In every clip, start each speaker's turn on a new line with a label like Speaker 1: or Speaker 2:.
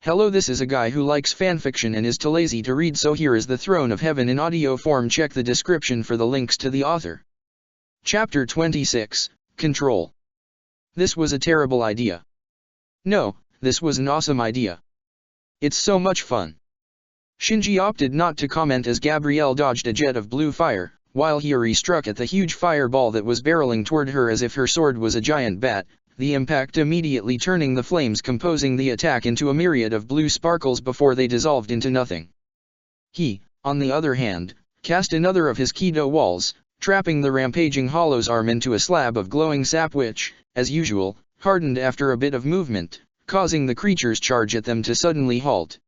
Speaker 1: Hello, this is a guy who likes fanfiction and is too lazy to read, so here is the Throne of Heaven in audio form. Check the description for the links to the author. Chapter 26, Control. This was a terrible idea. No, this was an awesome idea. It's so much fun. Shinji opted not to comment as Gabrielle dodged a jet of blue fire, while Hiyori struck at the huge fireball that was barreling toward her as if her sword was a giant bat, the impact immediately turning the flames composing the attack into a myriad of blue sparkles before they dissolved into nothing. He, on the other hand, cast another of his Kido walls, trapping the rampaging Hollow's arm into a slab of glowing sap which, as usual, hardened after a bit of movement, causing the creature's charge at them to suddenly halt.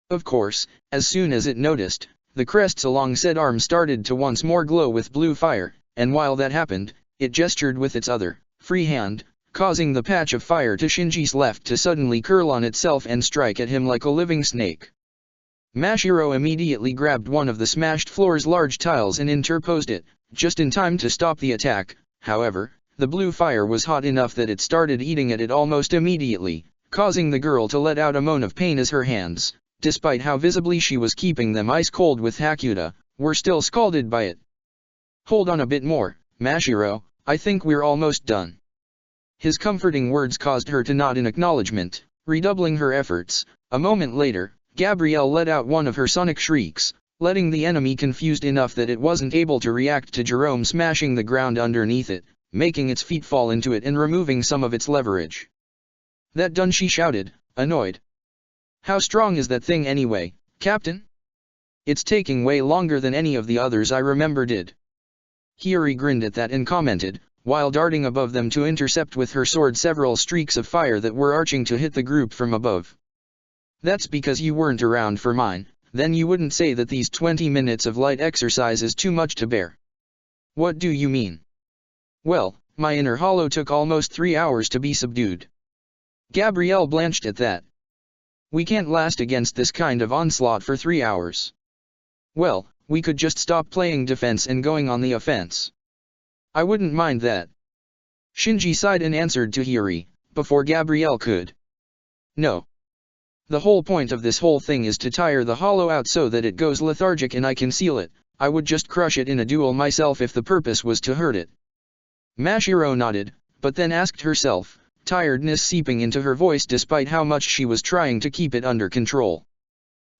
Speaker 1: Of course, as soon as it noticed, the crests along said arm started to once more glow with blue fire, and while that happened, it gestured with its other, free hand, causing the patch of fire to Shinji's left to suddenly curl on itself and strike at him like a living snake. Mashiro immediately grabbed one of the smashed floor's large tiles and interposed it, just in time to stop the attack. However, the blue fire was hot enough that it started eating at it almost immediately, causing the girl to let out a moan of pain as her hands, despite how visibly she was keeping them ice cold with Hakuta, were still scalded by it. "Hold on a bit more, Mashiro, I think we're almost done." His comforting words caused her to nod in acknowledgement, redoubling her efforts. A moment later, Gabrielle let out one of her sonic shrieks, letting the enemy confused enough that it wasn't able to react to Jerome smashing the ground underneath it, making its feet fall into it and removing some of its leverage. "That done?" she shouted, annoyed. "How strong is that thing anyway, Captain? It's taking way longer than any of the others I remember did." Hiyori grinned at that and commented, while darting above them to intercept with her sword several streaks of fire that were arching to hit the group from above. "That's because you weren't around for mine, then you wouldn't say that these 20 minutes of light exercise is too much to bear." "What do you mean?" "Well, my inner hollow took almost 3 hours to be subdued." Gabrielle blanched at that. "We can't last against this kind of onslaught for 3 hours. "Well, we could just stop playing defense and going on the offense." "I wouldn't mind that." Shinji sighed and answered to Hiyori, before Gabrielle could. "No. The whole point of this whole thing is to tire the hollow out so that it goes lethargic and I can seal it. I would just crush it in a duel myself if the purpose was to hurt it." Mashiro nodded, but then asked herself, tiredness seeping into her voice despite how much she was trying to keep it under control.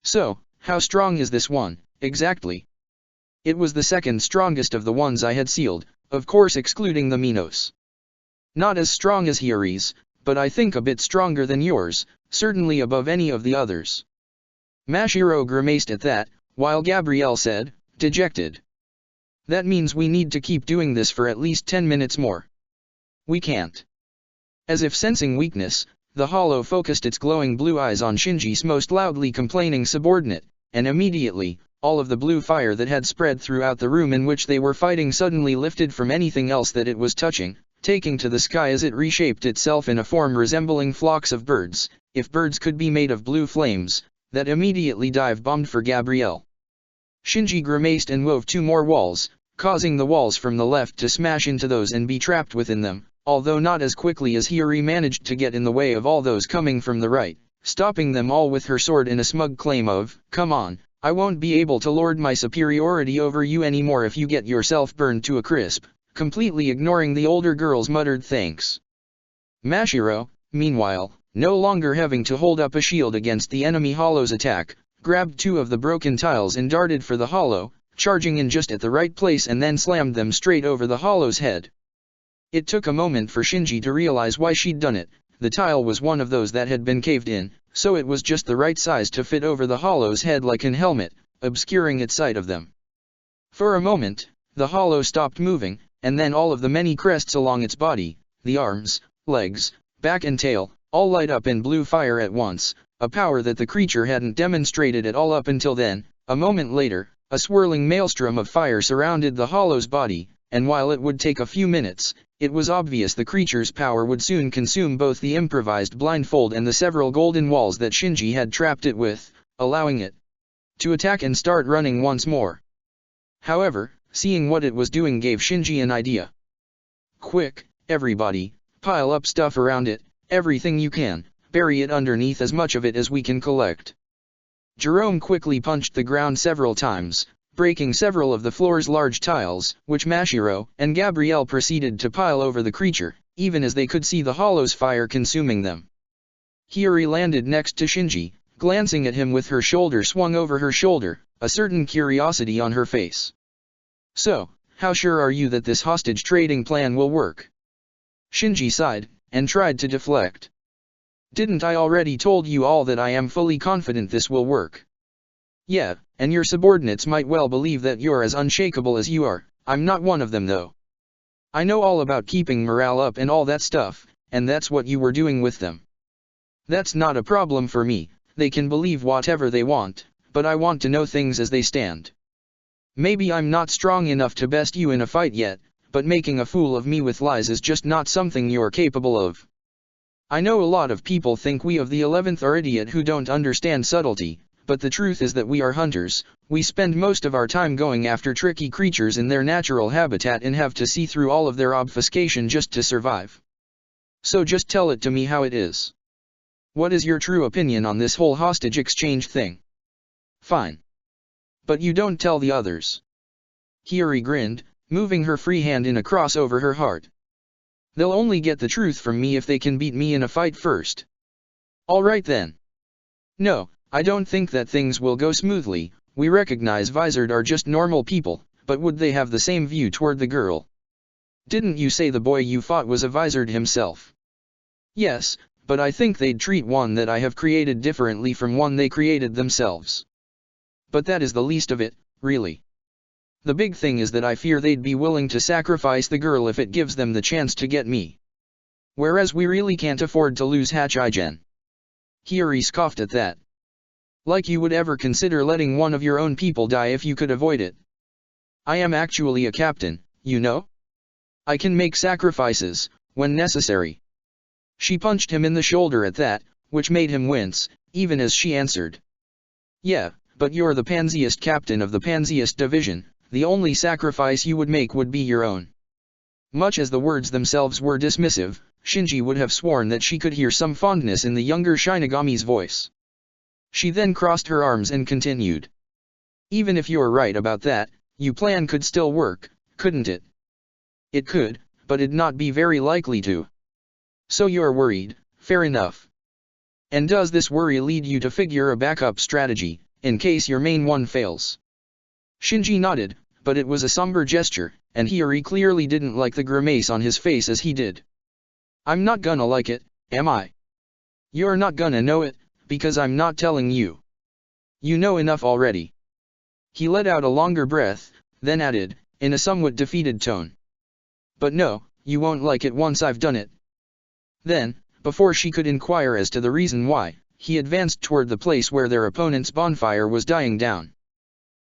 Speaker 1: "So, how strong is this one, exactly?" "It was the second strongest of the ones I had sealed, of course excluding the Minos. Not as strong as Hiyori's, but I think a bit stronger than yours, certainly above any of the others." Mashiro grimaced at that, while Gabrielle said, dejected, "That means we need to keep doing this for at least 10 minutes more." "We can't." As if sensing weakness, the hollow focused its glowing blue eyes on Shinji's most loudly complaining subordinate, and immediately, all of the blue fire that had spread throughout the room in which they were fighting suddenly lifted from anything else that it was touching, taking to the sky as it reshaped itself in a form resembling flocks of birds, if birds could be made of blue flames, that immediately dive-bombed for Gabrielle. Shinji grimaced and wove 2 more walls, causing the walls from the left to smash into those and be trapped within them, although not as quickly as Hiyori managed to get in the way of all those coming from the right, stopping them all with her sword in a smug claim of, "Come on, I won't be able to lord my superiority over you anymore if you get yourself burned to a crisp," completely ignoring the older girl's muttered thanks. Mashiro, meanwhile, no longer having to hold up a shield against the enemy hollow's attack, grabbed 2 of the broken tiles and darted for the hollow, charging in just at the right place and then slammed them straight over the hollow's head. It took a moment for Shinji to realize why she'd done it. The tile was one of those that had been caved in, so it was just the right size to fit over the hollow's head like an helmet, obscuring its sight of them. For a moment, the hollow stopped moving, and then all of the many crests along its body, the arms, legs, back and tail, all light up in blue fire at once, a power that the creature hadn't demonstrated at all up until then. A moment later, a swirling maelstrom of fire surrounded the hollow's body, and while it would take a few minutes, it was obvious the creature's power would soon consume both the improvised blindfold and the several golden walls that Shinji had trapped it with, allowing it to attack and start running once more. However, seeing what it was doing gave Shinji an idea. "Quick, everybody, pile up stuff around it, everything you can, bury it underneath as much of it as we can collect. Jerome quickly punched the ground several times, breaking several of the floor's large tiles, which Mashiro and Gabrielle proceeded to pile over the creature, even as they could see the hollow's fire consuming them. Hiyori landed next to Shinji, glancing at him with her shoulder swung over her shoulder, a certain curiosity on her face. "So, how sure are you that this hostage trading plan will work?" Shinji sighed, and tried to deflect. "Didn't I already told you all that I am fully confident this will work?" "Yeah, and your subordinates might well believe that you're as unshakable as you are. I'm not one of them though. I know all about keeping morale up and all that stuff, and that's what you were doing with them. That's not a problem for me, they can believe whatever they want, but I want to know things as they stand. Maybe I'm not strong enough to best you in a fight yet, but making a fool of me with lies is just not something you're capable of. I know a lot of people think we of the 11th are idiot who don't understand subtlety, but the truth is that we are hunters. We spend most of our time going after tricky creatures in their natural habitat and have to see through all of their obfuscation just to survive. So just tell it to me how it is. What is your true opinion on this whole hostage exchange thing?" "Fine. But you don't tell the others." Hiyori grinned, moving her free hand in a cross over her heart. "They'll only get the truth from me if they can beat me in a fight first." "All right then. No, I don't think that things will go smoothly. We recognize Vizard are just normal people, but would they have the same view toward the girl?" "Didn't you say the boy you fought was a Vizard himself?" "Yes, but I think they'd treat one that I have created differently from one they created themselves. But that is the least of it, really. The big thing is that I fear they'd be willing to sacrifice the girl if it gives them the chance to get me. Whereas we really can't afford to lose Hachigen." Hiyori scoffed at that. "Like you would ever consider letting one of your own people die if you could avoid it. I am actually a captain, you know? I can make sacrifices, when necessary." She punched him in the shoulder at that, which made him wince, even as she answered. "Yeah, but you're the pansiest captain of the pansiest division, the only sacrifice you would make would be your own." Much as the words themselves were dismissive, Shinji would have sworn that she could hear some fondness in the younger Shinigami's voice. She then crossed her arms and continued. "Even if you're right about that, your plan could still work, couldn't it?" "It could, but it'd not be very likely to." "So you're worried, fair enough. And does this worry lead you to figure a backup strategy, in case your main one fails?" Shinji nodded, but it was a somber gesture, and Hiyori clearly didn't like the grimace on his face as he did. "I'm not gonna like it, am I?" "You're not gonna know it, because I'm not telling you. You know enough already." He let out a longer breath, then added, in a somewhat defeated tone. "But no, you won't like it once I've done it." Then, before she could inquire as to the reason why, he advanced toward the place where their opponent's bonfire was dying down.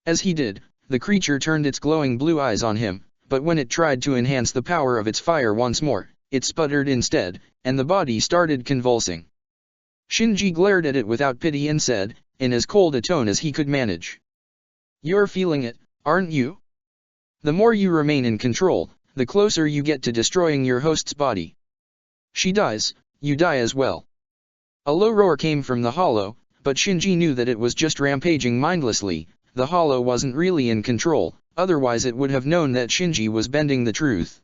Speaker 1: As he did, the creature turned its glowing blue eyes on him, but when it tried to enhance the power of its fire once more, it sputtered instead, and the body started convulsing. Shinji glared at it without pity and said, in as cold a tone as he could manage. "You're feeling it, aren't you? The more you remain in control, the closer you get to destroying your host's body. She dies, you die as well." A low roar came from the hollow, but Shinji knew that it was just rampaging mindlessly. The hollow wasn't really in control, otherwise it would have known that Shinji was bending the truth.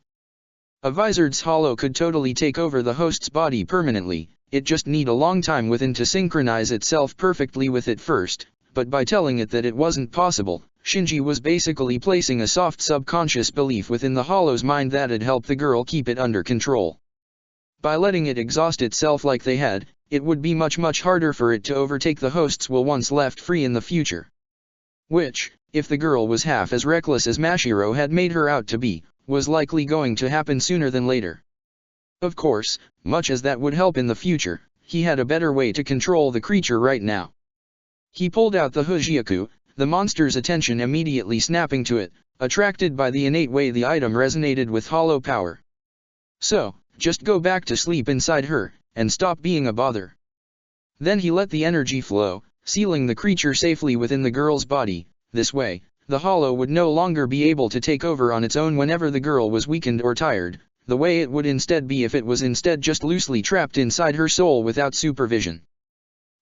Speaker 1: A Vizard's hollow could totally take over the host's body permanently, it just need a long time within to synchronize itself perfectly with it first, but by telling it that it wasn't possible, Shinji was basically placing a soft subconscious belief within the hollow's mind that'd help the girl keep it under control. By letting it exhaust itself like they had, it would be much harder for it to overtake the host's will once left free in the future. Which, if the girl was half as reckless as Mashiro had made her out to be, was likely going to happen sooner than later. Of course, much as that would help in the future, he had a better way to control the creature right now. He pulled out the Hujioku, the monster's attention immediately snapping to it, attracted by the innate way the item resonated with hollow power. "So, just go back to sleep inside her, and stop being a bother." Then he let the energy flow, sealing the creature safely within the girl's body. This way, the hollow would no longer be able to take over on its own whenever the girl was weakened or tired, the way it would instead be if it was instead just loosely trapped inside her soul without supervision.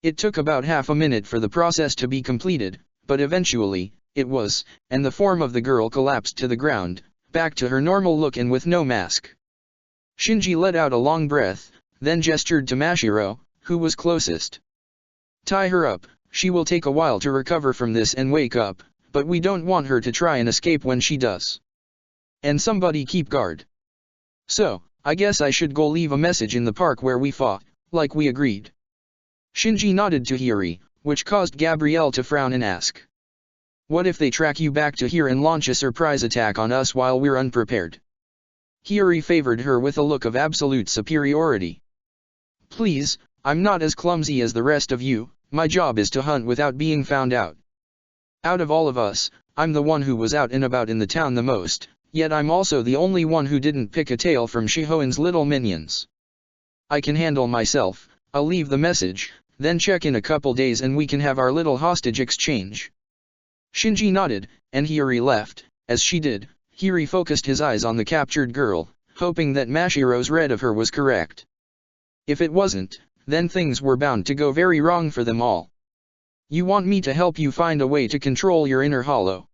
Speaker 1: It took about half a minute for the process to be completed, but eventually, it was, and the form of the girl collapsed to the ground, back to her normal look and with no mask. Shinji let out a long breath, then gestured to Mashiro, who was closest. "Tie her up, she will take a while to recover from this and wake up, but we don't want her to try and escape when she does. And somebody keep guard. So, I guess I should go leave a message in the park where we fought, like we agreed." Shinji nodded to Hiyori, which caused Gabrielle to frown and ask. "What if they track you back to here and launch a surprise attack on us while we're unprepared?" Hiyori favored her with a look of absolute superiority. "Please, I'm not as clumsy as the rest of you, my job is to hunt without being found out. Out of all of us, I'm the one who was out and about in the town the most, yet I'm also the only one who didn't pick a tail from Shihoin's little minions. I can handle myself, I'll leave the message, then check in a couple days and we can have our little hostage exchange." Shinji nodded, and Hiyori left. As she did, Hiyori focused his eyes on the captured girl, hoping that Mashiro's read of her was correct. If it wasn't, then things were bound to go very wrong for them all. "You want me to help you find a way to control your inner hollow?"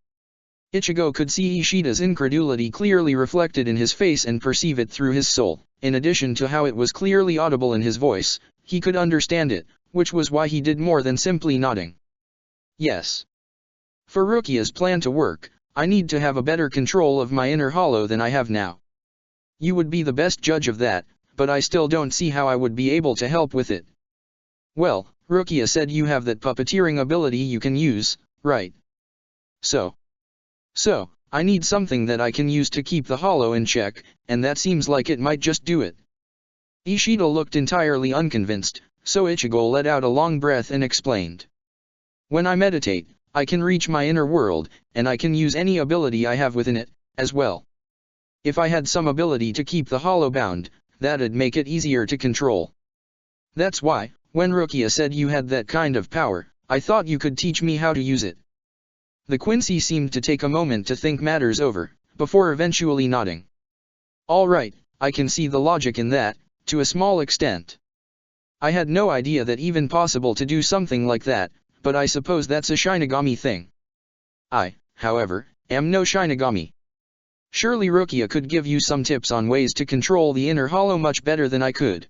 Speaker 1: Ichigo could see Ishida's incredulity clearly reflected in his face and perceive it through his soul. In addition to how it was clearly audible in his voice, he could understand it, which was why he did more than simply nodding. "Yes. For Rukia's plan to work, I need to have a better control of my inner hollow than I have now. You would be the best judge of that, but I still don't see how I would be able to help with it." "Well, Rukia said you have that puppeteering ability you can use, right? So, I need something that I can use to keep the hollow in check, and that seems like it might just do it." Ishida looked entirely unconvinced, so Ichigo let out a long breath and explained. "When I meditate, I can reach my inner world, and I can use any ability I have within it, as well. If I had some ability to keep the hollow bound, that'd make it easier to control. That's why, when Rukia said you had that kind of power, I thought you could teach me how to use it." The Quincy seemed to take a moment to think matters over, before eventually nodding. "All right, I can see the logic in that, to a small extent. I had no idea that even possible to do something like that, but I suppose that's a Shinigami thing. I, however, am no Shinigami. Surely Rukia could give you some tips on ways to control the inner hollow much better than I could."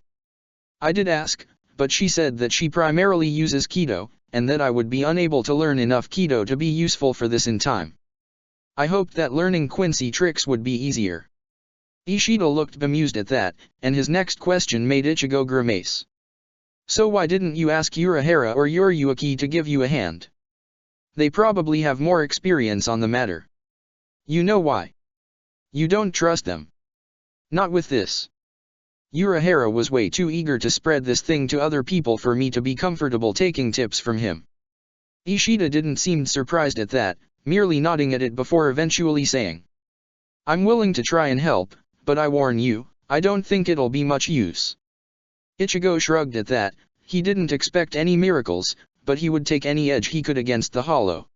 Speaker 1: "I did ask, but she said that she primarily uses Kido, and that I would be unable to learn enough Kido to be useful for this in time. I hoped that learning Quincy tricks would be easier." Ishida looked bemused at that, and his next question made Ichigo grimace. "So why didn't you ask Urahara or Yuriuki to give you a hand? They probably have more experience on the matter. You know why? You don't trust them." "Not with this. Urahara was way too eager to spread this thing to other people for me to be comfortable taking tips from him." Ishida didn't seem surprised at that, merely nodding at it before eventually saying, "I'm willing to try and help, but I warn you, I don't think it'll be much use." Ichigo shrugged at that. He didn't expect any miracles, but he would take any edge he could against the hollow.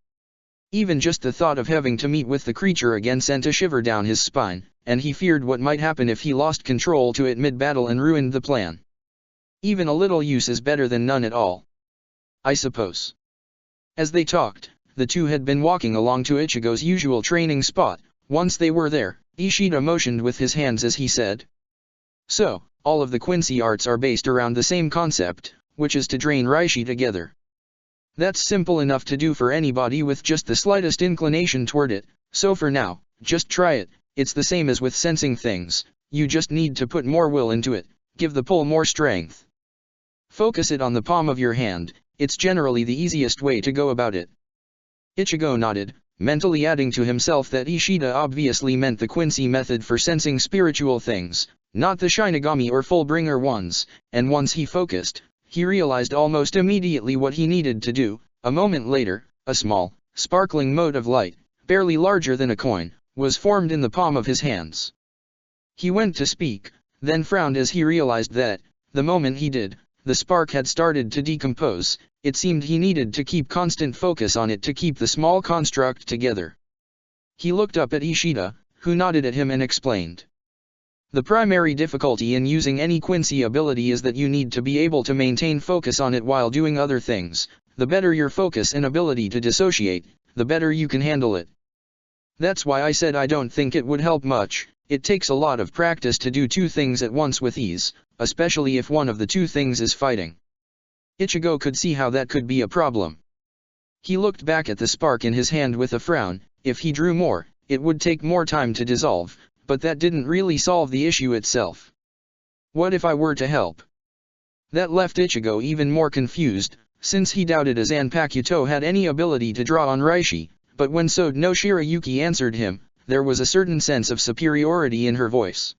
Speaker 1: Even just the thought of having to meet with the creature again sent a shiver down his spine, and he feared what might happen if he lost control to it mid-battle and ruined the plan. Even a little use is better than none at all, I suppose. As they talked, the two had been walking along to Ichigo's usual training spot. Once they were there, Ishida motioned with his hands as he said, "So, all of the Quincy arts are based around the same concept, which is to drain Reishi together. That's simple enough to do for anybody with just the slightest inclination toward it, so for now, just try it. It's the same as with sensing things, you just need to put more will into it, give the pull more strength. Focus it on the palm of your hand, it's generally the easiest way to go about it." Ichigo nodded, mentally adding to himself that Ishida obviously meant the Quincy method for sensing spiritual things, not the Shinigami or Fullbringer ones, and once he focused, he realized almost immediately what he needed to do. A moment later, a small, sparkling mote of light, barely larger than a coin, was formed in the palm of his hands. He went to speak, then frowned as he realized that, the moment he did, the spark had started to decompose. It seemed he needed to keep constant focus on it to keep the small construct together. He looked up at Ishida, who nodded at him and explained, The primary difficulty in using any Quincy ability is that you need to be able to maintain focus on it while doing other things. The better your focus and ability to dissociate, the better you can handle it. That's why I said I don't think it would help much. It takes a lot of practice to do two things at once with ease, especially if one of the two things is fighting. Ichigo could see how that could be a problem. He looked back at the spark in his hand with a frown. If he drew more, it would take more time to dissolve, but that didn't really solve the issue itself. What if I were to help? That left Ichigo even more confused, since he doubted Zanpakuto had any ability to draw on Reishi, but when Sode no Shirayuki answered him, there was a certain sense of superiority in her voice.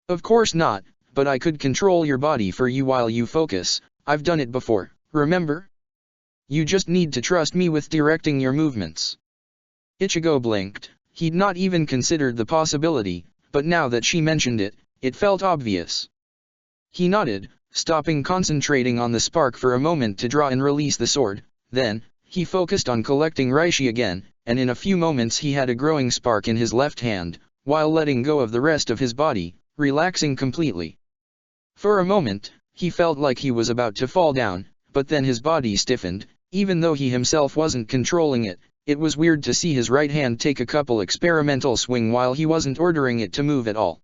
Speaker 1: Of course not, but I could control your body for you while you focus. I've done it before, remember? You just need to trust me with directing your movements. Ichigo blinked. He'd not even considered the possibility, but now that she mentioned it, it felt obvious. He nodded, stopping concentrating on the spark for a moment to draw and release the sword. Then, he focused on collecting Reishi again, and in a few moments he had a growing spark in his left hand, while letting go of the rest of his body, relaxing completely. For a moment, he felt like he was about to fall down, but then his body stiffened. Even though he himself wasn't controlling it, it was weird to see his right hand take a couple experimental swing while he wasn't ordering it to move at all.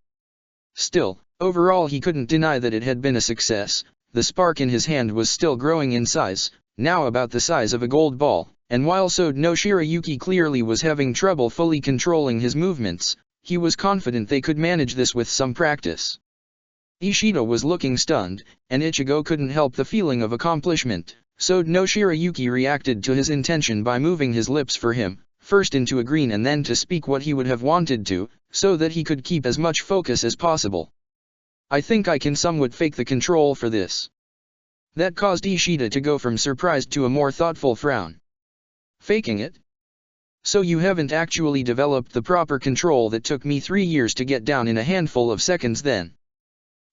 Speaker 1: Still, overall he couldn't deny that it had been a success. The spark in his hand was still growing in size, now about the size of a gold ball, and while Sode no Shirayuki clearly was having trouble fully controlling his movements, he was confident they could manage this with some practice. Ishida was looking stunned, and Ichigo couldn't help the feeling of accomplishment. Sode no Shirayuki reacted to his intention by moving his lips for him, first into a grin and then to speak what he would have wanted to, so that he could keep as much focus as possible. I think I can somewhat fake the control for this. That caused Ishida to go from surprised to a more thoughtful frown. Faking it? So you haven't actually developed the proper control that took me 3 years to get down in a handful of seconds then?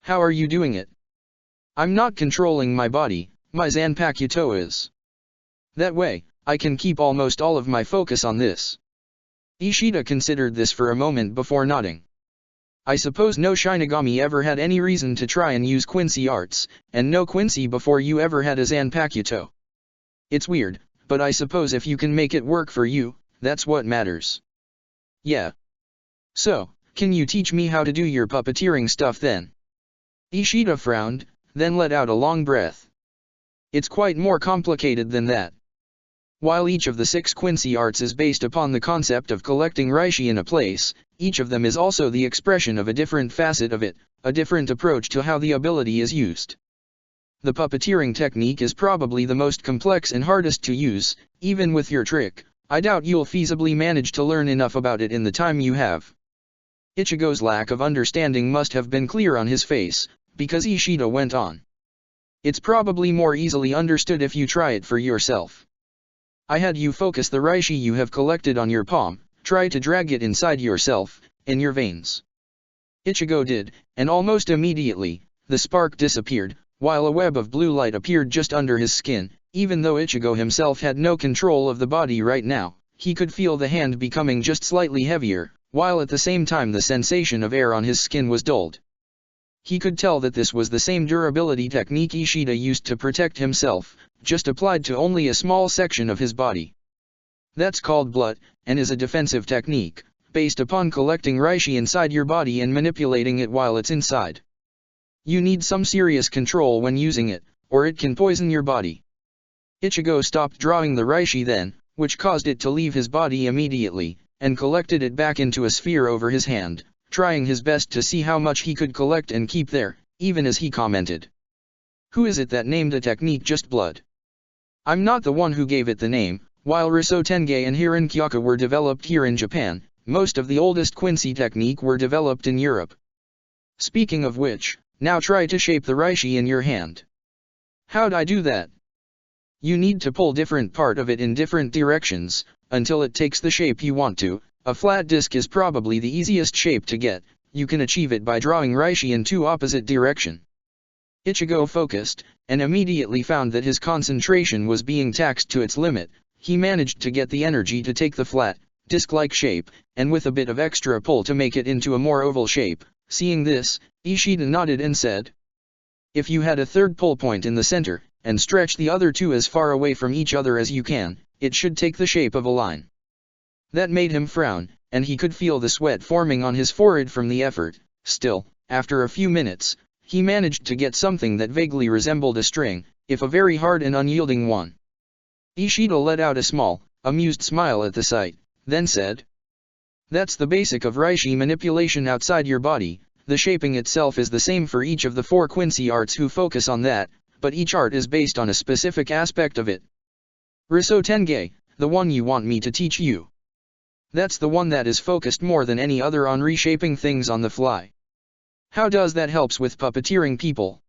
Speaker 1: How are you doing it? I'm not controlling my body. My Zanpakuto is. That way, I can keep almost all of my focus on this. Ishida considered this for a moment before nodding. I suppose no Shinigami ever had any reason to try and use Quincy arts, and no Quincy before you ever had a Zanpakuto. It's weird, but I suppose if you can make it work for you, that's what matters. Yeah. So, can you teach me how to do your puppeteering stuff then? Ishida frowned, then let out a long breath. It's quite more complicated than that. While each of the 6 Quincy arts is based upon the concept of collecting Reishi in a place, each of them is also the expression of a different facet of it, a different approach to how the ability is used. The puppeteering technique is probably the most complex and hardest to use. Even with your trick, I doubt you'll feasibly manage to learn enough about it in the time you have. Ichigo's lack of understanding must have been clear on his face, because Ishida went on. It's probably more easily understood if you try it for yourself. I had you focus the Reishi you have collected on your palm, try to drag it inside yourself, in your veins. Ichigo did, and almost immediately, the spark disappeared, while a web of blue light appeared just under his skin. Even though Ichigo himself had no control of the body right now, he could feel the hand becoming just slightly heavier, while at the same time the sensation of air on his skin was dulled. He could tell that this was the same durability technique Ishida used to protect himself, just applied to only a small section of his body. That's called blood, and is a defensive technique, based upon collecting Reishi inside your body and manipulating it while it's inside. You need some serious control when using it, or it can poison your body. Ichigo stopped drawing the Reishi then, which caused it to leave his body immediately, and collected it back into a sphere over his hand, trying his best to see how much he could collect and keep there, even as he commented. Who is it that named the technique just blood? I'm not the one who gave it the name. While Risotenge and Hirin-kyoku were developed here in Japan, most of the oldest Quincy technique were developed in Europe. Speaking of which, now try to shape the Reishi in your hand. How'd I do that? You need to pull different part of it in different directions, until it takes the shape you want to. A flat disc is probably the easiest shape to get. You can achieve it by drawing Reishi in 2 opposite directions. Ichigo focused, and immediately found that his concentration was being taxed to its limit. He managed to get the energy to take the flat, disc-like shape, and with a bit of extra pull to make it into a more oval shape, Seeing this, Ishida nodded and said, "If you had a third pull point in the center, and stretch the other two as far away from each other as you can, it should take the shape of a line." That made him frown, and he could feel the sweat forming on his forehead from the effort. Still, after a few minutes, he managed to get something that vaguely resembled a string, if a very hard and unyielding one. Ishida let out a small, amused smile at the sight, then said, "That's the basic of Reishi manipulation outside your body. The shaping itself is the same for each of the 4 Quincy arts who focus on that, but each art is based on a specific aspect of it. Riso Tenge, the one you want me to teach you. That's the one that is focused more than any other on reshaping things on the fly. How does that helps with puppeteering people?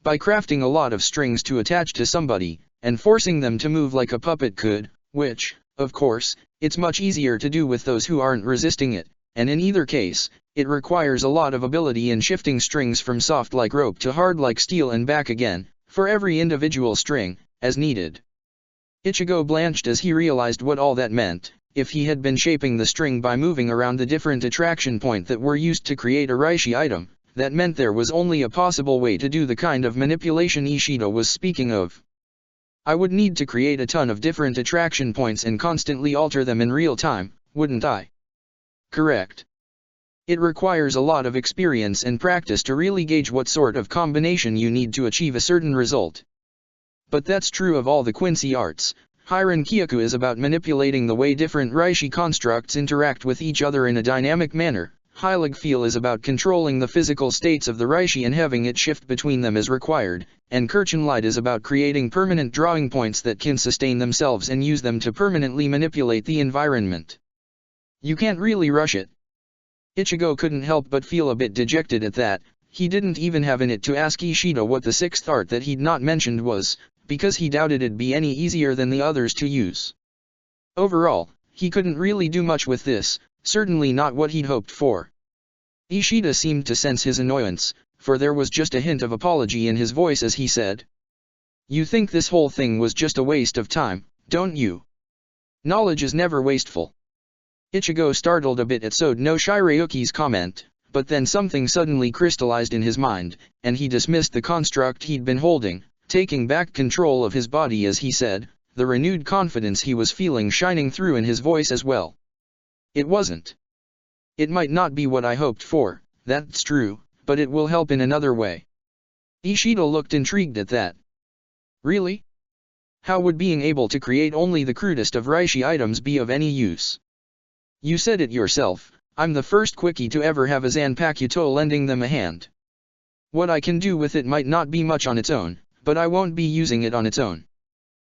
Speaker 1: By crafting a lot of strings to attach to somebody, and forcing them to move like a puppet could, which, of course, it's much easier to do with those who aren't resisting it, and in either case, it requires a lot of ability in shifting strings from soft like rope to hard like steel and back again, for every individual string, as needed." Ichigo blanched as he realized what all that meant. If he had been shaping the string by moving around the different attraction points that were used to create a Reishi item, that meant there was only a possible way to do the kind of manipulation Ishida was speaking of. "I would need to create a ton of different attraction points and constantly alter them in real time, wouldn't I?" "Correct. It requires a lot of experience and practice to really gauge what sort of combination you need to achieve a certain result. But that's true of all the Quincy arts. Heirin Kyoku is about manipulating the way different Reishi constructs interact with each other in a dynamic manner. Heilig Feel is about controlling the physical states of the Reishi and having it shift between them as required, and Kirchenlight is about creating permanent drawing points that can sustain themselves and use them to permanently manipulate the environment. You can't really rush it." Ichigo couldn't help but feel a bit dejected at that. He didn't even have in it to ask Ishida what the 6th art that he'd not mentioned was, because he doubted it'd be any easier than the others to use. Overall, he couldn't really do much with this, certainly not what he'd hoped for. Ishida seemed to sense his annoyance, for there was just a hint of apology in his voice as he said, "You think this whole thing was just a waste of time, don't you? Knowledge is never wasteful." Ichigo startled a bit at Sode no Shirayuki's comment, but then something suddenly crystallized in his mind, and he dismissed the construct he'd been holding, taking back control of his body as he said, the renewed confidence he was feeling shining through in his voice as well. "It wasn't. It might not be what I hoped for, that's true, but it will help in another way." Ishida looked intrigued at that. "Really? How would being able to create only the crudest of Reishi items be of any use? You said it yourself, I'm the first quickie to ever have a Zanpakuto lending them a hand. What I can do with it might not be much on its own, but I won't be using it on its own."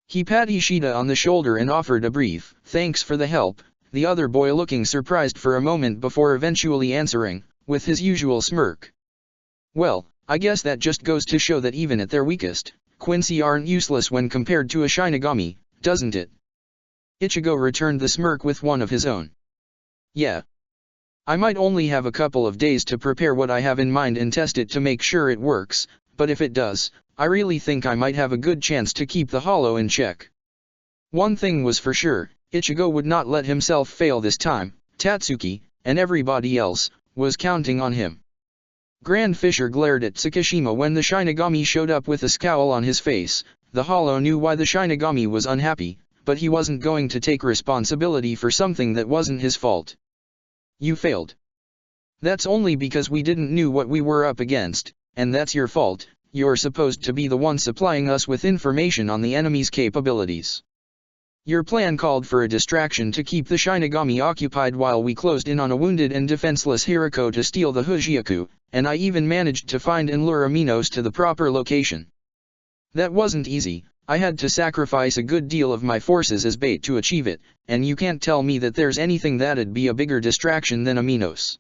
Speaker 1: He pat Ishida on the shoulder and offered a brief, "Thanks for the help," the other boy looking surprised for a moment before eventually answering, with his usual smirk. "Well, I guess that just goes to show that even at their weakest, Quincy aren't useless when compared to a Shinigami, doesn't it?" Ichigo returned the smirk with one of his own. "Yeah. I might only have a couple of days to prepare what I have in mind and test it to make sure it works, but if it does, I really think I might have a good chance to keep the hollow in check." One thing was for sure, Ichigo would not let himself fail this time. Tatsuki, and everybody else, was counting on him. Grand Fisher glared at Tsukishima when the Shinigami showed up with a scowl on his face. The hollow knew why the Shinigami was unhappy, but he wasn't going to take responsibility for something that wasn't his fault. "You failed. That's only because we didn't know what we were up against, and that's your fault. You're supposed to be the one supplying us with information on the enemy's capabilities. Your plan called for a distraction to keep the Shinigami occupied while we closed in on a wounded and defenseless Hiriko to steal the Hujiaku, and I even managed to find and lure Aminos to the proper location. That wasn't easy. I had to sacrifice a good deal of my forces as bait to achieve it, and you can't tell me that there's anything that'd be a bigger distraction than Aminos.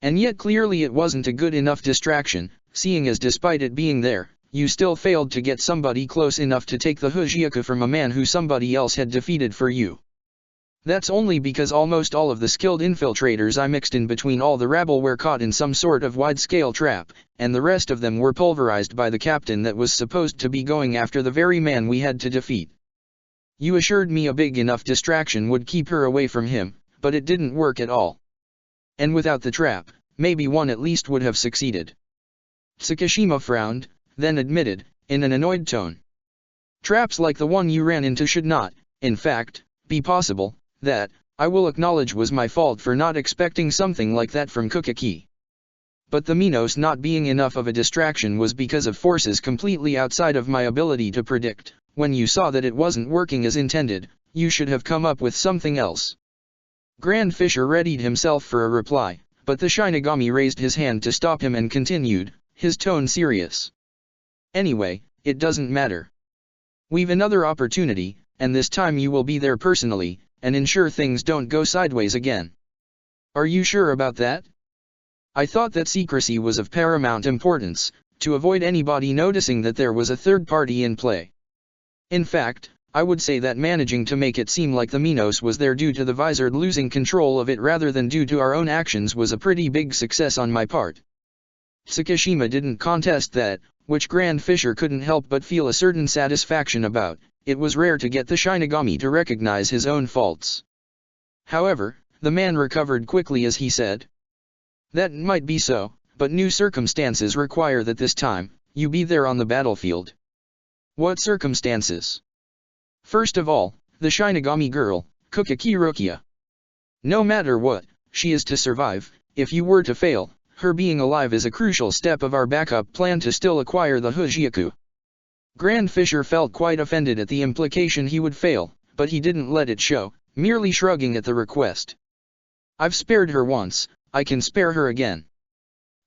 Speaker 1: And yet clearly it wasn't a good enough distraction, seeing as despite it being there, you still failed to get somebody close enough to take the Hujiaku from a man who somebody else had defeated for you. That's only because almost all of the skilled infiltrators I mixed in between all the rabble were caught in some sort of wide-scale trap, and the rest of them were pulverized by the captain that was supposed to be going after the very man we had to defeat. You assured me a big enough distraction would keep her away from him, but it didn't work at all. And without the trap, maybe one at least would have succeeded. Tsukishima frowned, then admitted, in an annoyed tone. Traps like the one you ran into should not, in fact, be possible. That, I will acknowledge, was my fault for not expecting something like that from Kukaki. But the Minos not being enough of a distraction was because of forces completely outside of my ability to predict. When you saw that it wasn't working as intended, you should have come up with something else. Grand Fisher readied himself for a reply, but the Shinigami raised his hand to stop him and continued, his tone serious. Anyway, it doesn't matter. We've another opportunity, and this time you will be there personally, and ensure things don't go sideways again. Are you sure about that? I thought that secrecy was of paramount importance, to avoid anybody noticing that there was a third party in play. In fact, I would say that managing to make it seem like the Minos was there due to the Vizard losing control of it rather than due to our own actions was a pretty big success on my part. Tsukishima didn't contest that, which Grand Fisher couldn't help but feel a certain satisfaction about. It was rare to get the Shinigami to recognize his own faults. However, the man recovered quickly as he said, that might be so, but new circumstances require that this time, you be there on the battlefield. What circumstances? First of all, the Shinigami girl, Kukaki Rukia. No matter what, she is to survive. If you were to fail, her being alive is a crucial step of our backup plan to still acquire the Hujioku. Grand Fisher felt quite offended at the implication he would fail, but he didn't let it show, merely shrugging at the request. I've spared her once, I can spare her again.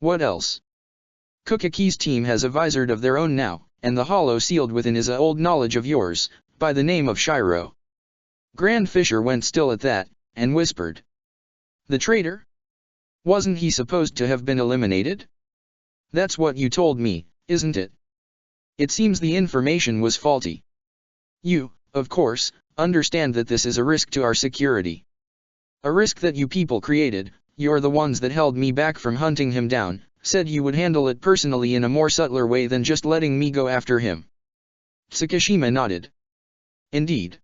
Speaker 1: What else? Kukaki's team has a Vizard of their own now, and the hollow sealed within is a old knowledge of yours, by the name of Shiro. Grand Fisher went still at that, and whispered. The traitor? Wasn't he supposed to have been eliminated? That's what you told me, isn't it? It seems the information was faulty. You, of course, understand that this is a risk to our security. A risk that you people created. You're the ones that held me back from hunting him down, said you would handle it personally in a more subtler way than just letting me go after him. Tsukishima nodded. Indeed.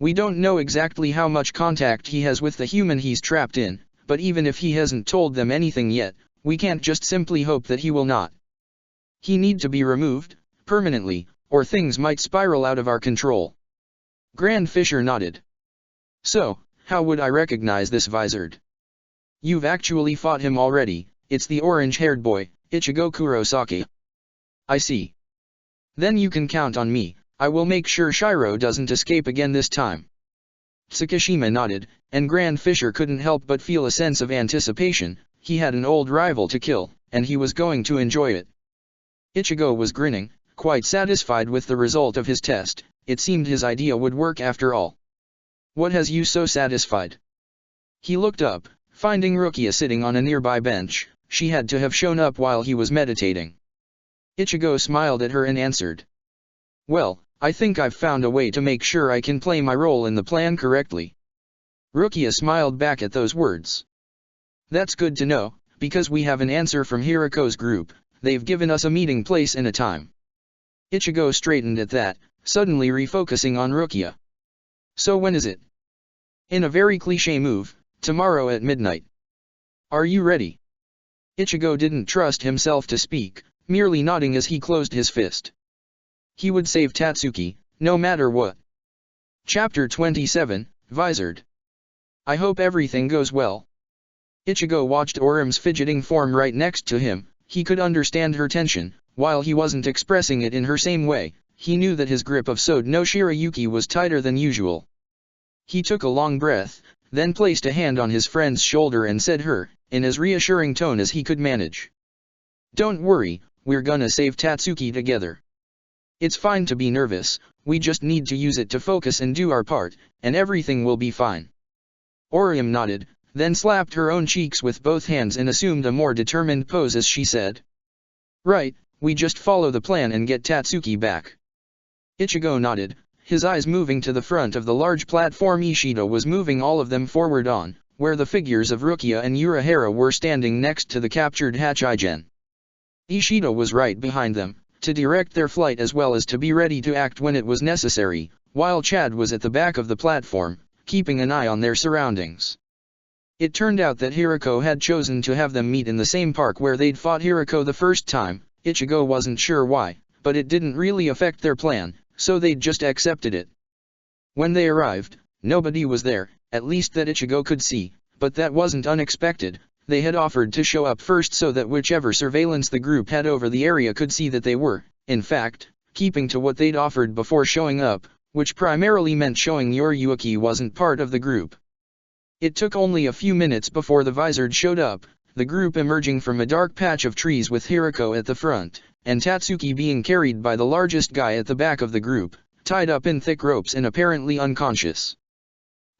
Speaker 1: We don't know exactly how much contact he has with the human he's trapped in, but even if he hasn't told them anything yet, we can't just simply hope that he will not. He need to be removed, permanently, or things might spiral out of our control. Grand Fisher nodded. So, how would I recognize this Vizard? You've actually fought him already, it's the orange-haired boy, Ichigo Kurosaki. I see. Then you can count on me, I will make sure Shiro doesn't escape again this time. Tsukishima nodded, and Grand Fisher couldn't help but feel a sense of anticipation. He had an old rival to kill, and he was going to enjoy it. Ichigo was grinning, quite satisfied with the result of his test. It seemed his idea would work after all. What has you so satisfied? He looked up, finding Rukia sitting on a nearby bench. She had to have shown up while he was meditating. Ichigo smiled at her and answered. Well, I think I've found a way to make sure I can play my role in the plan correctly. Rukia smiled back at those words. That's good to know, because we have an answer from Hiriko's group. They've given us a meeting place and a time. Ichigo straightened at that, suddenly refocusing on Rukia. So when is it? In a very cliché move, tomorrow at midnight. Are you ready? Ichigo didn't trust himself to speak, merely nodding as he closed his fist. He would save Tatsuki, no matter what. Chapter 27, Vizard. I hope everything goes well. Ichigo watched Orim's fidgeting form right next to him. He could understand her tension, while he wasn't expressing it in her same way. He knew that his grip of Sode no Shirayuki was tighter than usual. He took a long breath, then placed a hand on his friend's shoulder and said her, in as reassuring tone as he could manage. Don't worry, we're gonna save Tatsuki together. It's fine to be nervous, we just need to use it to focus and do our part, and everything will be fine. Orim nodded, then slapped her own cheeks with both hands and assumed a more determined pose as she said. Right, we just follow the plan and get Tatsuki back. Ichigo nodded, his eyes moving to the front of the large platform Ishida was moving all of them forward on, where the figures of Rukia and Urahara were standing next to the captured Hachigen. Ishida was right behind them, to direct their flight as well as to be ready to act when it was necessary, while Chad was at the back of the platform, keeping an eye on their surroundings. It turned out that Hirako had chosen to have them meet in the same park where they'd fought Hirako the first time. Ichigo wasn't sure why, but it didn't really affect their plan, so they'd just accepted it. When they arrived, nobody was there, at least that Ichigo could see, but that wasn't unexpected. They had offered to show up first so that whichever surveillance the group had over the area could see that they were, in fact, keeping to what they'd offered before showing up, which primarily meant showing Yoriyuki wasn't part of the group. It took only a few minutes before the Vizard showed up, the group emerging from a dark patch of trees with Hirako at the front, and Tatsuki being carried by the largest guy at the back of the group, tied up in thick ropes and apparently unconscious.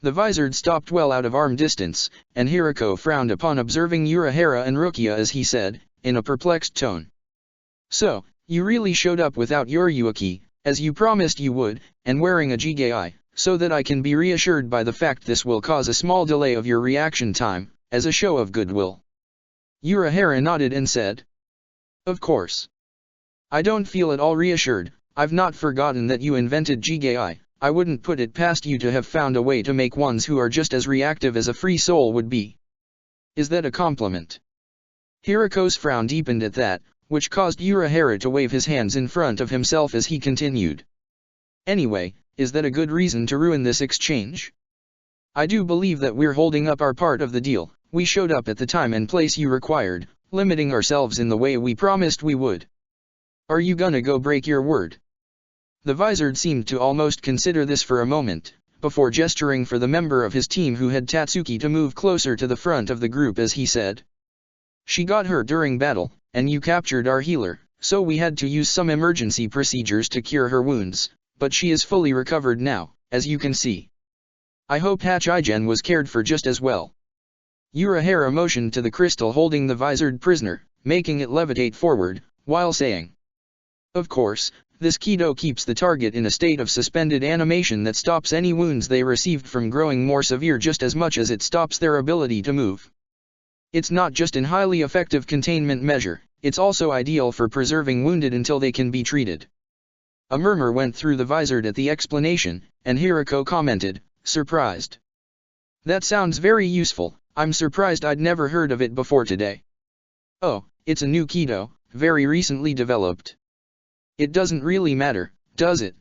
Speaker 1: The Vizard stopped well out of arm distance, and Hirako frowned upon observing Urahara and Rukia as he said, in a perplexed tone. "So, you really showed up without Yoriyuki, as you promised you would, and wearing a Jigai, so that I can be reassured by the fact this will cause a small delay of your reaction time, as a show of goodwill." Urahara nodded and said, "Of course. I don't feel at all reassured. I've not forgotten that you invented Jigai. I wouldn't put it past you to have found a way to make ones who are just as reactive as a free soul would be. Is that a compliment?" Hirako's frown deepened at that, which caused Urahara to wave his hands in front of himself as he continued. "Anyway, is that a good reason to ruin this exchange? I do believe that we're holding up our part of the deal. We showed up at the time and place you required, limiting ourselves in the way we promised we would. Are you gonna go break your word?" The Vizard seemed to almost consider this for a moment, before gesturing for the member of his team who had Tatsuki to move closer to the front of the group as he said. "She got hurt during battle, and you captured our healer, so we had to use some emergency procedures to cure her wounds, but she is fully recovered now, as you can see. I hope Hachigen was cared for just as well." Urahara motioned to the crystal holding the Vizard prisoner, making it levitate forward, while saying, "Of course, this Kido keeps the target in a state of suspended animation that stops any wounds they received from growing more severe just as much as it stops their ability to move. It's not just an highly effective containment measure, it's also ideal for preserving wounded until they can be treated." A murmur went through the Vizard at the explanation, and Hirako commented, surprised. "That sounds very useful. I'm surprised I'd never heard of it before today." "Oh, it's a new Kido, very recently developed." "It doesn't really matter, does it?"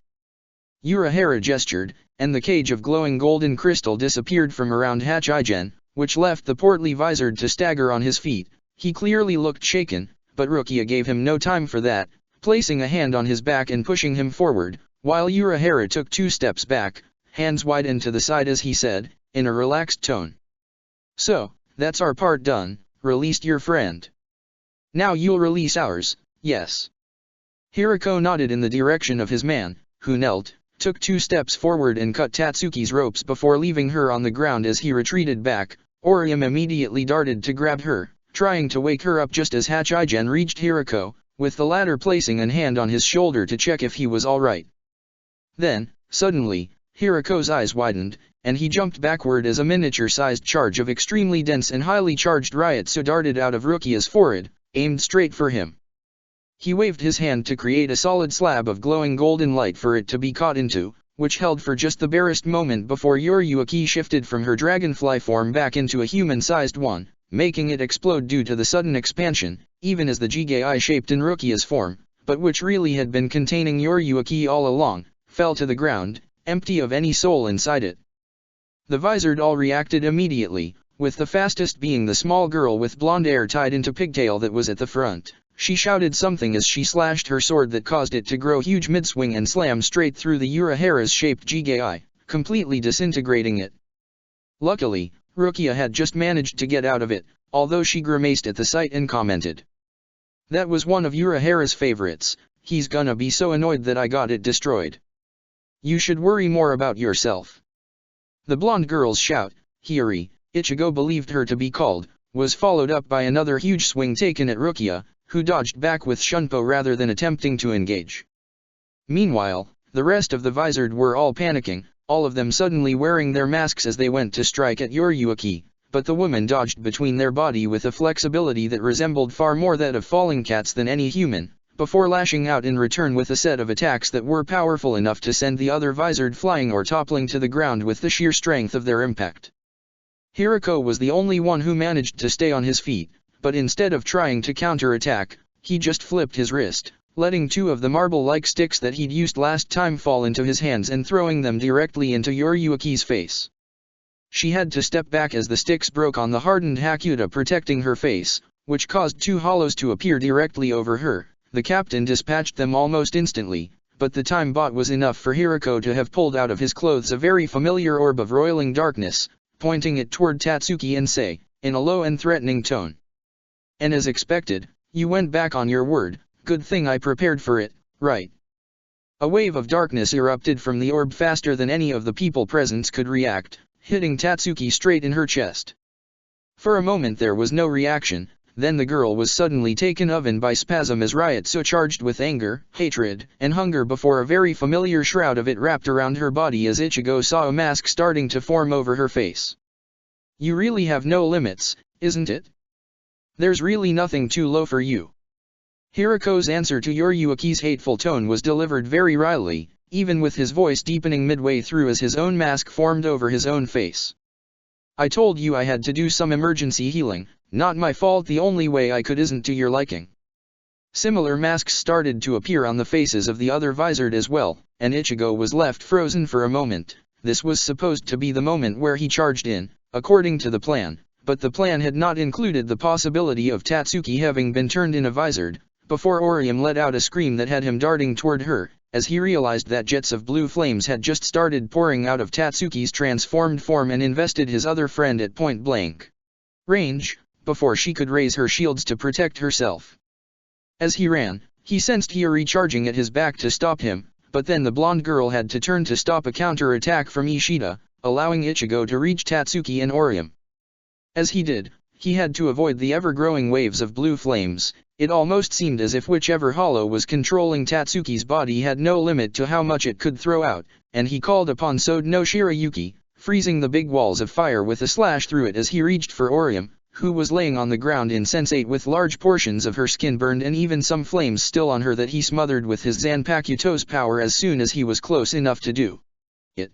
Speaker 1: Urahara gestured, and the cage of glowing golden crystal disappeared from around Hachigen, which left the portly Vizard to stagger on his feet. He clearly looked shaken, but Rukia gave him no time for that, placing a hand on his back and pushing him forward, while Urahara took 2 steps back, hands wide and to the side as he said, in a relaxed tone. "So, that's our part done, released your friend. Now you'll release ours, yes?" Hirako nodded in the direction of his man, who knelt, took 2 steps forward and cut Tatsuki's ropes before leaving her on the ground as he retreated back. Orium immediately darted to grab her, trying to wake her up just as Hachigen reached Hirako, with the latter placing a hand on his shoulder to check if he was alright. Then, suddenly, Hirako's eyes widened, and he jumped backward as a miniature-sized charge of extremely dense and highly charged Ryotsu darted out of Rukia's forehead, aimed straight for him. He waved his hand to create a solid slab of glowing golden light for it to be caught into, which held for just the barest moment before Yoriyuki shifted from her dragonfly form back into a human-sized one, making it explode due to the sudden expansion, even as the Jigai shaped in Rukia's form, but which really had been containing Yoriyuki all along, fell to the ground, empty of any soul inside it. The Vizard all reacted immediately, with the fastest being the small girl with blonde hair tied into pigtail that was at the front. She shouted something as she slashed her sword that caused it to grow huge mid-swing and slam straight through the Urahara's shaped Jigai, completely disintegrating it. Luckily, Rukia had just managed to get out of it, although she grimaced at the sight and commented. "That was one of Urahara's favorites, he's gonna be so annoyed that I got it destroyed. You should worry more about yourself." The blonde girl's shout, Hiri, Ichigo believed her to be called, was followed up by another huge swing taken at Rukia, who dodged back with Shunpo rather than attempting to engage. Meanwhile, the rest of the Vizard were all panicking, all of them suddenly wearing their masks as they went to strike at Yoriyuki, but the woman dodged between their body with a flexibility that resembled far more that of falling cats than any human, before lashing out in return with a set of attacks that were powerful enough to send the other Vizard flying or toppling to the ground with the sheer strength of their impact. Hirako was the only one who managed to stay on his feet, but instead of trying to counter-attack, he just flipped his wrist, letting two of the marble-like sticks that he'd used last time fall into his hands and throwing them directly into Yoriyuki's face. She had to step back as the sticks broke on the hardened Hakuta protecting her face, which caused two hollows to appear directly over her. The captain dispatched them almost instantly, but the time bought was enough for Hirako to have pulled out of his clothes a very familiar orb of roiling darkness, pointing it toward Tatsuki and say, in a low and threatening tone. And as expected, you went back on your word, good thing I prepared for it, right? A wave of darkness erupted from the orb faster than any of the people present could react, hitting Tatsuki straight in her chest. For a moment there was no reaction, then the girl was suddenly taken aback by spasm as riot so charged with anger, hatred, and hunger before a very familiar shroud of it wrapped around her body as Ichigo saw a mask starting to form over her face. You really have no limits, isn't it? There's really nothing too low for you. Hirako's answer to Yoriyuki's hateful tone was delivered very wryly, even with his voice deepening midway through as his own mask formed over his own face. I told you I had to do some emergency healing, not my fault the only way I could isn't to your liking. Similar masks started to appear on the faces of the other visored as well, and Ichigo was left frozen for a moment. This was supposed to be the moment where he charged in, according to the plan, but the plan had not included the possibility of Tatsuki having been turned in a visored, before Orium let out a scream that had him darting toward her, as he realized that jets of blue flames had just started pouring out of Tatsuki's transformed form and invested his other friend at point-blank range, before she could raise her shields to protect herself. As he ran, he sensed Yuri charging at his back to stop him, but then the blonde girl had to turn to stop a counter-attack from Ishida, allowing Ichigo to reach Tatsuki and Orium. As he did, he had to avoid the ever-growing waves of blue flames. It almost seemed as if whichever hollow was controlling Tatsuki's body had no limit to how much it could throw out, and he called upon Sode no Shirayuki, freezing the big walls of fire with a slash through it as he reached for Orium, who was laying on the ground insensate with large portions of her skin burned and even some flames still on her that he smothered with his Zanpakuto's power as soon as he was close enough to do it.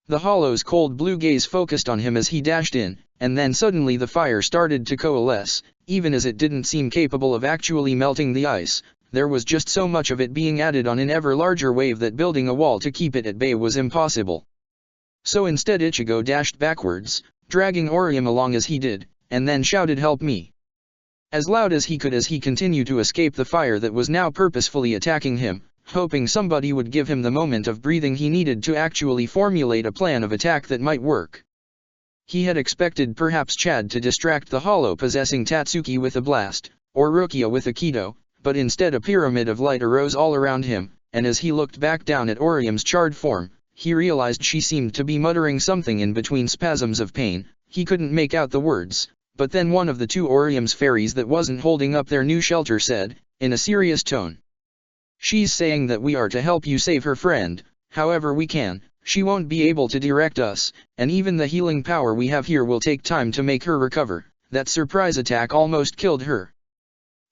Speaker 1: The hollow's cold blue gaze focused on him as he dashed in, and then suddenly the fire started to coalesce. Even as it didn't seem capable of actually melting the ice, there was just so much of it being added on an ever larger wave that building a wall to keep it at bay was impossible. So instead Ichigo dashed backwards, dragging Orium along as he did, and then shouted "Help me!" as loud as he could as he continued to escape the fire that was now purposefully attacking him, hoping somebody would give him the moment of breathing he needed to actually formulate a plan of attack that might work. He had expected perhaps Chad to distract the hollow possessing Tatsuki with a blast, or Rukia with a Kido, but instead a pyramid of light arose all around him, and as he looked back down at Orium's charred form, he realized she seemed to be muttering something in between spasms of pain. He couldn't make out the words, but then one of the two Orium's fairies that wasn't holding up their new shelter said, in a serious tone, "She's saying that we are to help you save her friend, however we can. She won't be able to direct us, and even the healing power we have here will take time to make her recover." That surprise attack almost killed her.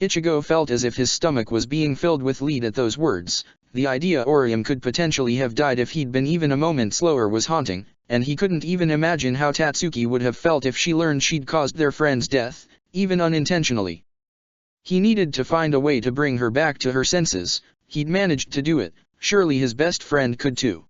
Speaker 1: Ichigo felt as if his stomach was being filled with lead at those words. The idea Orium could potentially have died if he'd been even a moment slower was haunting, and he couldn't even imagine how Tatsuki would have felt if she learned she'd caused their friend's death, even unintentionally. He needed to find a way to bring her back to her senses. He'd managed to do it, surely his best friend could too.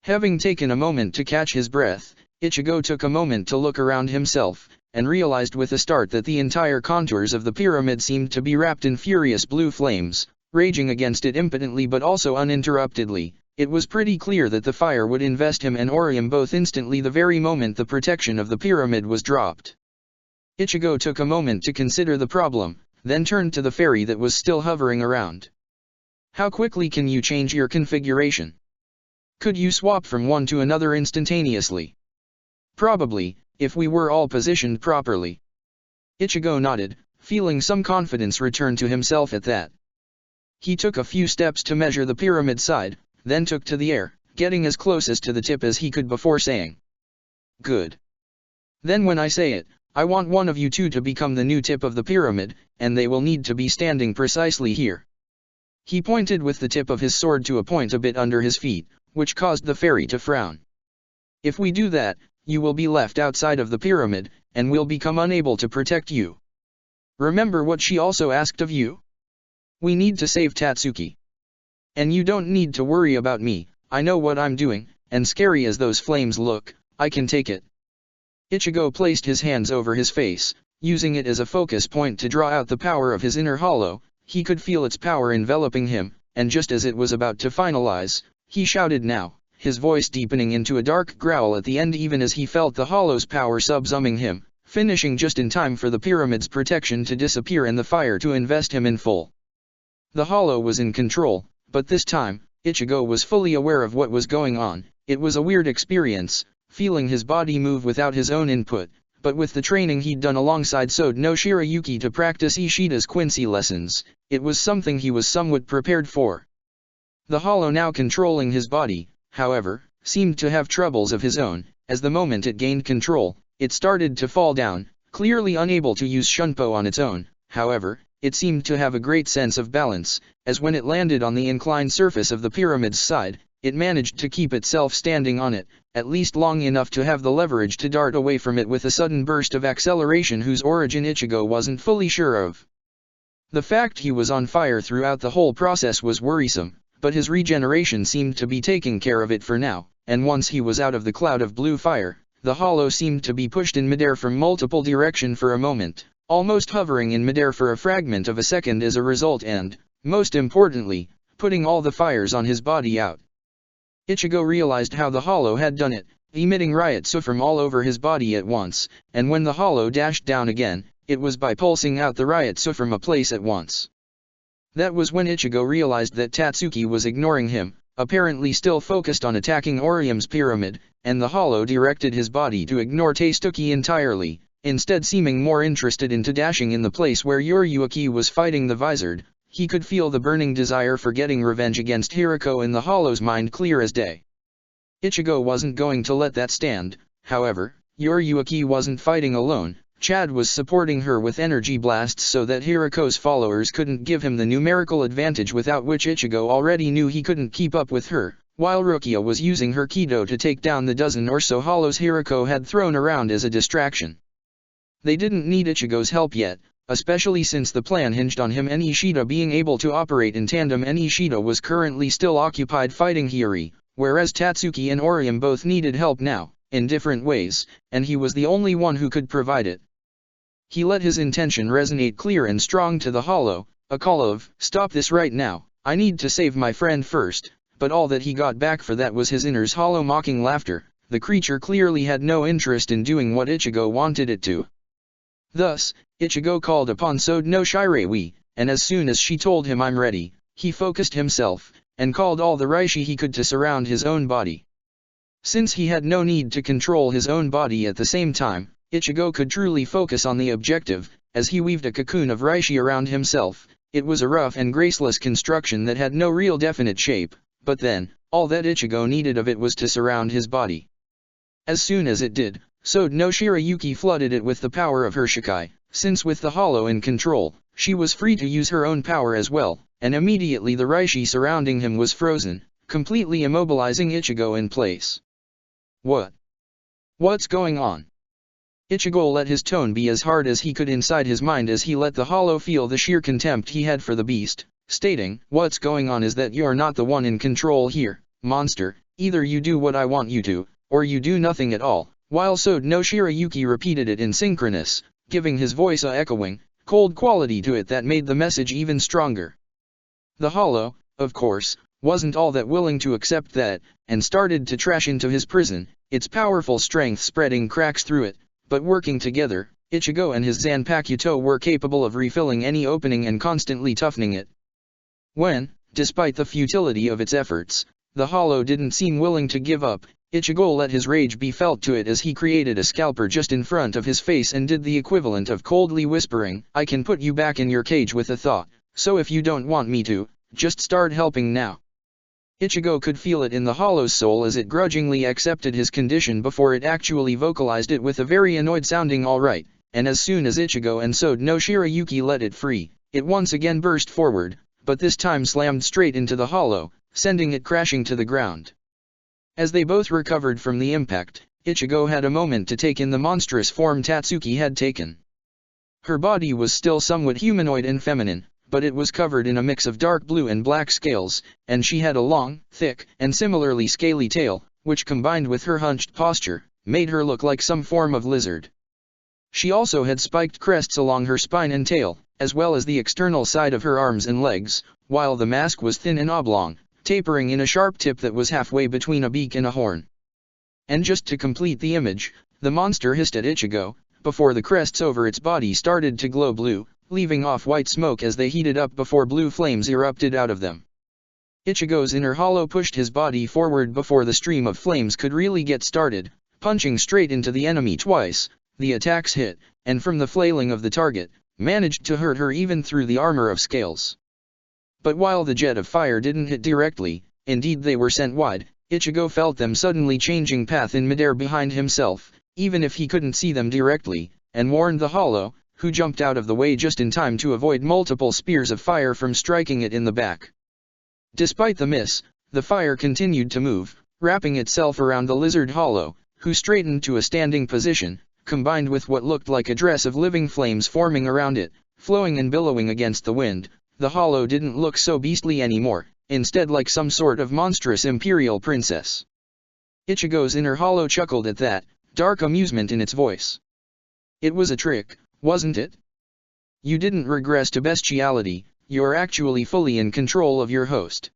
Speaker 1: Having taken a moment to catch his breath, Ichigo took a moment to look around himself, and realized with a start that the entire contours of the pyramid seemed to be wrapped in furious blue flames, raging against it impotently but also uninterruptedly. It was pretty clear that the fire would invest him and Orium both instantly the very moment the protection of the pyramid was dropped. Ichigo took a moment to consider the problem, then turned to the fairy that was still hovering around. "How quickly can you change your configuration? Could you swap from one to another instantaneously?" "Probably, if we were all positioned properly." Ichigo nodded, feeling some confidence return to himself at that. He took a few steps to measure the pyramid side, then took to the air, getting as close as to the tip as he could before saying, "Good. Then when I say it, I want one of you two to become the new tip of the pyramid, and they will need to be standing precisely here." He pointed with the tip of his sword to a point a bit under his feet, which caused the fairy to frown. "If we do that, you will be left outside of the pyramid, and will become unable to protect you. Remember what she also asked of you? We need to save Tatsuki. And you don't need to worry about me, I know what I'm doing, and scary as those flames look, I can take it. Ichigo placed his hands over his face, using it as a focus point to draw out the power of his inner hollow. He could feel its power enveloping him, and just as it was about to finalize, he shouted now, his voice deepening into a dark growl at the end even as he felt the hollow's power subsuming him, finishing just in time for the pyramid's protection to disappear and the fire to invest him in full. The hollow was in control, but this time, Ichigo was fully aware of what was going on. It was a weird experience, feeling his body move without his own input, but with the training he'd done alongside Sode no Shirayuki to practice Ishida's Quincy lessons, it was something he was somewhat prepared for. The hollow now controlling his body, however, seemed to have troubles of his own. As the moment it gained control, it started to fall down, clearly unable to use Shunpo on its own. However, it seemed to have a great sense of balance, as when it landed on the inclined surface of the pyramid's side, it managed to keep itself standing on it, at least long enough to have the leverage to dart away from it with a sudden burst of acceleration whose origin Ichigo wasn't fully sure of. The fact he was on fire throughout the whole process was worrisome, but his regeneration seemed to be taking care of it for now, and once he was out of the cloud of blue fire, the hollow seemed to be pushed in midair from multiple directions for a moment, almost hovering in midair for a fragment of a second as a result and, most importantly, putting all the fires on his body out. Ichigo realized how the hollow had done it, emitting Ryotsu from all over his body at once, and when the hollow dashed down again, it was by pulsing out the Ryotsu from a place at once. That was when Ichigo realized that Tatsuki was ignoring him, apparently still focused on attacking Orium's pyramid, and the hollow directed his body to ignore Tatsuki entirely, instead seeming more interested in dashing in the place where Yoryuki was fighting the Vizard. He could feel the burning desire for getting revenge against Hirako in the hollow's mind clear as day. Ichigo wasn't going to let that stand, however. Yoryuki wasn't fighting alone. Chad was supporting her with energy blasts so that Hirako's followers couldn't give him the numerical advantage without which Ichigo already knew he couldn't keep up with her, while Rukia was using her Kido to take down the dozen or so hollows Hirako had thrown around as a distraction. They didn't need Ichigo's help yet, especially since the plan hinged on him and Ishida being able to operate in tandem, and Ishida was currently still occupied fighting Hiyori, whereas Tatsuki and Orium both needed help now, in different ways, and he was the only one who could provide it. He let his intention resonate clear and strong to the hollow, a call of, "Stop this right now, I need to save my friend first," but all that he got back for that was his inner's hollow mocking laughter. The creature clearly had no interest in doing what Ichigo wanted it to. Thus, Ichigo called upon Sode no Shirayuki, and as soon as she told him "I'm ready," he focused himself, and called all the Reishi he could to surround his own body. Since he had no need to control his own body at the same time, Ichigo could truly focus on the objective, as he weaved a cocoon of Reishi around himself. It was a rough and graceless construction that had no real definite shape, but then, all that Ichigo needed of it was to surround his body. As soon as it did, Sode no Shirayuki flooded it with the power of her Shikai. Since with the hollow in control, she was free to use her own power as well, and immediately the Reishi surrounding him was frozen, completely immobilizing Ichigo in place. What's going on? Ichigo let his tone be as hard as he could inside his mind as he let the hollow feel the sheer contempt he had for the beast, stating, "What's going on is that you're not the one in control here, monster. Either you do what I want you to, or you do nothing at all," while Sode no Shirayuki repeated it in synchronous, giving his voice a echoing, cold quality to it that made the message even stronger. The hollow, of course, wasn't all that willing to accept that, and started to trash into his prison, its powerful strength spreading cracks through it, but working together, Ichigo and his Zanpakuto were capable of refilling any opening and constantly toughening it. When, despite the futility of its efforts, the hollow didn't seem willing to give up, Ichigo let his rage be felt to it as he created a scalper just in front of his face and did the equivalent of coldly whispering, "I can put you back in your cage with a thaw, so if you don't want me to, just start helping now." Ichigo could feel it in the hollow's soul as it grudgingly accepted his condition before it actually vocalized it with a very annoyed sounding "alright," and as soon as Ichigo and Sode no Shirayuki let it free, it once again burst forward, but this time slammed straight into the hollow, sending it crashing to the ground. As they both recovered from the impact, Ichigo had a moment to take in the monstrous form Tatsuki had taken. Her body was still somewhat humanoid and feminine, but it was covered in a mix of dark blue and black scales, and she had a long, thick, and similarly scaly tail, which combined with her hunched posture, made her look like some form of lizard. She also had spiked crests along her spine and tail, as well as the external side of her arms and legs, while the mask was thin and oblong, tapering in a sharp tip that was halfway between a beak and a horn. And just to complete the image, the monster hissed at Ichigo, before the crests over its body started to glow blue, leaving off white smoke as they heated up before blue flames erupted out of them. Ichigo's inner hollow pushed his body forward before the stream of flames could really get started, punching straight into the enemy twice. The attacks hit, and from the flailing of the target, managed to hurt her even through the armor of scales. But while the jet of fire didn't hit directly, indeed they were sent wide, Ichigo felt them suddenly changing path in midair behind himself, even if he couldn't see them directly, and warned the hollow, who jumped out of the way just in time to avoid multiple spears of fire from striking it in the back. Despite the miss, the fire continued to move, wrapping itself around the lizard hollow, who straightened to a standing position, combined with what looked like a dress of living flames forming around it, flowing and billowing against the wind. The hollow didn't look so beastly anymore, instead like some sort of monstrous imperial princess. Ichigo's inner hollow chuckled at that, dark amusement in its voice. It was a trick, wasn't it? You didn't regress to bestiality, you're actually fully in control of your host.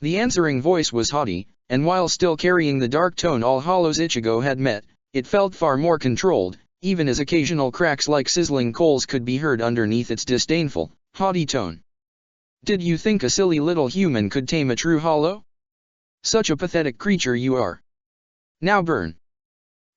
Speaker 1: The answering voice was haughty, and while still carrying the dark tone all hollows Ichigo had met, it felt far more controlled, even as occasional cracks like sizzling coals could be heard underneath its disdainful, haughty tone. Did you think a silly little human could tame a true hollow? Such a pathetic creature you are. Now burn.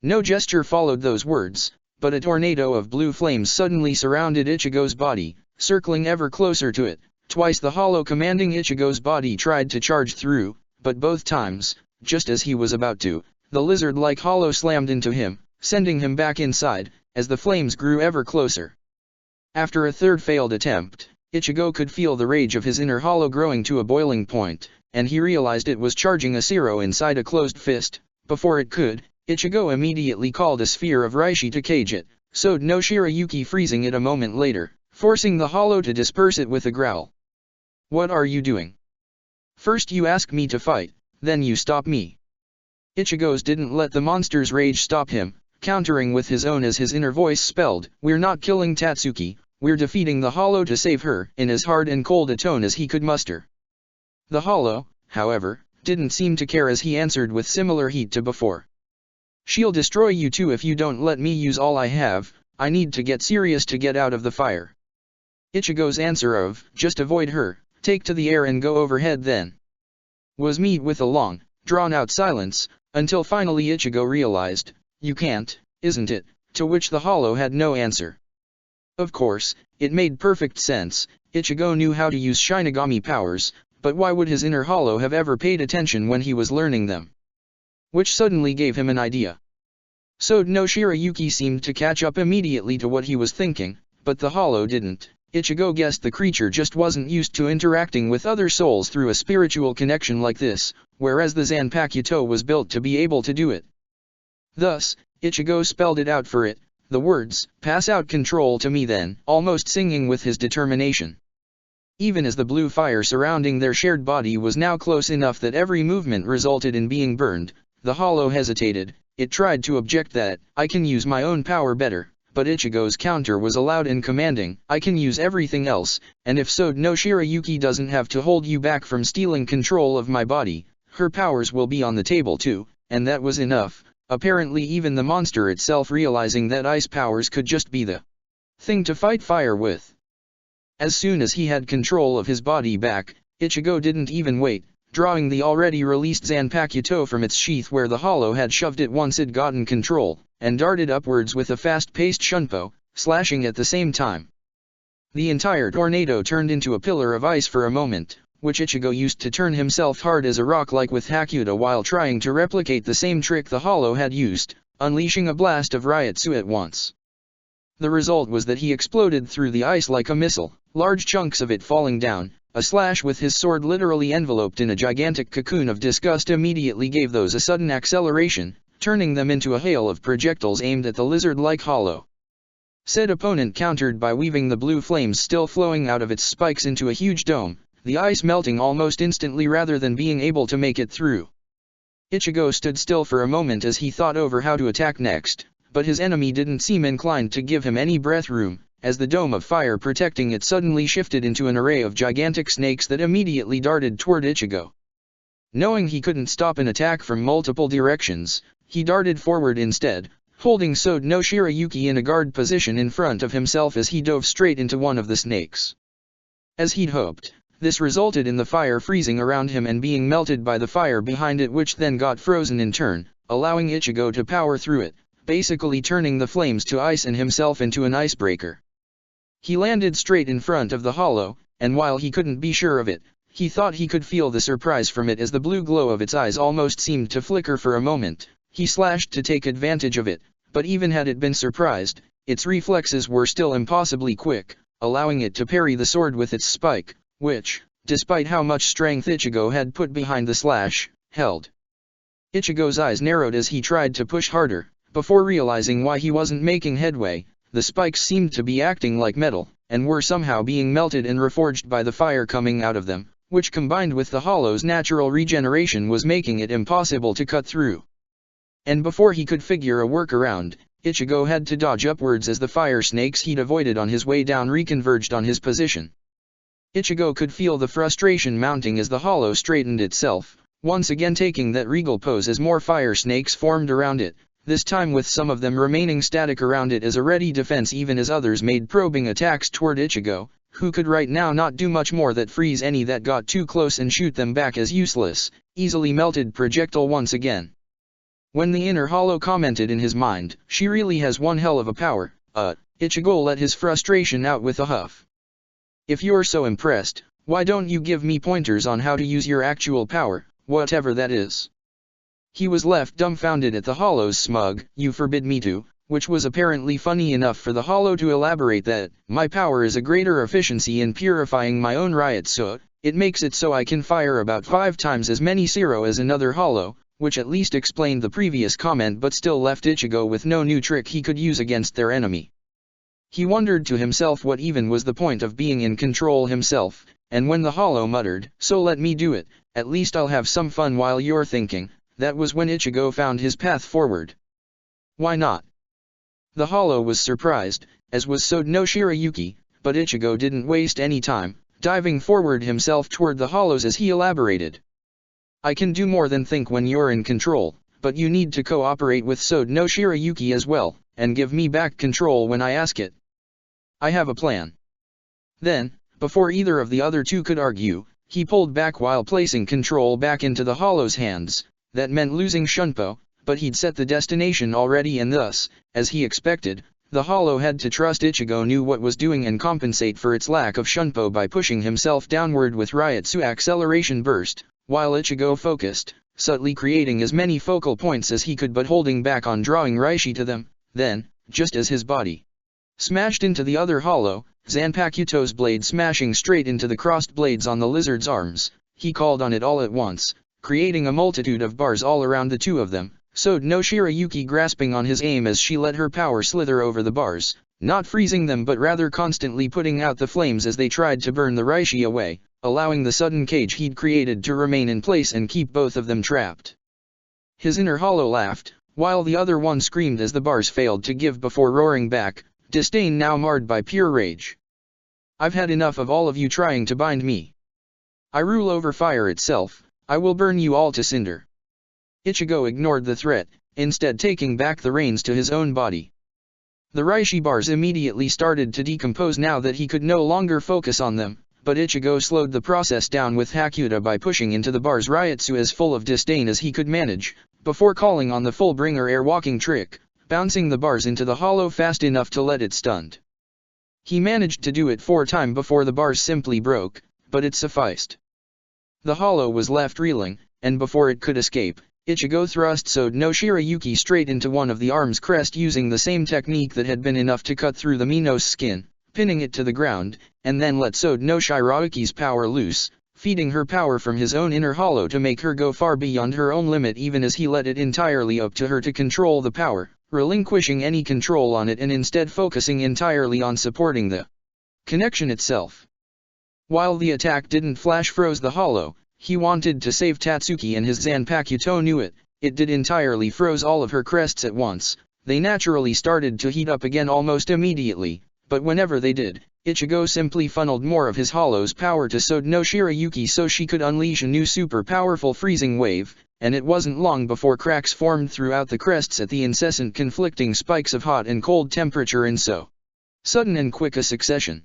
Speaker 1: No gesture followed those words, but a tornado of blue flames suddenly surrounded Ichigo's body, circling ever closer to it. Twice the hollow commanding Ichigo's body tried to charge through, but both times, just as he was about to, the lizard-like hollow slammed into him, sending him back inside, as the flames grew ever closer. After a third failed attempt, Ichigo could feel the rage of his inner hollow growing to a boiling point, and he realized it was charging a zero inside a closed fist. Before it could, Ichigo immediately called a sphere of Reishi to cage it, Sode no Shirayuki freezing it a moment later, forcing the hollow to disperse it with a growl. What are you doing? First you ask me to fight, then you stop me. Ichigo's didn't let the monster's rage stop him, countering with his own as his inner voice spelled, "We're not killing Tatsuki, we're defeating the hollow to save her," in as hard and cold a tone as he could muster. The hollow, however, didn't seem to care as he answered with similar heat to before. "She'll destroy you too if you don't let me use all I have, I need to get serious to get out of the fire." Ichigo's answer of, "Just avoid her, take to the air and go overhead then," was met with a long, drawn-out silence, until finally Ichigo realized, "You can't, isn't it?" to which the hollow had no answer. Of course, it made perfect sense. Ichigo knew how to use Shinigami powers, but why would his inner hollow have ever paid attention when he was learning them? Which suddenly gave him an idea. Sode no Shirayuki seemed to catch up immediately to what he was thinking, but the hollow didn't. Ichigo guessed the creature just wasn't used to interacting with other souls through a spiritual connection like this, whereas the Zanpakuto was built to be able to do it. Thus, Ichigo spelled it out for it, the words, "Pass out control to me then," almost singing with his determination. Even as the blue fire surrounding their shared body was now close enough that every movement resulted in being burned, the hollow hesitated. It tried to object that, "I can use my own power better," but Ichigo's counter was loud and commanding, "I can use everything else, and if Sode no Shirayuki doesn't have to hold you back from stealing control of my body, her powers will be on the table too," and that was enough. Apparently even the monster itself realizing that ice powers could just be the thing to fight fire with. As soon as he had control of his body back, Ichigo didn't even wait, drawing the already released Zanpakuto from its sheath where the hollow had shoved it once it gotten control, and darted upwards with a fast-paced shunpo, slashing at the same time. The entire tornado turned into a pillar of ice for a moment, which Ichigo used to turn himself hard as a rock like with Hakuta while trying to replicate the same trick the hollow had used, unleashing a blast of Ryutsu at once. The result was that he exploded through the ice like a missile, large chunks of it falling down. A slash with his sword literally enveloped in a gigantic cocoon of disgust immediately gave those a sudden acceleration, turning them into a hail of projectiles aimed at the lizard-like hollow. Said opponent countered by weaving the blue flames still flowing out of its spikes into a huge dome, the ice melting almost instantly rather than being able to make it through. Ichigo stood still for a moment as he thought over how to attack next, but his enemy didn't seem inclined to give him any breath room, as the dome of fire protecting it suddenly shifted into an array of gigantic snakes that immediately darted toward Ichigo. Knowing he couldn't stop an attack from multiple directions, he darted forward instead, holding Sode no Shirayuki in a guard position in front of himself as he dove straight into one of the snakes. As he'd hoped, this resulted in the fire freezing around him and being melted by the fire behind it, which then got frozen in turn, allowing Ichigo to power through it, basically turning the flames to ice and himself into an icebreaker. He landed straight in front of the hollow, and while he couldn't be sure of it, he thought he could feel the surprise from it as the blue glow of its eyes almost seemed to flicker for a moment. He slashed to take advantage of it, but even had it been surprised, its reflexes were still impossibly quick, allowing it to parry the sword with its spike, which, despite how much strength Ichigo had put behind the slash, held. Ichigo's eyes narrowed as he tried to push harder, before realizing why he wasn't making headway. The spikes seemed to be acting like metal, and were somehow being melted and reforged by the fire coming out of them, which combined with the hollow's natural regeneration was making it impossible to cut through. And before he could figure a workaround, Ichigo had to dodge upwards as the fire snakes he'd avoided on his way down reconverged on his position. Ichigo could feel the frustration mounting as the hollow straightened itself, once again taking that regal pose as more fire snakes formed around it, this time with some of them remaining static around it as a ready defense even as others made probing attacks toward Ichigo, who could right now not do much more than freeze any that got too close and shoot them back as useless, easily melted projectile once again. When the inner hollow commented in his mind, "She really has one hell of a power," Ichigo let his frustration out with a huff. "If you're so impressed, why don't you give me pointers on how to use your actual power, whatever that is?" He was left dumbfounded at the hollow's smug, "You forbid me to," which was apparently funny enough for the hollow to elaborate that, "My power is a greater efficiency in purifying my own riot, so it makes it so I can fire about 5 times as many Zero as another hollow," which at least explained the previous comment but still left Ichigo with no new trick he could use against their enemy. He wondered to himself what even was the point of being in control himself, and when the hollow muttered, "So let me do it, at least I'll have some fun while you're thinking," that was when Ichigo found his path forward. Why not? The hollow was surprised, as was Sode no Shirayuki, but Ichigo didn't waste any time, diving forward himself toward the hollows as he elaborated. "I can do more than think when you're in control, but you need to cooperate with Sode no Shirayuki as well, and give me back control when I ask it. I have a plan." Then, before either of the other two could argue, he pulled back while placing control back into the hollow's hands. That meant losing Shunpo, but he'd set the destination already and thus, as he expected, the hollow had to trust Ichigo knew what was doing and compensate for its lack of Shunpo by pushing himself downward with Ryotsu acceleration burst, while Ichigo focused, subtly creating as many focal points as he could but holding back on drawing Reishi to them. Then, just as his body smashed into the other hollow, Zanpakuto's blade smashing straight into the crossed blades on the lizard's arms, he called on it all at once, creating a multitude of bars all around the two of them, Sode no Shirayuki grasping on his aim as she let her power slither over the bars, not freezing them but rather constantly putting out the flames as they tried to burn the Reishi away, allowing the sudden cage he'd created to remain in place and keep both of them trapped. His inner hollow laughed, while the other one screamed as the bars failed to give before roaring back, disdain now marred by pure rage. "I've had enough of all of you trying to bind me. I rule over fire itself. I will burn you all to cinder." Ichigo ignored the threat, instead taking back the reins to his own body. The Reishi bars immediately started to decompose now that he could no longer focus on them, but Ichigo slowed the process down with Hakuta by pushing into the bars Ryotsu as full of disdain as he could manage, before calling on the full-bringer air walking trick, bouncing the bars into the hollow fast enough to let it stunned. He managed to do it 4 times before the bars simply broke, but it sufficed. The hollow was left reeling, and before it could escape, Ichigo thrust Sode no Shirayuki straight into one of the arm's crest using the same technique that had been enough to cut through the Minos skin, pinning it to the ground, and then let Sode no Shirayuki's power loose, feeding her power from his own inner hollow to make her go far beyond her own limit, even as he let it entirely up to her to control the power, relinquishing any control on it and instead focusing entirely on supporting the connection itself. While the attack didn't flash froze the hollow, he wanted to save Tatsuki, and his Zanpakuto knew it. It did entirely froze all of her crests at once. They naturally started to heat up again almost immediately, but whenever they did, Ichigo simply funneled more of his hollow's power to Sode no Shirayuki so she could unleash a new super powerful freezing wave, and it wasn't long before cracks formed throughout the crests at the incessant conflicting spikes of hot and cold temperature in so sudden and quick a succession.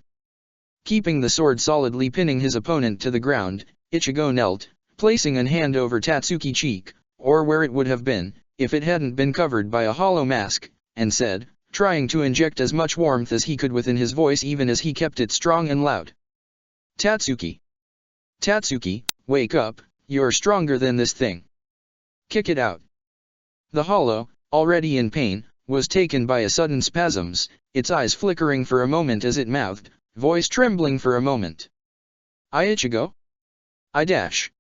Speaker 1: Keeping the sword solidly pinning his opponent to the ground, Ichigo knelt, placing an hand over Tatsuki's cheek, or where it would have been, if it hadn't been covered by a hollow mask, and said, trying to inject as much warmth as he could within his voice even as he kept it strong and loud. Tatsuki! Tatsuki, wake up, you're stronger than this thing. Kick it out. The hollow, already in pain, was taken by a sudden spasms, its eyes flickering for a moment as it mouthed, voice trembling for a moment. Ichigo? I dash.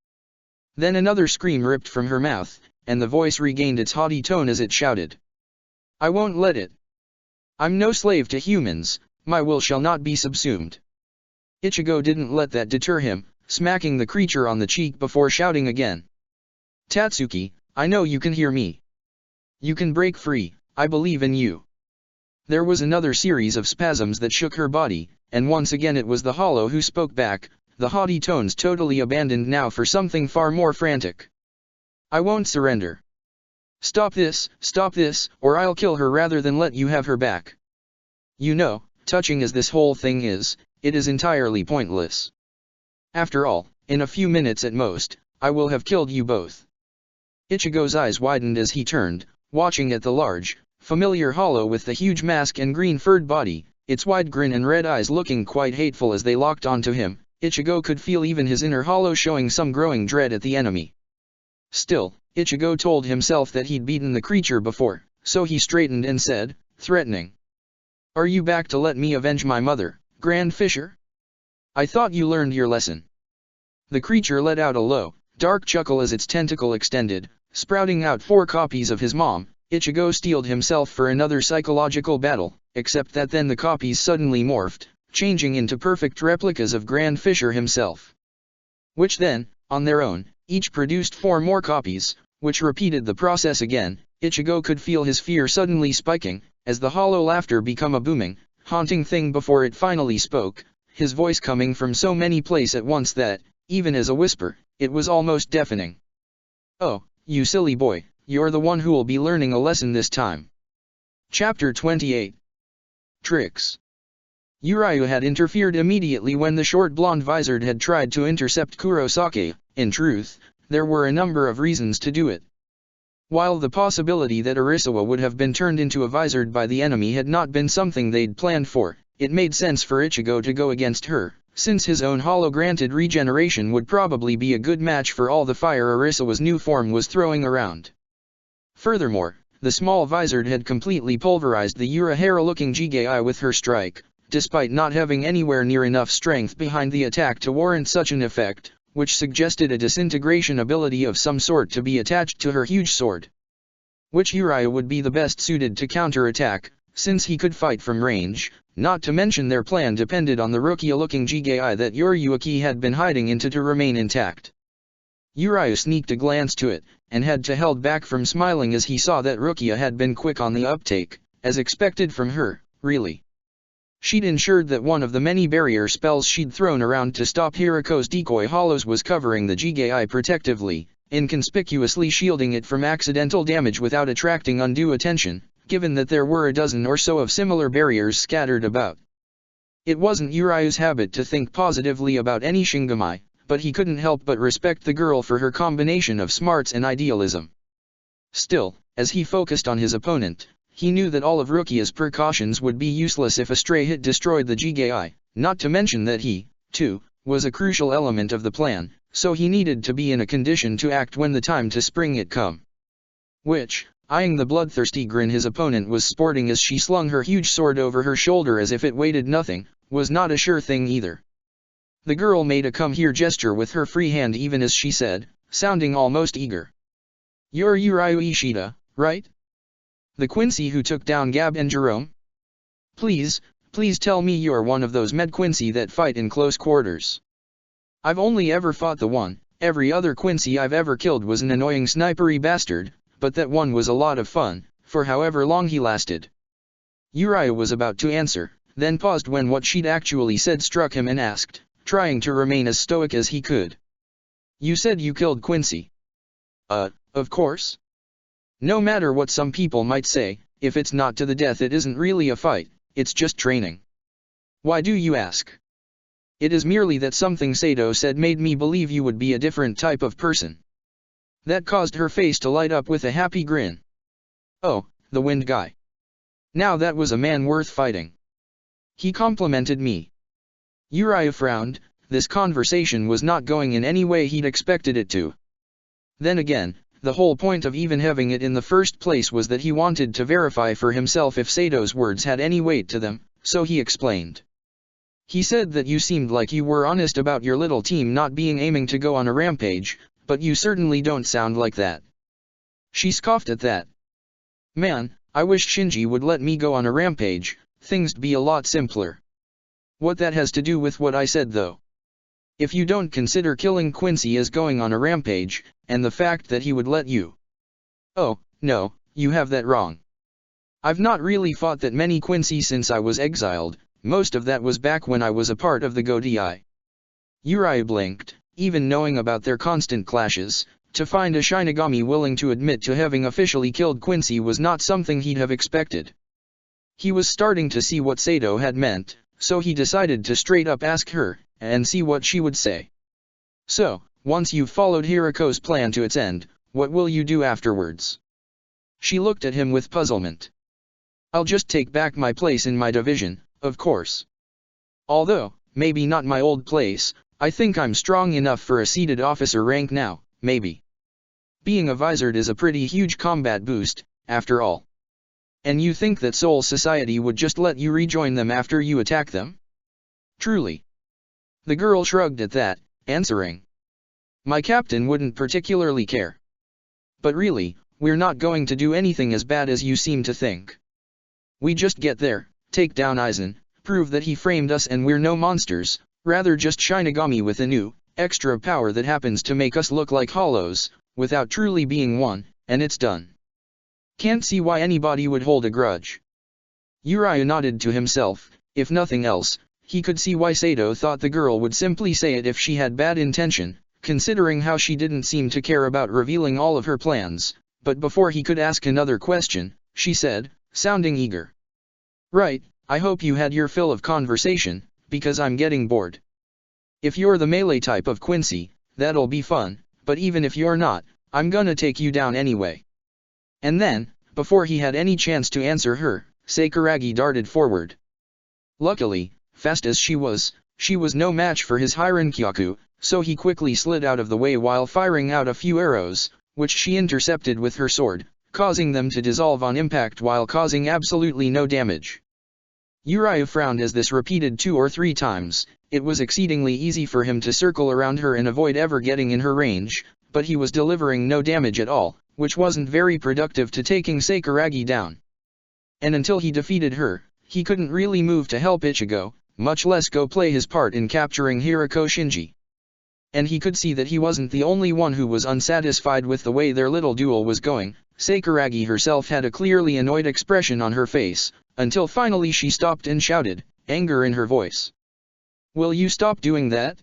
Speaker 1: Then another scream ripped from her mouth, and the voice regained its haughty tone as it shouted. I won't let it. I'm no slave to humans, my will shall not be subsumed. Ichigo didn't let that deter him, smacking the creature on the cheek before shouting again. Tatsuki, I know you can hear me. You can break free, I believe in you. There was another series of spasms that shook her body, and once again it was the hollow who spoke back, the haughty tones totally abandoned now for something far more frantic. I won't surrender. Stop this, or I'll kill her rather than let you have her back. You know, touching as this whole thing is, it is entirely pointless. After all, in a few minutes at most, I will have killed you both. Ichigo's eyes widened as he turned, watching at the large, familiar hollow with the huge mask and green-furred body, its wide grin and red eyes looking quite hateful as they locked onto him. Ichigo could feel even his inner hollow showing some growing dread at the enemy. Still, Ichigo told himself that he'd beaten the creature before, so he straightened and said, threatening. Are you back to let me avenge my mother, Grand Fisher? I thought you learned your lesson. The creature let out a low, dark chuckle as its tentacle extended, sprouting out 4 copies of his mom. Ichigo steeled himself for another psychological battle, except that then the copies suddenly morphed, changing into perfect replicas of Grand Fisher himself. Which then, on their own, each produced 4 more copies, which repeated the process again. Ichigo could feel his fear suddenly spiking, as the hollow laughter became a booming, haunting thing before it finally spoke, his voice coming from so many places at once that, even as a whisper, it was almost deafening. Oh, you silly boy, you're the one who'll be learning a lesson this time. Chapter 28. Tricks. Urayu had interfered immediately when the short blonde visored had tried to intercept Kurosake. In truth, there were a number of reasons to do it. While the possibility that Arisawa would have been turned into a visored by the enemy had not been something they'd planned for, it made sense for Ichigo to go against her, since his own hollow-granted regeneration would probably be a good match for all the fire Arisawa's new form was throwing around. Furthermore, the small visored had completely pulverized the Urahara-looking Jigai with her strike, despite not having anywhere near enough strength behind the attack to warrant such an effect, which suggested a disintegration ability of some sort to be attached to her huge sword. Which Urayu would be the best suited to counterattack, since he could fight from range, not to mention their plan depended on the Rukia-looking Jigai that Urayuki had been hiding into to remain intact. Urayu sneaked a glance to it, and had to held back from smiling as he saw that Rukia had been quick on the uptake, as expected from her, really. She'd ensured that one of the many barrier spells she'd thrown around to stop Hiriko's decoy hollows was covering the Jigai protectively, inconspicuously shielding it from accidental damage without attracting undue attention, given that there were a dozen or so of similar barriers scattered about. It wasn't Urayu's habit to think positively about any Shinigami, but he couldn't help but respect the girl for her combination of smarts and idealism. Still, as he focused on his opponent, he knew that all of Rukia's precautions would be useless if a stray hit destroyed the Jigai, not to mention that he, too, was a crucial element of the plan, so he needed to be in a condition to act when the time to spring it come. Which, eyeing the bloodthirsty grin his opponent was sporting as she slung her huge sword over her shoulder as if it weighted nothing, was not a sure thing either. The girl made a come here gesture with her free hand even as she said, sounding almost eager. You're Uriu Ishida, right? The Quincy who took down Gab and Jerome? Please tell me you're one of those Med Quincy that fight in close quarters. I've only ever fought the one, every other Quincy I've ever killed was an annoying snipery bastard, but that one was a lot of fun, for however long he lasted. Uriah was about to answer, then paused when what she'd actually said struck him and asked, trying to remain as stoic as he could. You said you killed Quincy. Of course. No matter what some people might say, if it's not to the death it isn't really a fight, it's just training. Why do you ask? It is merely that something Sato said made me believe you would be a different type of person. That caused her face to light up with a happy grin. Oh, the wind guy. Now that was a man worth fighting. He complimented me. Uriah frowned, this conversation was not going in any way he'd expected it to. Then again, the whole point of even having it in the first place was that he wanted to verify for himself if Sato's words had any weight to them, so he explained. He said that you seemed like you were honest about your little team not being aiming to go on a rampage, but you certainly don't sound like that. She scoffed at that. Man, I wish Shinji would let me go on a rampage, things'd be a lot simpler. What that has to do with what I said though? If you don't consider killing Quincy as going on a rampage, and the fact that he would let you. Oh, no, you have that wrong. I've not really fought that many Quincy since I was exiled, most of that was back when I was a part of the Godei. Uriah blinked, even knowing about their constant clashes, to find a Shinigami willing to admit to having officially killed Quincy was not something he'd have expected. He was starting to see what Sato had meant, so he decided to straight up ask her, and see what she would say. So, once you've followed Hiriko's plan to its end, what will you do afterwards? She looked at him with puzzlement. I'll just take back my place in my division, of course. Although, maybe not my old place, I think I'm strong enough for a seated officer rank now, maybe. Being a Vizard is a pretty huge combat boost, after all. And you think that Soul Society would just let you rejoin them after you attack them? Truly. The girl shrugged at that, answering. My captain wouldn't particularly care. But really, we're not going to do anything as bad as you seem to think. We just get there, take down Aizen, prove that he framed us and we're no monsters, rather just Shinigami with a new, extra power that happens to make us look like hollows, without truly being one, and it's done. Can't see why anybody would hold a grudge. Uriah nodded to himself, if nothing else, he could see why Sato thought the girl would simply say it if she had bad intention, considering how she didn't seem to care about revealing all of her plans, but before he could ask another question, she said, sounding eager. Right, I hope you had your fill of conversation, because I'm getting bored. If you're the melee type of Quincy, that'll be fun, but even if you're not, I'm gonna take you down anyway. And then, before he had any chance to answer her, Sakuragi darted forward. Luckily, fast as she was no match for his Hirenkyaku, so he quickly slid out of the way while firing out a few arrows, which she intercepted with her sword, causing them to dissolve on impact while causing absolutely no damage. Uriah frowned as this repeated 2 or 3 times. It was exceedingly easy for him to circle around her and avoid ever getting in her range, but he was delivering no damage at all, which wasn't very productive to taking Sakuragi down. And until he defeated her, he couldn't really move to help Ichigo, much less go play his part in capturing Hiriko Shinji. And he could see that he wasn't the only one who was unsatisfied with the way their little duel was going. Sakuragi herself had a clearly annoyed expression on her face, until finally she stopped and shouted, anger in her voice. Will you stop doing that?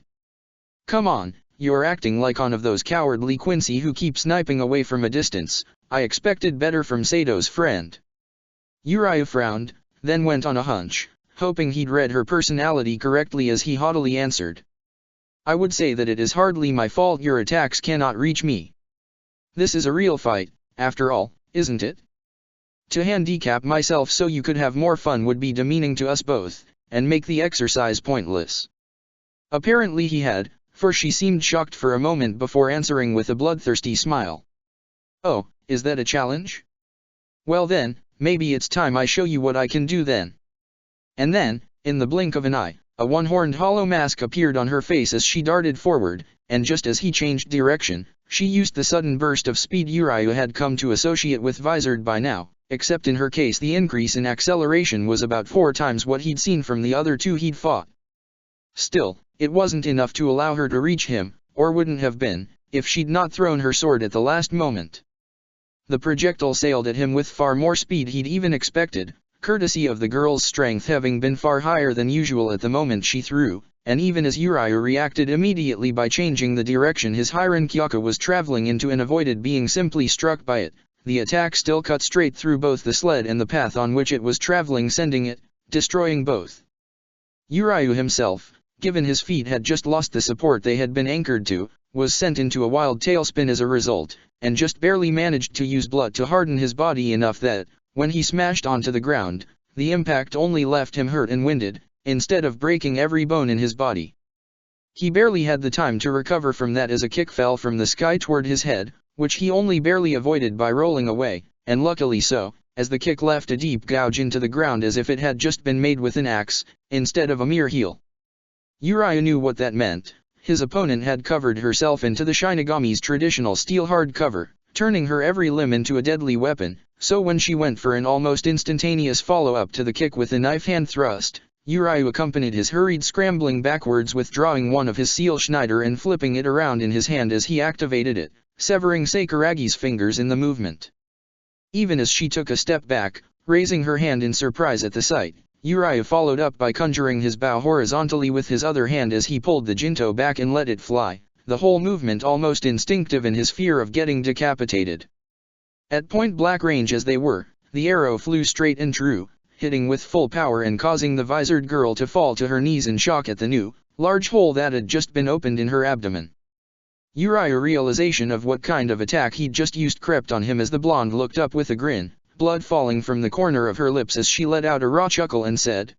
Speaker 1: Come on, you're acting like one of those cowardly Quincy who keep sniping away from a distance. I expected better from Sato's friend. Uriah frowned, then went on a hunch, hoping he'd read her personality correctly as he haughtily answered. I would say that it is hardly my fault your attacks cannot reach me. This is a real fight, after all, isn't it? To handicap myself so you could have more fun would be demeaning to us both, and make the exercise pointless. Apparently he had, for she seemed shocked for a moment before answering with a bloodthirsty smile. Oh, is that a challenge? Well then, maybe it's time I show you what I can do then. And then, in the blink of an eye, a one-horned hollow mask appeared on her face as she darted forward, and just as he changed direction, she used the sudden burst of speed Uriah had come to associate with Vizard by now, except in her case the increase in acceleration was about 4 times what he'd seen from the other two he'd fought. Still, it wasn't enough to allow her to reach him, or wouldn't have been, if she'd not thrown her sword at the last moment. The projectile sailed at him with far more speed he'd even expected, courtesy of the girl's strength having been far higher than usual at the moment she threw, and even as Uriah reacted immediately by changing the direction his Hiran Kyaku was traveling into and avoided being simply struck by it, the attack still cut straight through both the sled and the path on which it was traveling, sending it, destroying both. Uriah himself, given his feet had just lost the support they had been anchored to, was sent into a wild tailspin as a result, and just barely managed to use blood to harden his body enough that, when he smashed onto the ground, the impact only left him hurt and winded, instead of breaking every bone in his body. He barely had the time to recover from that as a kick fell from the sky toward his head, which he only barely avoided by rolling away, and luckily so, as the kick left a deep gouge into the ground as if it had just been made with an axe, instead of a mere heel. Uriah knew what that meant. His opponent had covered herself into the Shinigami's traditional steel hard cover, turning her every limb into a deadly weapon, so when she went for an almost instantaneous follow-up to the kick with a knife hand thrust, Uriah accompanied his hurried scrambling backwards, withdrawing one of his Seal Schneider and flipping it around in his hand as he activated it, severing Sakuragi's fingers in the movement. Even as she took a step back, raising her hand in surprise at the sight, Uriah followed up by conjuring his bow horizontally with his other hand as he pulled the Jinto back and let it fly, the whole movement almost instinctive in his fear of getting decapitated. At point-blank range as they were, the arrow flew straight and true, hitting with full power and causing the visored girl to fall to her knees in shock at the new, large hole that had just been opened in her abdomen. Uriah's realization of what kind of attack he'd just used crept on him as the blonde looked up with a grin, blood falling from the corner of her lips as she let out a raw chuckle and said,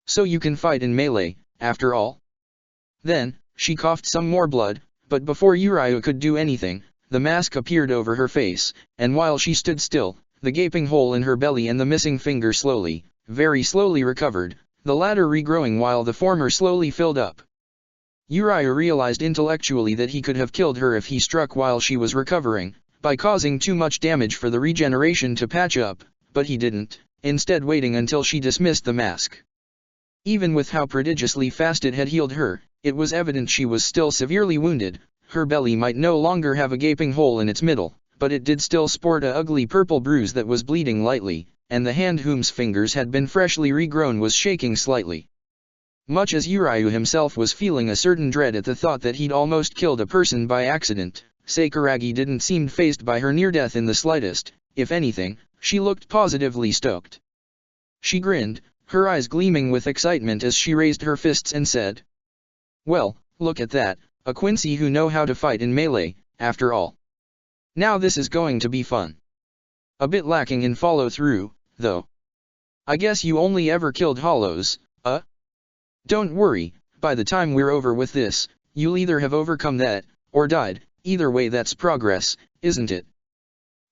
Speaker 1: "So you can fight in melee, after all?" Then, she coughed some more blood, but before Uriah could do anything, the mask appeared over her face, and while she stood still, the gaping hole in her belly and the missing finger slowly, very slowly recovered, the latter regrowing while the former slowly filled up. Uriah realized intellectually that he could have killed her if he struck while she was recovering, by causing too much damage for the regeneration to patch up, but he didn't, instead waiting until she dismissed the mask. Even with how prodigiously fast it had healed her, it was evident she was still severely wounded. Her belly might no longer have a gaping hole in its middle, but it did still sport a ugly purple bruise that was bleeding lightly, and the hand whose fingers had been freshly regrown was shaking slightly. Much as Uriah himself was feeling a certain dread at the thought that he'd almost killed a person by accident, Sakuragi didn't seem fazed by her near-death in the slightest. If anything, she looked positively stoked. She grinned, her eyes gleaming with excitement as she raised her fists and said, "Well, look at that, a Quincy who know how to fight in melee, after all. Now this is going to be fun. A bit lacking in follow-through, though. I guess you only ever killed hollows, Don't worry, by the time we're over with this, you'll either have overcome that, or died. Either way that's progress, isn't it?"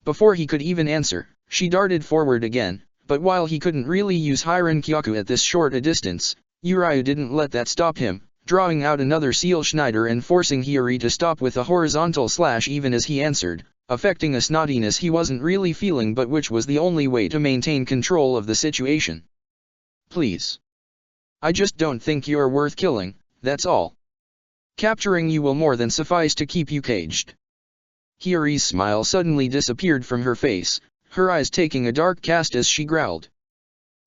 Speaker 1: Before he could even answer, she darted forward again, but while he couldn't really use Hiran Kyaku at this short a distance, Uriah didn't let that stop him, drawing out another Seal Schneider and forcing Hiyori to stop with a horizontal slash even as he answered, affecting a snottiness he wasn't really feeling but which was the only way to maintain control of the situation. "Please. I just don't think you're worth killing, that's all. Capturing you will more than suffice to keep you caged." Hiyori's smile suddenly disappeared from her face, her eyes taking a dark cast as she growled.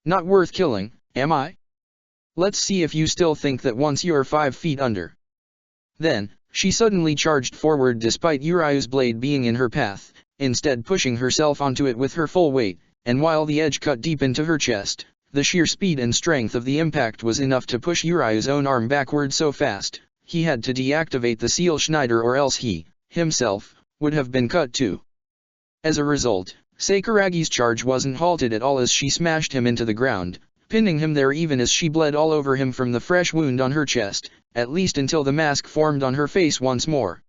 Speaker 1: "Not worth killing, am I? Let's see if you still think that once you're 5 feet under." Then, she suddenly charged forward despite Uriah's blade being in her path, instead pushing herself onto it with her full weight, and while the edge cut deep into her chest, the sheer speed and strength of the impact was enough to push Uriah's own arm backward so fast, he had to deactivate the Seal Schneider or else he, himself, would have been cut too. As a result, Sakuragi's charge wasn't halted at all as she smashed him into the ground, pinning him there even as she bled all over him from the fresh wound on her chest, at least until the mask formed on her face once more.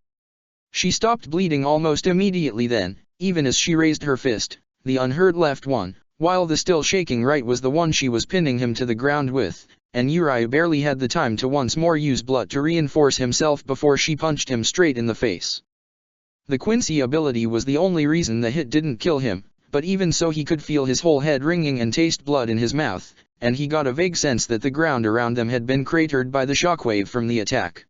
Speaker 1: She stopped bleeding almost immediately then, even as she raised her fist, the unhurt left one, while the still shaking right was the one she was pinning him to the ground with, and Uriah barely had the time to once more use blood to reinforce himself before she punched him straight in the face. The Quincy ability was the only reason the hit didn't kill him, but even so he could feel his whole head ringing and taste blood in his mouth, and he got a vague sense that the ground around them had been cratered by the shockwave from the attack.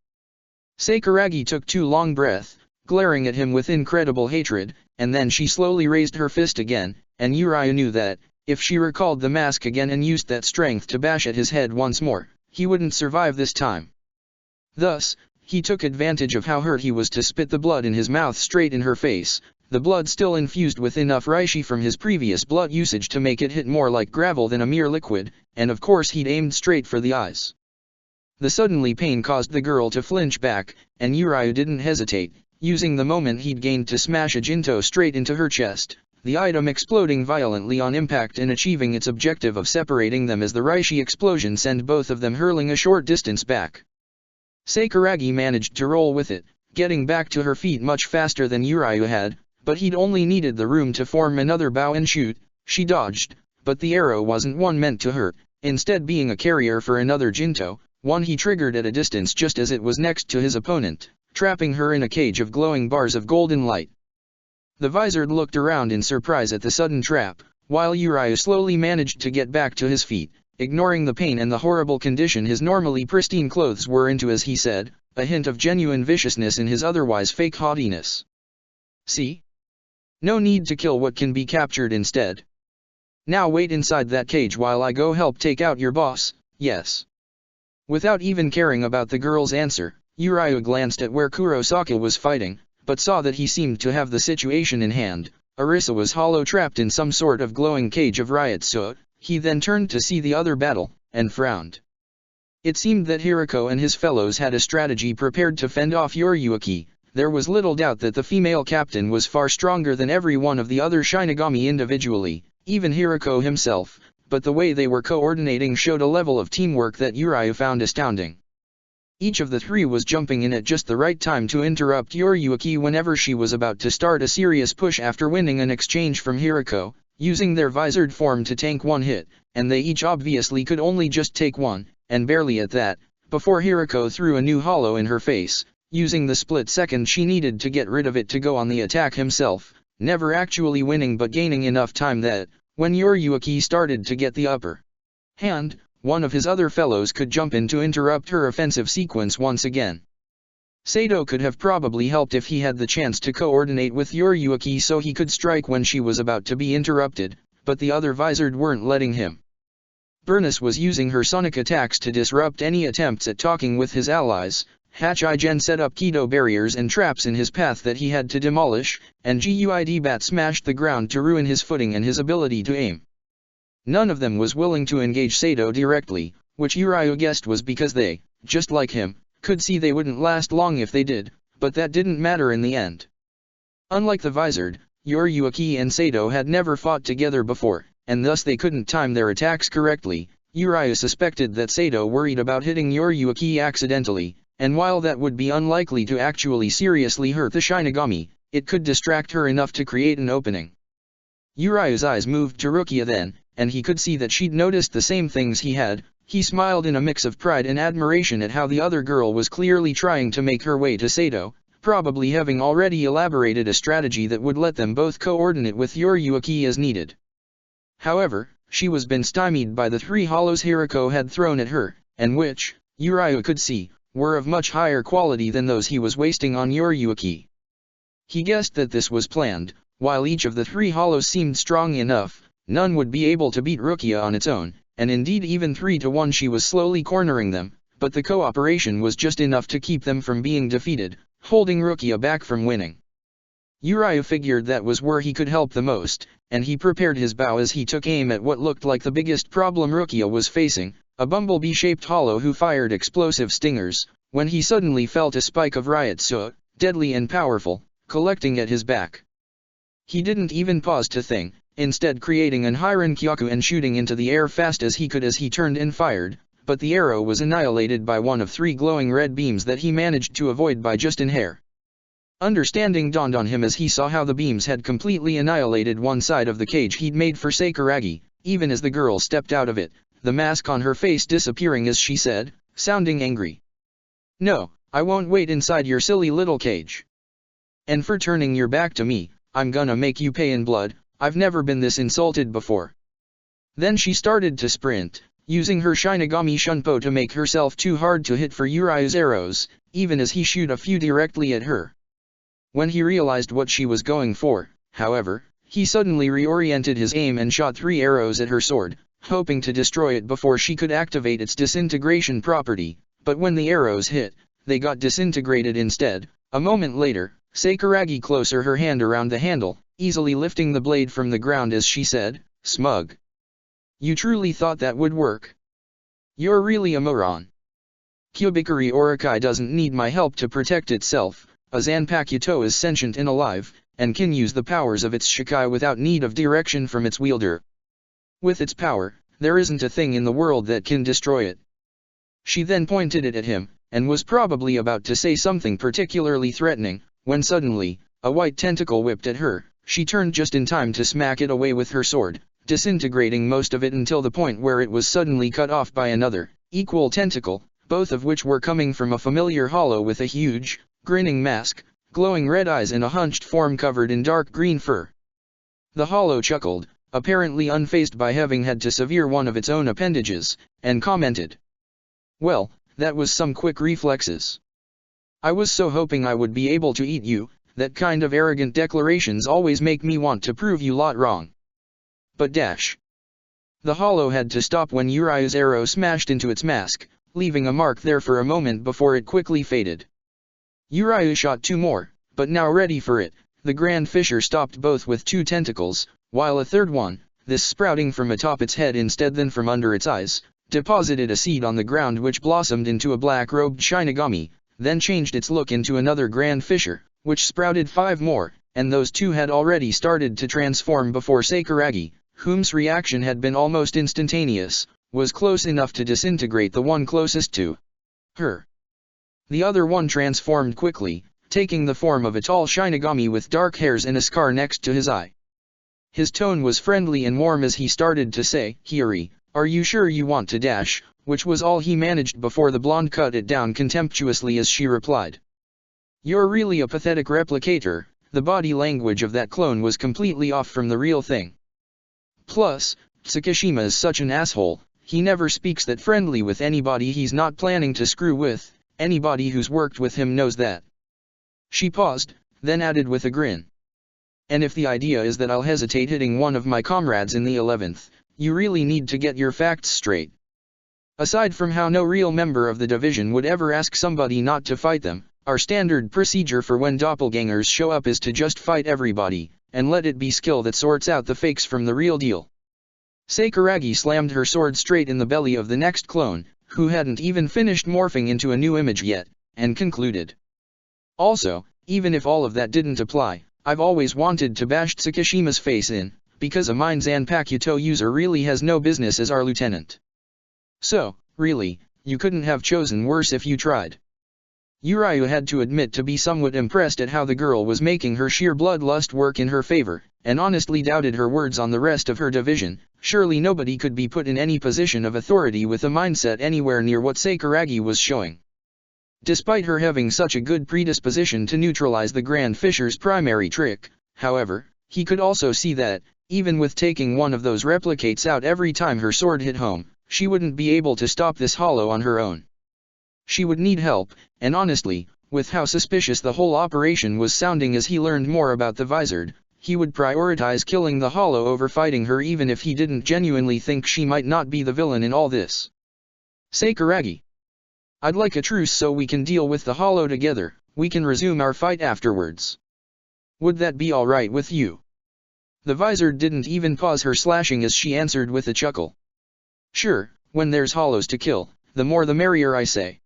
Speaker 1: Sakuragi took 2 long breaths, glaring at him with incredible hatred, and then she slowly raised her fist again, and Uriah knew that, if she recalled the mask again and used that strength to bash at his head once more, he wouldn't survive this time. Thus, he took advantage of how hurt he was to spit the blood in his mouth straight in her face, the blood still infused with enough reishi from his previous blood usage to make it hit more like gravel than a mere liquid, and of course he'd aimed straight for the eyes. The suddenly pain caused the girl to flinch back, and Uriah didn't hesitate, using the moment he'd gained to smash a Jinto straight into her chest, the item exploding violently on impact and achieving its objective of separating them as the reishi explosion sent both of them hurling a short distance back. Sakuragi managed to roll with it, getting back to her feet much faster than Uriah had, but he'd only needed the room to form another bow and shoot. She dodged, but the arrow wasn't one meant to hurt, instead being a carrier for another Jinto, one he triggered at a distance just as it was next to his opponent, trapping her in a cage of glowing bars of golden light. The Vizard looked around in surprise at the sudden trap, while Uriah slowly managed to get back to his feet, ignoring the pain and the horrible condition his normally pristine clothes were into as he said, a hint of genuine viciousness in his otherwise fake haughtiness. "See? No need to kill what can be captured instead. Now wait inside that cage while I go help take out your boss, yes." Without even caring about the girl's answer, Uriah glanced at where Kurosaka was fighting, but saw that he seemed to have the situation in hand. Arisa was hollow-trapped in some sort of glowing cage of riot soot. He then turned to see the other battle, and frowned. It seemed that Hirako and his fellows had a strategy prepared to fend off Yoriyuki. There was little doubt that the female captain was far stronger than every one of the other Shinigami individually, even Hirako himself, but the way they were coordinating showed a level of teamwork that Uriah found astounding. Each of the 3 was jumping in at just the right time to interrupt Yoriyuki whenever she was about to start a serious push after winning an exchange from Hirako, using their Vizard form to tank one hit, and they each obviously could only just take one, and barely at that, before Hirako threw a new hollow in her face, using the split second she needed to get rid of it to go on the attack himself, never actually winning but gaining enough time that, when Yoriyuki started to get the upper hand, one of his other fellows could jump in to interrupt her offensive sequence once again. Sato could have probably helped if he had the chance to coordinate with Yoriyuki so he could strike when she was about to be interrupted, but the other Vizard weren't letting him. Burnus was using her sonic attacks to disrupt any attempts at talking with his allies. Hachigen set up Kido barriers and traps in his path that he had to demolish, and Guid Bat smashed the ground to ruin his footing and his ability to aim. None of them was willing to engage Sato directly, which Uriah guessed was because they, just like him, could see they wouldn't last long if they did, but that didn't matter in the end. Unlike the Vizard, Yoriyuki and Sato had never fought together before, and thus they couldn't time their attacks correctly. Uriah suspected that Sato worried about hitting Yoriyuki accidentally, and while that would be unlikely to actually seriously hurt the Shinigami, it could distract her enough to create an opening. Uriah's eyes moved to Rukia then, and he could see that she'd noticed the same things he had. He smiled in a mix of pride and admiration at how the other girl was clearly trying to make her way to Sato, probably having already elaborated a strategy that would let them both coordinate with Yoriyuki as needed. However, she was been stymied by the 3 hollows Hirako had thrown at her, and which, Uriah could see, were of much higher quality than those he was wasting on Yoriyuki. He guessed that this was planned. While each of the 3 hollows seemed strong enough, none would be able to beat Rukia on its own, and indeed even 3-1 she was slowly cornering them, but the cooperation was just enough to keep them from being defeated, holding Rukia back from winning. Uriah figured that was where he could help the most, and he prepared his bow as he took aim at what looked like the biggest problem Rukia was facing, a bumblebee-shaped hollow who fired explosive stingers, when he suddenly felt a spike of riot soot, deadly and powerful, collecting at his back. He didn't even pause to think, instead creating an Hiran Kyaku and shooting into the air fast as he could as he turned and fired, but the arrow was annihilated by one of 3 glowing red beams that he managed to avoid by just an hair. Understanding dawned on him as he saw how the beams had completely annihilated one side of the cage he'd made for Sakuragi. Even as the girl stepped out of it, the mask on her face disappearing as she said, sounding angry. "No, I won't wait inside your silly little cage. And for turning your back to me, I'm gonna make you pay in blood. I've never been this insulted before." Then she started to sprint, using her Shinigami Shunpo to make herself too hard to hit for Uriu's arrows, even as he shoot a few directly at her. When he realized what she was going for, however, he suddenly reoriented his aim and shot 3 arrows at her sword, hoping to destroy it before she could activate its disintegration property, but when the arrows hit, they got disintegrated instead. A moment later, Sakuragi closer her hand around the handle, easily lifting the blade from the ground as she said, "Smug. You truly thought that would work? You're really a moron. Kyobikuri Orokai doesn't need my help to protect itself. A Zanpakuto is sentient and alive, and can use the powers of its Shikai without need of direction from its wielder. With its power, there isn't a thing in the world that can destroy it." She then pointed it at him, and was probably about to say something particularly threatening, when suddenly, a white tentacle whipped at her. She turned just in time to smack it away with her sword, disintegrating most of it until the point where it was suddenly cut off by another, equal tentacle, both of which were coming from a familiar hollow with a huge, grinning mask, glowing red eyes and a hunched form covered in dark green fur. The hollow chuckled, apparently unfazed by having had to sever one of its own appendages, and commented, "Well, that was some quick reflexes. I was so hoping I would be able to eat you. That kind of arrogant declarations always make me want to prove you lot wrong." But dash. The hollow had to stop when Uriu's arrow smashed into its mask, leaving a mark there for a moment before it quickly faded. Uriu shot 2 more, but now ready for it, the Grand Fisher stopped both with 2 tentacles, while a third one, this sprouting from atop its head instead than from under its eyes, deposited a seed on the ground which blossomed into a black-robed Shinigami, then changed its look into another Grand Fisher, which sprouted 5 more, and those 2 had already started to transform before Sakuragi, whom's reaction had been almost instantaneous, was close enough to disintegrate the one closest to her. The other one transformed quickly, taking the form of a tall Shinigami with dark hairs and a scar next to his eye. His tone was friendly and warm as he started to say, "Hiri, are you sure you want to dash?" which was all he managed before the blonde cut it down contemptuously as she replied, "You're really a pathetic replicator." The body language of that clone was completely off from the real thing. Plus, Tsukishima is such an asshole, he never speaks that friendly with anybody he's not planning to screw with. Anybody who's worked with him knows that. She paused, then added with a grin, "And if the idea is that I'll hesitate hitting one of my comrades in the 11th, you really need to get your facts straight. Aside from how no real member of the division would ever ask somebody not to fight them, our standard procedure for when doppelgangers show up is to just fight everybody, and let it be skill that sorts out the fakes from the real deal." Sakuragi slammed her sword straight in the belly of the next clone, who hadn't even finished morphing into a new image yet, and concluded, "Also, even if all of that didn't apply, I've always wanted to bash Tsukishima's face in, because a Mind Zanpakuto user really has no business as our lieutenant. So, really, you couldn't have chosen worse if you tried." Uriu had to admit to be somewhat impressed at how the girl was making her sheer bloodlust work in her favor, and honestly doubted her words on the rest of her division. Surely nobody could be put in any position of authority with a mindset anywhere near what Sakuragi was showing. Despite her having such a good predisposition to neutralize the Grand Fisher's primary trick, however, he could also see that, even with taking one of those replicates out every time her sword hit home, she wouldn't be able to stop this hollow on her own. She would need help, and honestly, with how suspicious the whole operation was sounding as he learned more about the Vizard, he would prioritize killing the hollow over fighting her even if he didn't genuinely think she might not be the villain in all this. "Sakuragi, I'd like a truce so we can deal with the hollow together. We can resume our fight afterwards. Would that be alright with you?" The Vizard didn't even pause her slashing as she answered with a chuckle. "Sure, when there's hollows to kill, the more the merrier, I say."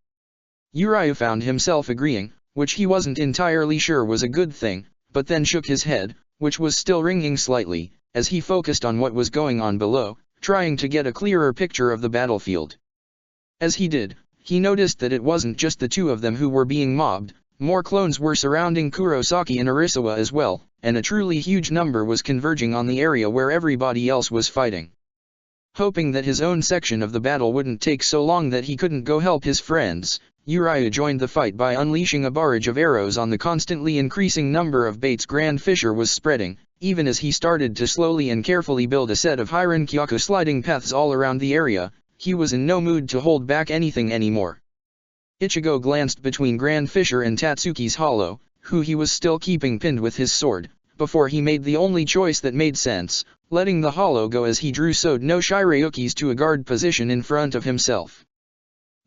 Speaker 1: Uriu found himself agreeing, which he wasn't entirely sure was a good thing, but then shook his head, which was still ringing slightly, as he focused on what was going on below, trying to get a clearer picture of the battlefield. As he did, he noticed that it wasn't just the 2 of them who were being mobbed. More clones were surrounding Kurosaki and Arisawa as well, and a truly huge number was converging on the area where everybody else was fighting. Hoping that his own section of the battle wouldn't take so long that he couldn't go help his friends, Uriah joined the fight by unleashing a barrage of arrows on the constantly increasing number of baits Grand Fisher was spreading, even as he started to slowly and carefully build a set of Hiran-Kyaku sliding paths all around the area. He was in no mood to hold back anything anymore. Ichigo glanced between Grand Fisher and Tatsuki's hollow, who he was still keeping pinned with his sword, before he made the only choice that made sense, letting the hollow go as he drew Sode no Shiraukis to a guard position in front of himself.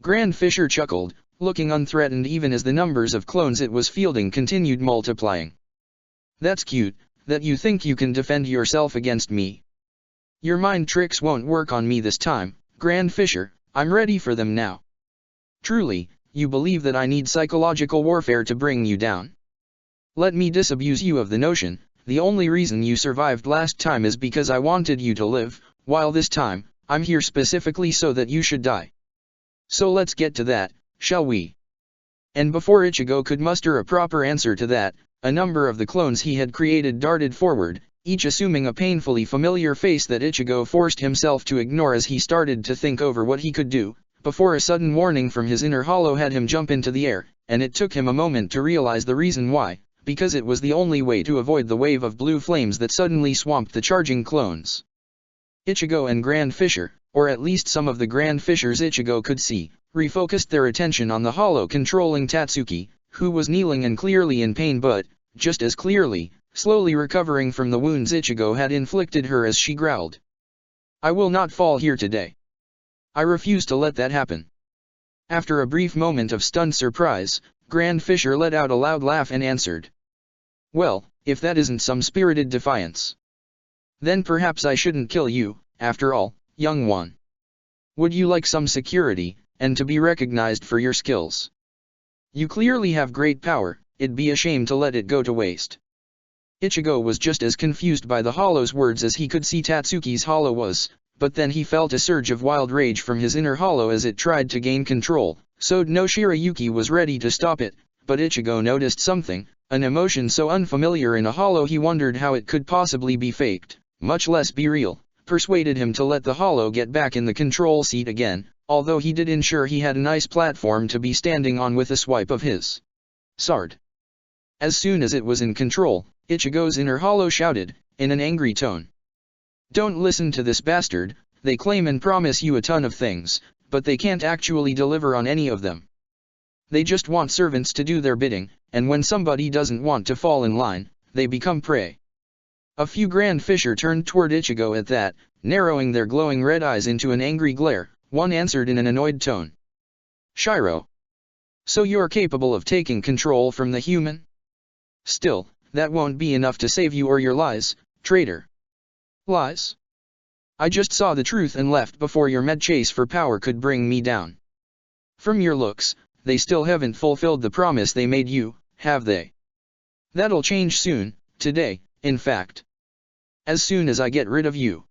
Speaker 1: Grand Fisher chuckled, looking unthreatened even as the numbers of clones it was fielding continued multiplying. "That's cute, that you think you can defend yourself against me. Your mind tricks won't work on me this time, Grand Fisher. I'm ready for them now. Truly, you believe that I need psychological warfare to bring you down? Let me disabuse you of the notion. The only reason you survived last time is because I wanted you to live, while this time, I'm here specifically so that you should die. So let's get to that, shall we?" And before Ichigo could muster a proper answer to that, a number of the clones he had created darted forward, each assuming a painfully familiar face that Ichigo forced himself to ignore as he started to think over what he could do, before a sudden warning from his inner hollow had him jump into the air, and it took him a moment to realize the reason why. Because it was the only way to avoid the wave of blue flames that suddenly swamped the charging clones. Ichigo and Grand Fisher, or at least some of the Grand Fishers Ichigo could see, refocused their attention on the hollow controlling Tatsuki, who was kneeling and clearly in pain but, just as clearly, slowly recovering from the wounds Ichigo had inflicted her as she growled. "I will not fall here today. I refuse to let that happen." After a brief moment of stunned surprise, Grand Fisher let out a loud laugh and answered. "Well, if that isn't some spirited defiance. Then perhaps I shouldn't kill you, after all, young one. Would you like some security, and to be recognized for your skills? You clearly have great power, it'd be a shame to let it go to waste." Ichigo was just as confused by the hollow's words as he could see Tatsuki's hollow was, but then he felt a surge of wild rage from his inner hollow as it tried to gain control. Sode no Shirayuki was ready to stop it, but Ichigo noticed something, an emotion so unfamiliar in a hollow he wondered how it could possibly be faked, much less be real, persuaded him to let the hollow get back in the control seat again, although he did ensure he had a nice platform to be standing on with a swipe of his sword. As soon as it was in control, Ichigo's inner hollow shouted, in an angry tone. "Don't listen to this bastard, they claim and promise you a ton of things, but they can't actually deliver on any of them. They just want servants to do their bidding, and when somebody doesn't want to fall in line, they become prey." A few Grand Fisher turned toward Ichigo at that, narrowing their glowing red eyes into an angry glare. One answered in an annoyed tone. "Shiro. So you're capable of taking control from the human? Still, that won't be enough to save you or your lies, traitor." "Lies? I just saw the truth and left before your mad chase for power could bring me down. From your looks, they still haven't fulfilled the promise they made you, have they? That'll change soon, today, in fact. As soon as I get rid of you."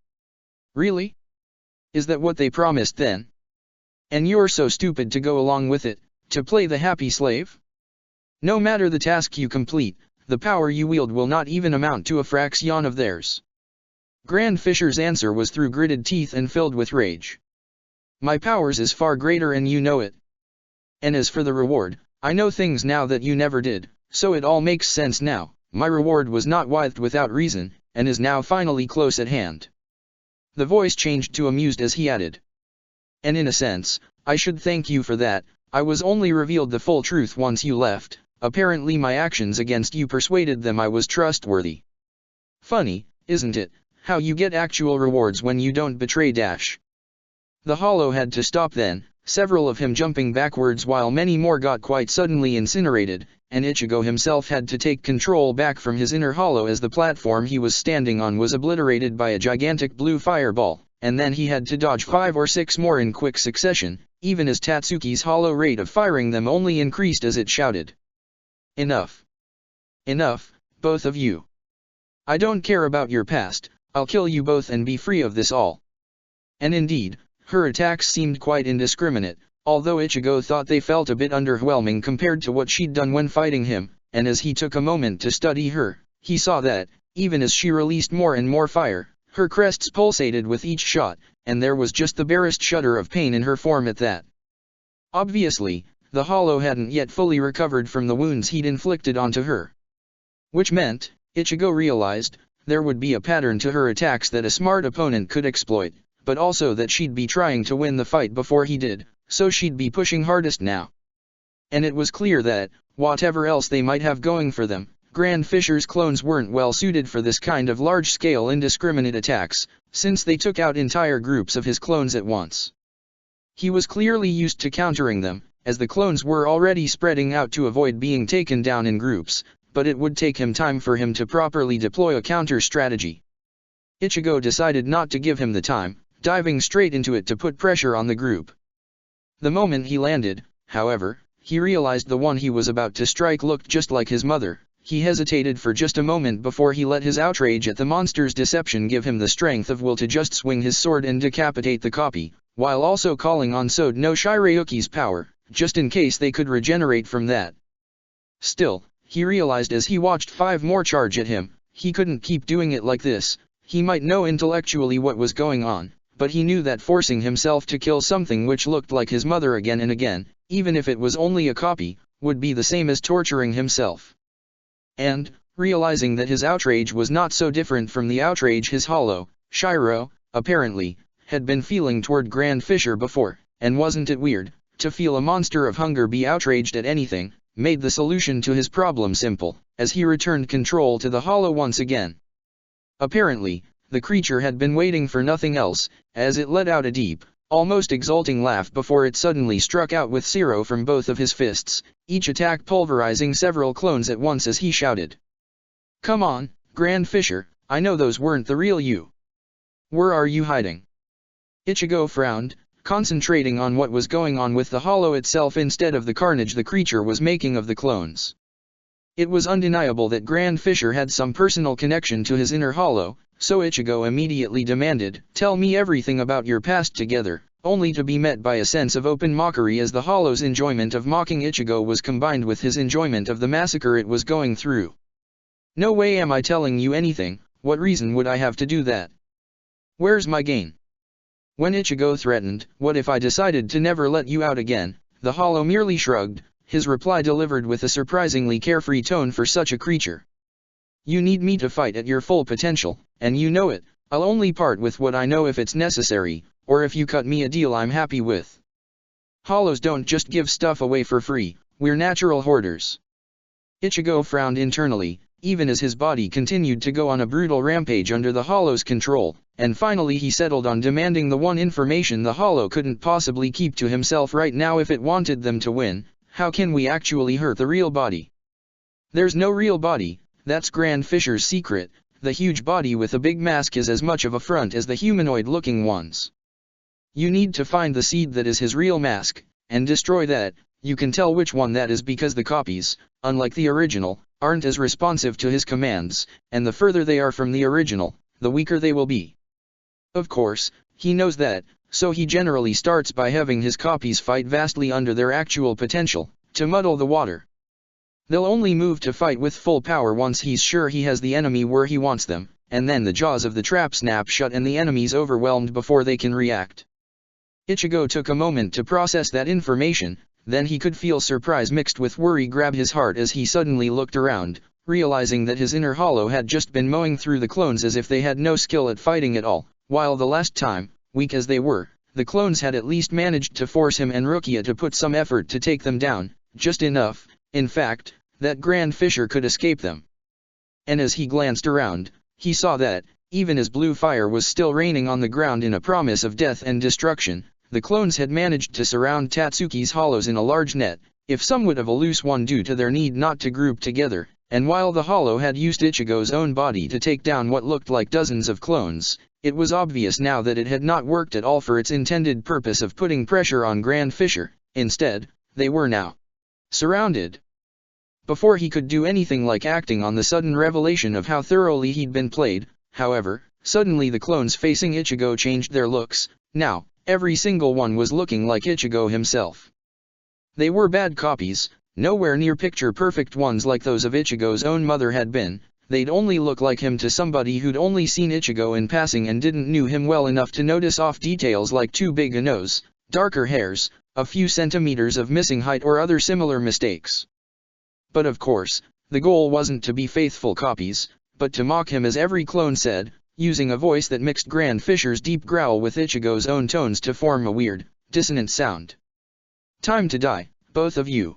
Speaker 1: "Really? Is that what they promised then? And you're so stupid to go along with it, to play the happy slave? No matter the task you complete, the power you wield will not even amount to a fraction of theirs." Grand Fisher's answer was through gritted teeth and filled with rage. "My powers is far greater and you know it. And as for the reward, I know things now that you never did, so it all makes sense now. My reward was not withed without reason, and is now finally close at hand." The voice changed to amused as he added. "And in a sense, I should thank you for that. I was only revealed the full truth once you left. Apparently my actions against you persuaded them I was trustworthy. Funny, isn't it, how you get actual rewards when you don't betray dash." The hollow had to stop then, several of him jumping backwards while many more got quite suddenly incinerated, and Ichigo himself had to take control back from his inner hollow as the platform he was standing on was obliterated by a gigantic blue fireball, and then he had to dodge 5 or 6 more in quick succession, even as Tatsuki's hollow rate of firing them only increased as it shouted. "Enough. Enough, both of you. I don't care about your past, I'll kill you both and be free of this all." And indeed, her attacks seemed quite indiscriminate, although Ichigo thought they felt a bit underwhelming compared to what she'd done when fighting him, and as he took a moment to study her, he saw that, even as she released more and more fire, her crests pulsated with each shot, and there was just the barest shudder of pain in her form at that. Obviously, the Hollow hadn't yet fully recovered from the wounds he'd inflicted onto her. Which meant, Ichigo realized, there would be a pattern to her attacks that a smart opponent could exploit, but also that she'd be trying to win the fight before he did, so she'd be pushing hardest now. And it was clear that, whatever else they might have going for them, Grand Fisher's clones weren't well suited for this kind of large-scale indiscriminate attacks, since they took out entire groups of his clones at once. He was clearly used to countering them, as the clones were already spreading out to avoid being taken down in groups, but it would take him time for him to properly deploy a counter strategy. Ichigo decided not to give him the time, diving straight into it to put pressure on the group. The moment he landed, however, he realized the one he was about to strike looked just like his mother. He hesitated for just a moment before he let his outrage at the monster's deception give him the strength of will to just swing his sword and decapitate the copy, while also calling on Sode no Shirayuki's power, just in case they could regenerate from that. Still, he realized as he watched 5 more charge at him, he couldn't keep doing it like this. He might know intellectually what was going on, but he knew that forcing himself to kill something which looked like his mother again and again, even if it was only a copy, would be the same as torturing himself. And, realizing that his outrage was not so different from the outrage his Hollow, Shiro, apparently, had been feeling toward Grand Fisher before, and wasn't it weird, to feel a monster of hunger be outraged at anything, made the solution to his problem simple, as he returned control to the Hollow once again. Apparently, the creature had been waiting for nothing else, as it let out a deep, almost exulting laugh before it suddenly struck out with Zero from both of his fists, each attack pulverizing several clones at once as he shouted. "Come on, Grand Fisher, I know those weren't the real you. Where are you hiding?" Ichigo frowned, concentrating on what was going on with the Hollow itself instead of the carnage the creature was making of the clones. It was undeniable that Grand Fisher had some personal connection to his inner Hollow, so Ichigo immediately demanded, "Tell me everything about your past together," only to be met by a sense of open mockery as the Hollow's enjoyment of mocking Ichigo was combined with his enjoyment of the massacre it was going through. "No way am I telling you anything, what reason would I have to do that? Where's my gain?" When Ichigo threatened, "What if I decided to never let you out again?" the Hollow merely shrugged, his reply delivered with a surprisingly carefree tone for such a creature. "You need me to fight at your full potential, and you know it. I'll only part with what I know if it's necessary, or if you cut me a deal I'm happy with. Hollows don't just give stuff away for free, we're natural hoarders." Ichigo frowned internally, even as his body continued to go on a brutal rampage under the Hollow's control, and finally he settled on demanding the one information the Hollow couldn't possibly keep to himself right now if it wanted them to win: how can we actually hurt the real body? There's no real body, that's Grand Fisher's secret. The huge body with a big mask is as much of a front as the humanoid-looking ones. You need to find the seed that is his real mask, and destroy that. You can tell which one that is because the copies, unlike the original, aren't as responsive to his commands, and the further they are from the original, the weaker they will be. Of course, he knows that, so he generally starts by having his copies fight vastly under their actual potential, to muddle the water. They'll only move to fight with full power once he's sure he has the enemy where he wants them, and then the jaws of the trap snap shut and the enemy's overwhelmed before they can react. Ichigo took a moment to process that information, then he could feel surprise mixed with worry grab his heart as he suddenly looked around, realizing that his inner Hollow had just been mowing through the clones as if they had no skill at fighting at all, while the last time, weak as they were, the clones had at least managed to force him and Rukia to put some effort to take them down, just enough, in fact, that Grand Fisher could escape them. And as he glanced around, he saw that, even as blue fire was still raining on the ground in a promise of death and destruction, the clones had managed to surround Tatsuki's Hollows in a large net, if somewhat of a loose one due to their need not to group together, and while the Hollow had used Ichigo's own body to take down what looked like dozens of clones, it was obvious now that it had not worked at all for its intended purpose of putting pressure on Grand Fisher. Instead, they were now surrounded. Before he could do anything like acting on the sudden revelation of how thoroughly he'd been played, however, suddenly the clones facing Ichigo changed their looks. Now, every single one was looking like Ichigo himself. They were bad copies, nowhere near picture-perfect ones like those of Ichigo's own mother had been. they'd only look like him to somebody who'd only seen Ichigo in passing and didn't knew him well enough to notice off details like too big a nose, darker hairs, a few centimeters of missing height or other similar mistakes. But of course, the goal wasn't to be faithful copies, but to mock him, as every clone said, using a voice that mixed Grand Fisher's deep growl with Ichigo's own tones to form a weird, dissonant sound. "Time to die, both of you."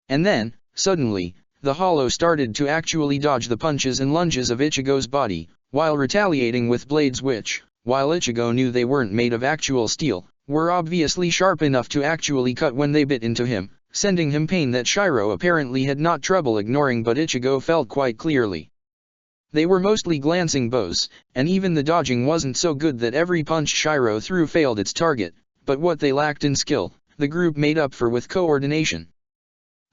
Speaker 1: And then, suddenly, the Hollow started to actually dodge the punches and lunges of Ichigo's body, while retaliating with blades which, while Ichigo knew they weren't made of actual steel, were obviously sharp enough to actually cut when they bit into him, sending him pain that Shiro apparently had not trouble ignoring, but Ichigo felt quite clearly. They were mostly glancing blows, and even the dodging wasn't so good that every punch Shiro threw failed its target, but what they lacked in skill, the group made up for with coordination.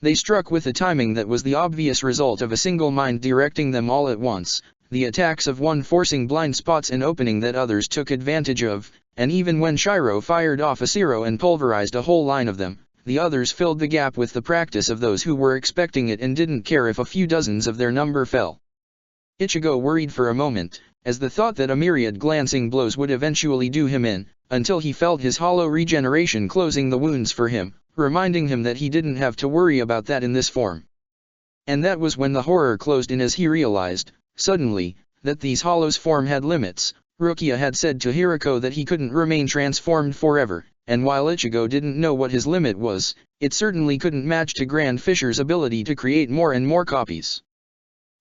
Speaker 1: They struck with a timing that was the obvious result of a single mind directing them all at once, the attacks of one forcing blind spots and opening that others took advantage of, and even when Shiro fired off a zero and pulverized a whole line of them, the others filled the gap with the practice of those who were expecting it and didn't care if a few dozens of their number fell. Ichigo worried for a moment, as the thought that a myriad glancing blows would eventually do him in, until he felt his hollow regeneration closing the wounds for him, reminding him that he didn't have to worry about that in this form. And that was when the horror closed in, as he realized, suddenly, that these hollows' form had limits. Rukia had said to Hiriko that he couldn't remain transformed forever, and while Ichigo didn't know what his limit was, it certainly couldn't match to Grand Fisher's ability to create more and more copies.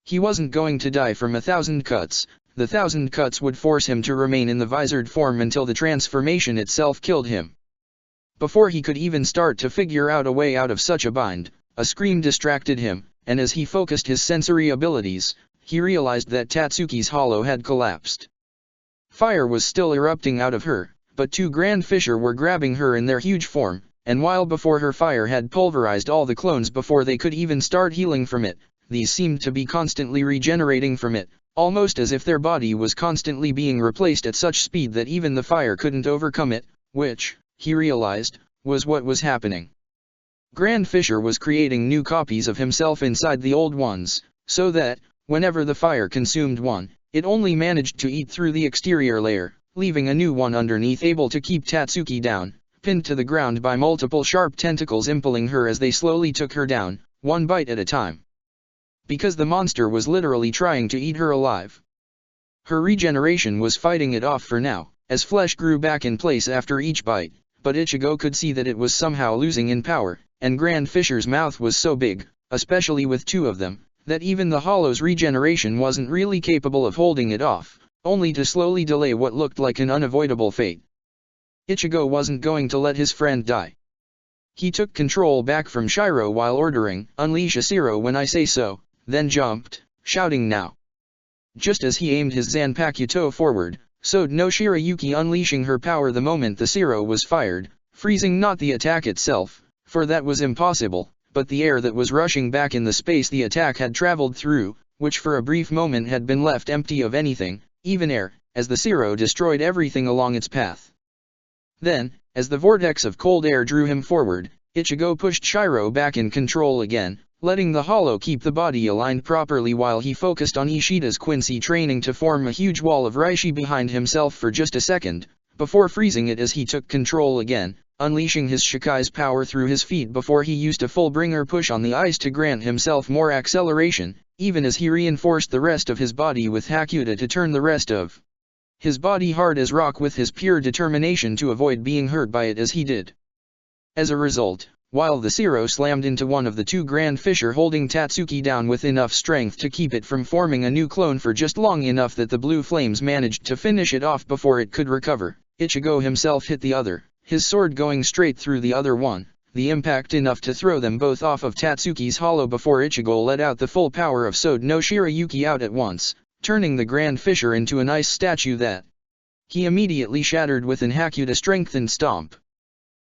Speaker 1: He wasn't going to die from 1,000 cuts. The 1,000 cuts would force him to remain in the visored form until the transformation itself killed him. Before he could even start to figure out a way out of such a bind, a scream distracted him, and as he focused his sensory abilities, he realized that Tatsuki's hollow had collapsed. Fire was still erupting out of her, but two Grand Fisher were grabbing her in their huge form, and while before her fire had pulverized all the clones before they could even start healing from it, these seemed to be constantly regenerating from it, almost as if their body was constantly being replaced at such speed that even the fire couldn't overcome it, which, he realized, was what was happening. Grand Fisher was creating new copies of himself inside the old ones, so that, whenever the fire consumed one, it only managed to eat through the exterior layer, leaving a new one underneath able to keep Tatsuki down, pinned to the ground by multiple sharp tentacles impaling her as they slowly took her down, one bite at a time. Because the monster was literally trying to eat her alive. Her regeneration was fighting it off for now, as flesh grew back in place after each bite, but Ichigo could see that it was somehow losing in power, and Grand Fisher's mouth was so big, especially with two of them, that even the hollow's regeneration wasn't really capable of holding it off, only to slowly delay what looked like an unavoidable fate. Ichigo wasn't going to let his friend die. He took control back from Shiro while ordering, "Unleash a zero when I say so," then jumped, shouting now. Just as he aimed his Zanpakuto forward, so no Shirayuki unleashing her power the moment the zero was fired, freezing not the attack itself, for that was impossible, but the air that was rushing back in the space the attack had traveled through, which for a brief moment had been left empty of anything, even air, as the zero destroyed everything along its path. Then, as the vortex of cold air drew him forward, Ichigo pushed Shiro back in control again, letting the hollow keep the body aligned properly while he focused on Ishida's Quincy training to form a huge wall of Reishi behind himself for just a second, before freezing it as he took control again, unleashing his Shikai's power through his feet before he used a full bringer push on the ice to grant himself more acceleration, even as he reinforced the rest of his body with Hakuta to turn the rest of his body hard as rock with his pure determination to avoid being hurt by it as he did. As a result, while the zero slammed into one of the two Grand Fisher holding Tatsuki down with enough strength to keep it from forming a new clone for just long enough that the blue flames managed to finish it off before it could recover, Ichigo himself hit the other, his sword going straight through the other one, the impact enough to throw them both off of Tatsuki's hollow before Ichigo let out the full power of Sode no Shirayuki out at once, turning the Grand Fisher into an ice statue that he immediately shattered with an Hakuta strengthened stomp.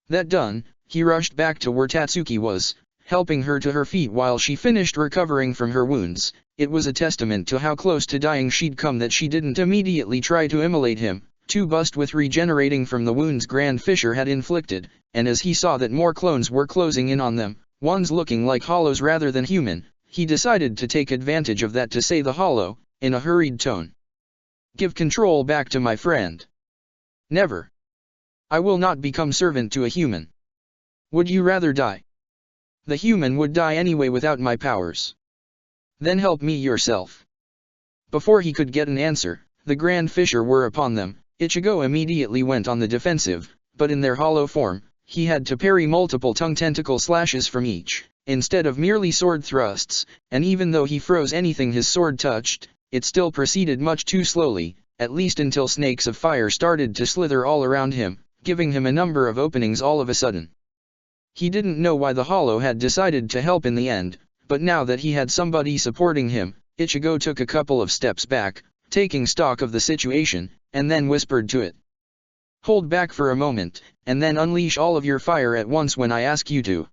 Speaker 1: That done, he rushed back to where Tatsuki was, helping her to her feet while she finished recovering from her wounds. It was a testament to how close to dying she'd come that she didn't immediately try to immolate him, too buzzed with regenerating from the wounds Grand Fisher had inflicted, and as he saw that more clones were closing in on them, ones looking like hollows rather than human, he decided to take advantage of that to say the hollow, in a hurried tone. Give control back to my friend. Never. I will not become servant to a human. Would you rather die? The human would die anyway without my powers. Then help me yourself. Before he could get an answer, the Grand Fisher were upon them. Ichigo immediately went on the defensive, but in their hollow form, he had to parry multiple tongue tentacle slashes from each, instead of merely sword thrusts, and even though he froze anything his sword touched, it still proceeded much too slowly, at least until snakes of fire started to slither all around him, giving him a number of openings all of a sudden. He didn't know why the hollow had decided to help in the end, but now that he had somebody supporting him, Ichigo took a couple of steps back, taking stock of the situation, and then whispered to it. Hold back for a moment, and then unleash all of your fire at once when I ask you to.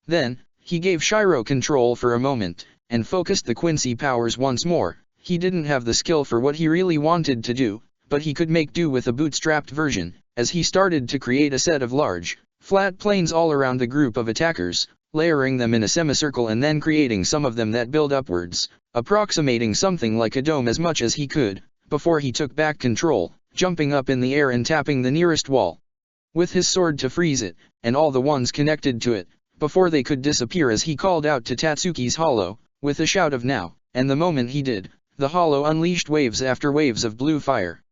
Speaker 1: Then, he gave Shiro control for a moment, and focused the Quincy powers once more. He didn't have the skill for what he really wanted to do, but he could make do with a bootstrapped version, as he started to create a set of large, flat planes all around the group of attackers, layering them in a semicircle and then creating some of them that build upwards, approximating something like a dome as much as he could, before he took back control, jumping up in the air and tapping the nearest wall with his sword to freeze it, and all the ones connected to it, before they could disappear as he called out to Tatsuki's hollow, with a shout of now, and the moment he did, the hollow unleashed waves after waves of blue fire.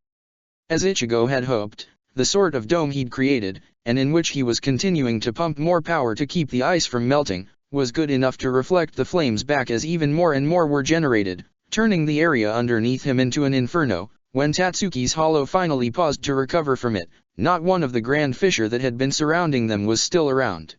Speaker 1: As Ichigo had hoped, the sort of dome he'd created, and in which he was continuing to pump more power to keep the ice from melting, was good enough to reflect the flames back as even more and more were generated, turning the area underneath him into an inferno. When Tatsuki's hollow finally paused to recover from it, not one of the Grand Fisher that had been surrounding them was still around.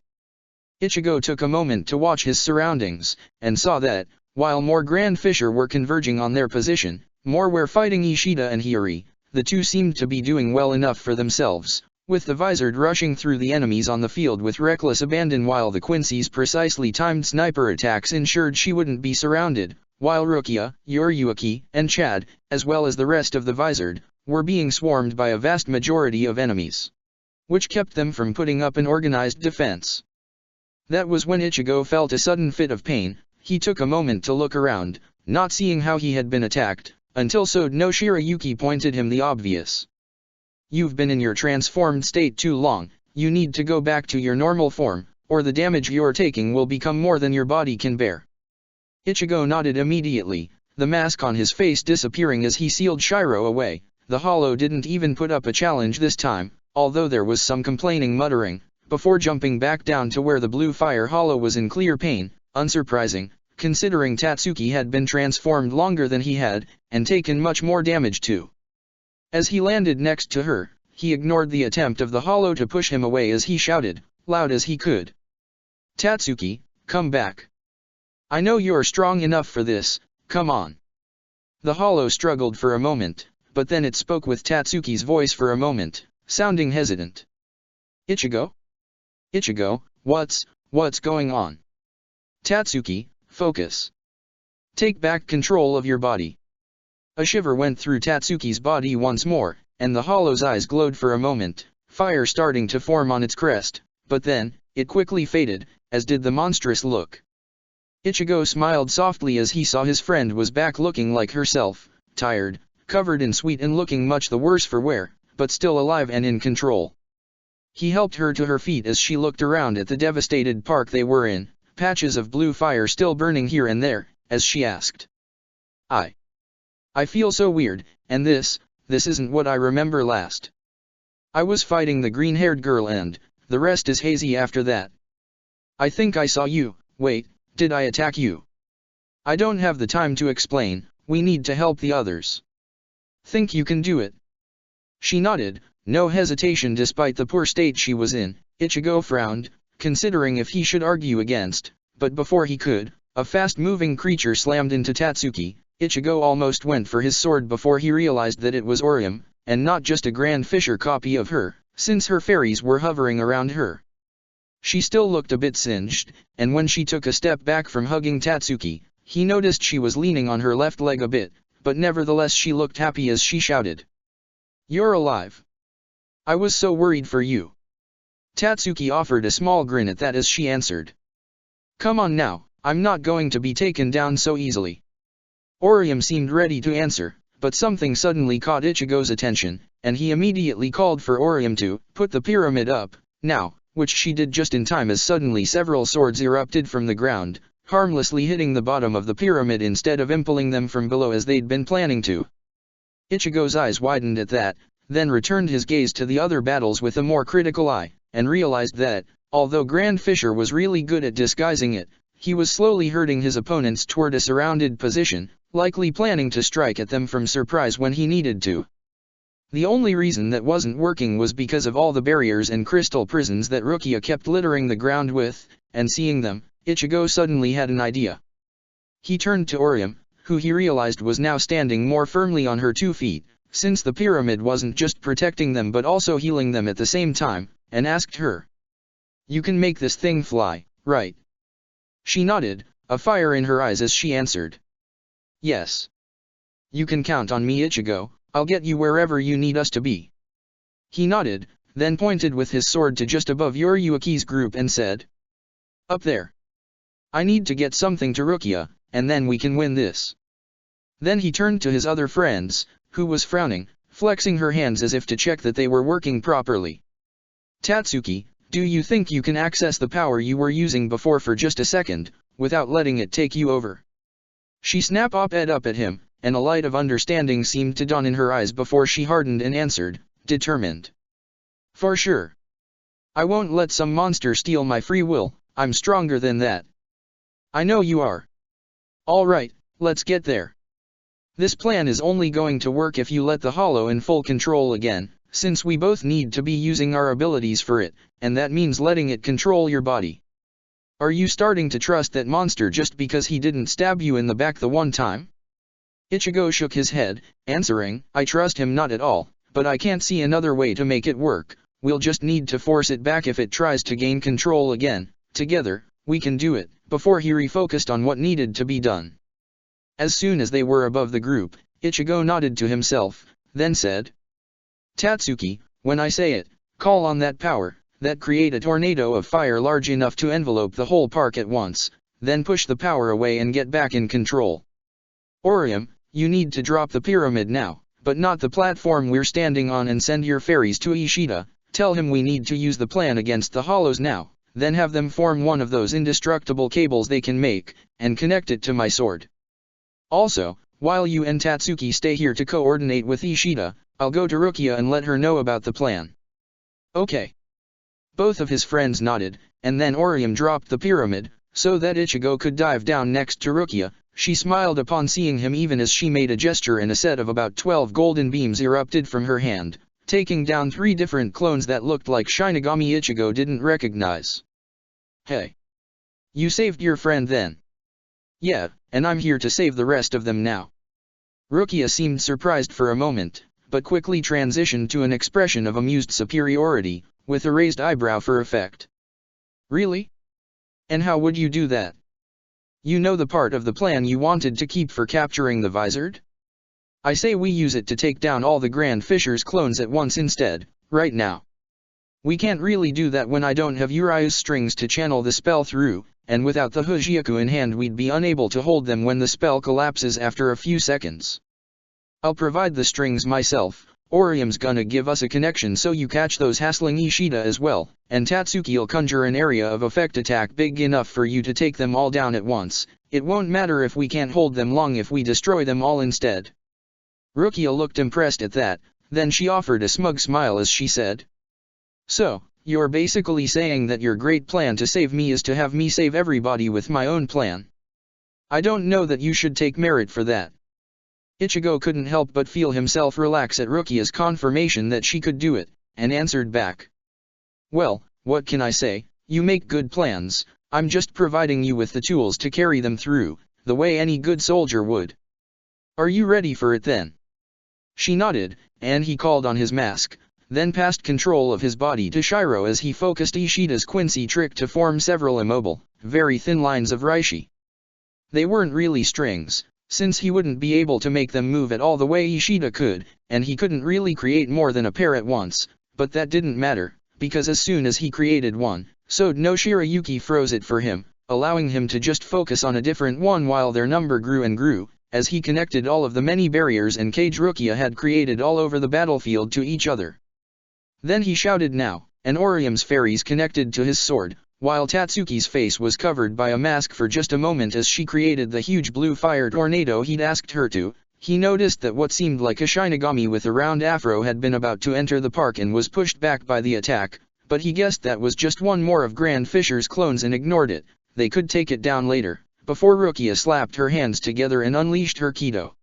Speaker 1: Ichigo took a moment to watch his surroundings, and saw that, while more Grand Fisher were converging on their position, more were fighting Ishida and Hiyori. The two seemed to be doing well enough for themselves, with the Vizard rushing through the enemies on the field with reckless abandon while the Quincy's precisely timed sniper attacks ensured she wouldn't be surrounded, while Rukia, Yoryuki, and Chad, as well as the rest of the Vizard, were being swarmed by a vast majority of enemies, which kept them from putting up an organized defense. That was when Ichigo felt a sudden fit of pain. He took a moment to look around, not seeing how he had been attacked, until Sode no Shirayuki pointed him the obvious. You've been in your transformed state too long, you need to go back to your normal form, or the damage you're taking will become more than your body can bear. Ichigo nodded immediately, the mask on his face disappearing as he sealed Shiro away. The hollow didn't even put up a challenge this time, although there was some complaining muttering, before jumping back down to where the blue fire hollow was in clear pain, unsurprising, considering Tatsuki had been transformed longer than he had, and taken much more damage too. As he landed next to her, he ignored the attempt of the hollow to push him away as he shouted, loud as he could. Tatsuki, come back. I know you're strong enough for this, come on. The hollow struggled for a moment, but then it spoke with Tatsuki's voice for a moment, sounding hesitant. Ichigo? Ichigo, what's going on? Tatsuki, focus. Take back control of your body. A shiver went through Tatsuki's body once more, and the hollow's eyes glowed for a moment, fire starting to form on its crest, but then, it quickly faded, as did the monstrous look. Ichigo smiled softly as he saw his friend was back looking like herself, tired, covered in sweat and looking much the worse for wear, but still alive and in control. He helped her to her feet as she looked around at the devastated park they were in, patches of blue fire still burning here and there, as she asked. I feel so weird, and this isn't what I remember last. I was fighting the green-haired girl and, the rest is hazy after that. I think I saw you, wait, did I attack you? I don't have the time to explain, we need to help the others. Think you can do it? She nodded, no hesitation despite the poor state she was in. Ichigo frowned, considering if he should argue against, but before he could, a fast-moving creature slammed into Tatsuki. Ichigo almost went for his sword before he realized that it was Orium, and not just a Grand Fisher copy of her, since her fairies were hovering around her. She still looked a bit singed, and when she took a step back from hugging Tatsuki, he noticed she was leaning on her left leg a bit, but nevertheless she looked happy as she shouted. You're alive. I was so worried for you. Tatsuki offered a small grin at that as she answered. Come on now, I'm not going to be taken down so easily. Orium seemed ready to answer, but something suddenly caught Ichigo's attention, and he immediately called for Orium to put the pyramid up, now, which she did just in time as suddenly several swords erupted from the ground, harmlessly hitting the bottom of the pyramid instead of impaling them from below as they'd been planning to. Ichigo's eyes widened at that, then returned his gaze to the other battles with a more critical eye, and realized that, although Grand Fisher was really good at disguising it, he was slowly herding his opponents toward a surrounded position, likely planning to strike at them from surprise when he needed to. The only reason that wasn't working was because of all the barriers and crystal prisons that Rukia kept littering the ground with, and seeing them, Ichigo suddenly had an idea. He turned to Orium, who he realized was now standing more firmly on her 2 feet, since the pyramid wasn't just protecting them but also healing them at the same time, and asked her. "You can make this thing fly, right?" She nodded, a fire in her eyes as she answered. "Yes. You can count on me, Ichigo, I'll get you wherever you need us to be." He nodded, then pointed with his sword to just above Yoriuki's group and said, "Up there. I need to get something to Rukia, and then we can win this." Then he turned to his other friends, who was frowning, flexing her hands as if to check that they were working properly. "Tatsuki, do you think you can access the power you were using before for just a second, without letting it take you over?" She snapped up at him, and a light of understanding seemed to dawn in her eyes before she hardened and answered, determined. "For sure. I won't let some monster steal my free will, I'm stronger than that." "I know you are. All right, let's get there. This plan is only going to work if you let the Hollow in full control again, since we both need to be using our abilities for it, and that means letting it control your body. Are you starting to trust that monster just because he didn't stab you in the back the one time?" Ichigo shook his head, answering, "I trust him not at all, but I can't see another way to make it work. We'll just need to force it back if it tries to gain control again. Together, we can do it." Before he refocused on what needed to be done. As soon as they were above the group, Ichigo nodded to himself, then said, "Tatsuki, when I say it, call on that power, that create a tornado of fire large enough to envelope the whole park at once, then push the power away and get back in control. Orium, you need to drop the pyramid now, but not the platform we're standing on, and send your fairies to Ishida, tell him we need to use the plan against the Hollows now, then have them form one of those indestructible cables they can make, and connect it to my sword. Also, while you and Tatsuki stay here to coordinate with Ishida, I'll go to Rukia and let her know about the plan." "Okay." Both of his friends nodded, and then Orium dropped the pyramid, so that Ichigo could dive down next to Rukia. She smiled upon seeing him even as she made a gesture and a set of about 12 golden beams erupted from her hand, taking down 3 different clones that looked like Shinigami Ichigo didn't recognize. "Hey. You saved your friend then?" "Yeah, and I'm here to save the rest of them now." Rukia seemed surprised for a moment, but quickly transitioned to an expression of amused superiority, with a raised eyebrow for effect. "Really? And how would you do that? You know the part of the plan you wanted to keep for capturing the Vizard? I say we use it to take down all the Grand Fisher's clones at once instead, right now. We can't really do that when I don't have Uriu's strings to channel the spell through, and without the Hujioku in hand we'd be unable to hold them when the spell collapses after a few seconds. I'll provide the strings myself. Orium's gonna give us a connection so you catch those hassling Ishida as well, and Tatsuki'll conjure an area of effect attack big enough for you to take them all down at once. It won't matter if we can't hold them long if we destroy them all instead." Rukia looked impressed at that, then she offered a smug smile as she said, "So, you're basically saying that your great plan to save me is to have me save everybody with my own plan. I don't know that you should take merit for that." Ichigo couldn't help but feel himself relax at Rukia's confirmation that she could do it, and answered back, "Well, what can I say, you make good plans, I'm just providing you with the tools to carry them through, the way any good soldier would. Are you ready for it then?" She nodded, and he called on his mask, then passed control of his body to Shiro as he focused Ishida's Quincy trick to form several immobile, very thin lines of Reishi. They weren't really strings, since he wouldn't be able to make them move at all the way Ishida could, and he couldn't really create more than a pair at once, but that didn't matter, because as soon as he created one, so no Shirayuki froze it for him, allowing him to just focus on a different one while their number grew and grew, as he connected all of the many barriers and cage Rukia had created all over the battlefield to each other. Then he shouted now, and Orium's fairies connected to his sword, while Tatsuki's face was covered by a mask for just a moment as she created the huge blue fire tornado he'd asked her to. He noticed that what seemed like a Shinigami with a round afro had been about to enter the park and was pushed back by the attack, but he guessed that was just one more of Grand Fisher's clones and ignored it. They could take it down later, before Rukia slapped her hands together and unleashed her Kido.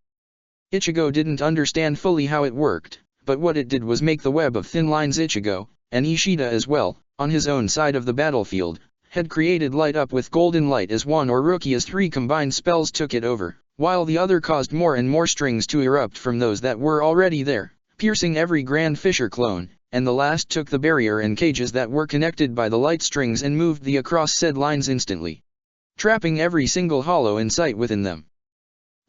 Speaker 1: Ichigo didn't understand fully how it worked, but what it did was make the web of thin lines Ichigo, and Ishida as well, on his own side of the battlefield, had created light up with golden light as one or Rukia's 3 combined spells took it over, while the other caused more and more strings to erupt from those that were already there, piercing every Grand Fisher clone, and the last took the barrier and cages that were connected by the light strings and moved the across said lines instantly, trapping every single hollow in sight within them.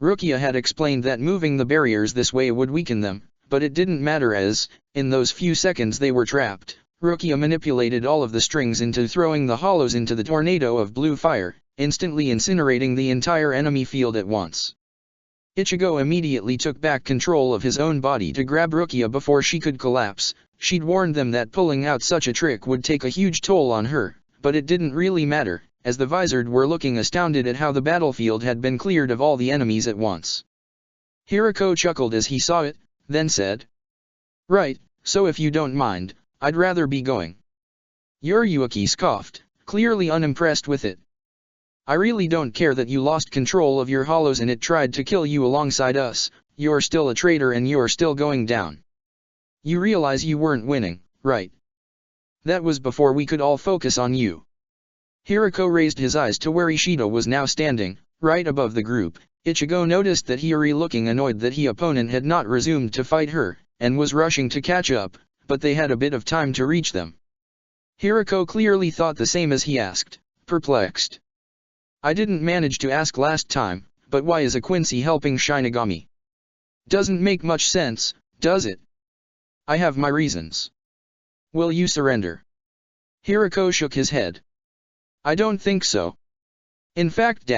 Speaker 1: Rukia had explained that moving the barriers this way would weaken them, but it didn't matter as, in those few seconds they were trapped, Rukia manipulated all of the strings into throwing the hollows into the tornado of blue fire, instantly incinerating the entire enemy field at once. Ichigo immediately took back control of his own body to grab Rukia before she could collapse. She'd warned them that pulling out such a trick would take a huge toll on her, but it didn't really matter, as the Vizard were looking astounded at how the battlefield had been cleared of all the enemies at once. Hirako chuckled as he saw it, then said, "Right, so if you don't mind, I'd rather be going." Yuriuki scoffed, clearly unimpressed with it. "I really don't care that you lost control of your hollows and it tried to kill you alongside us. You're still a traitor and you're still going down. You realize you weren't winning, right? That was before we could all focus on you." Hirako raised his eyes to where Ishida was now standing, right above the group. Ichigo noticed that Hiyori looking annoyed that his opponent had not resumed to fight her, and was rushing to catch up, but they had a bit of time to reach them. Hirako clearly thought the same as he asked, perplexed. "I didn't manage to ask last time, but why is a Quincy helping Shinigami? Doesn't make much sense, does it? I have my reasons. Will you surrender?" Hirako shook his head. "I don't think so. In fact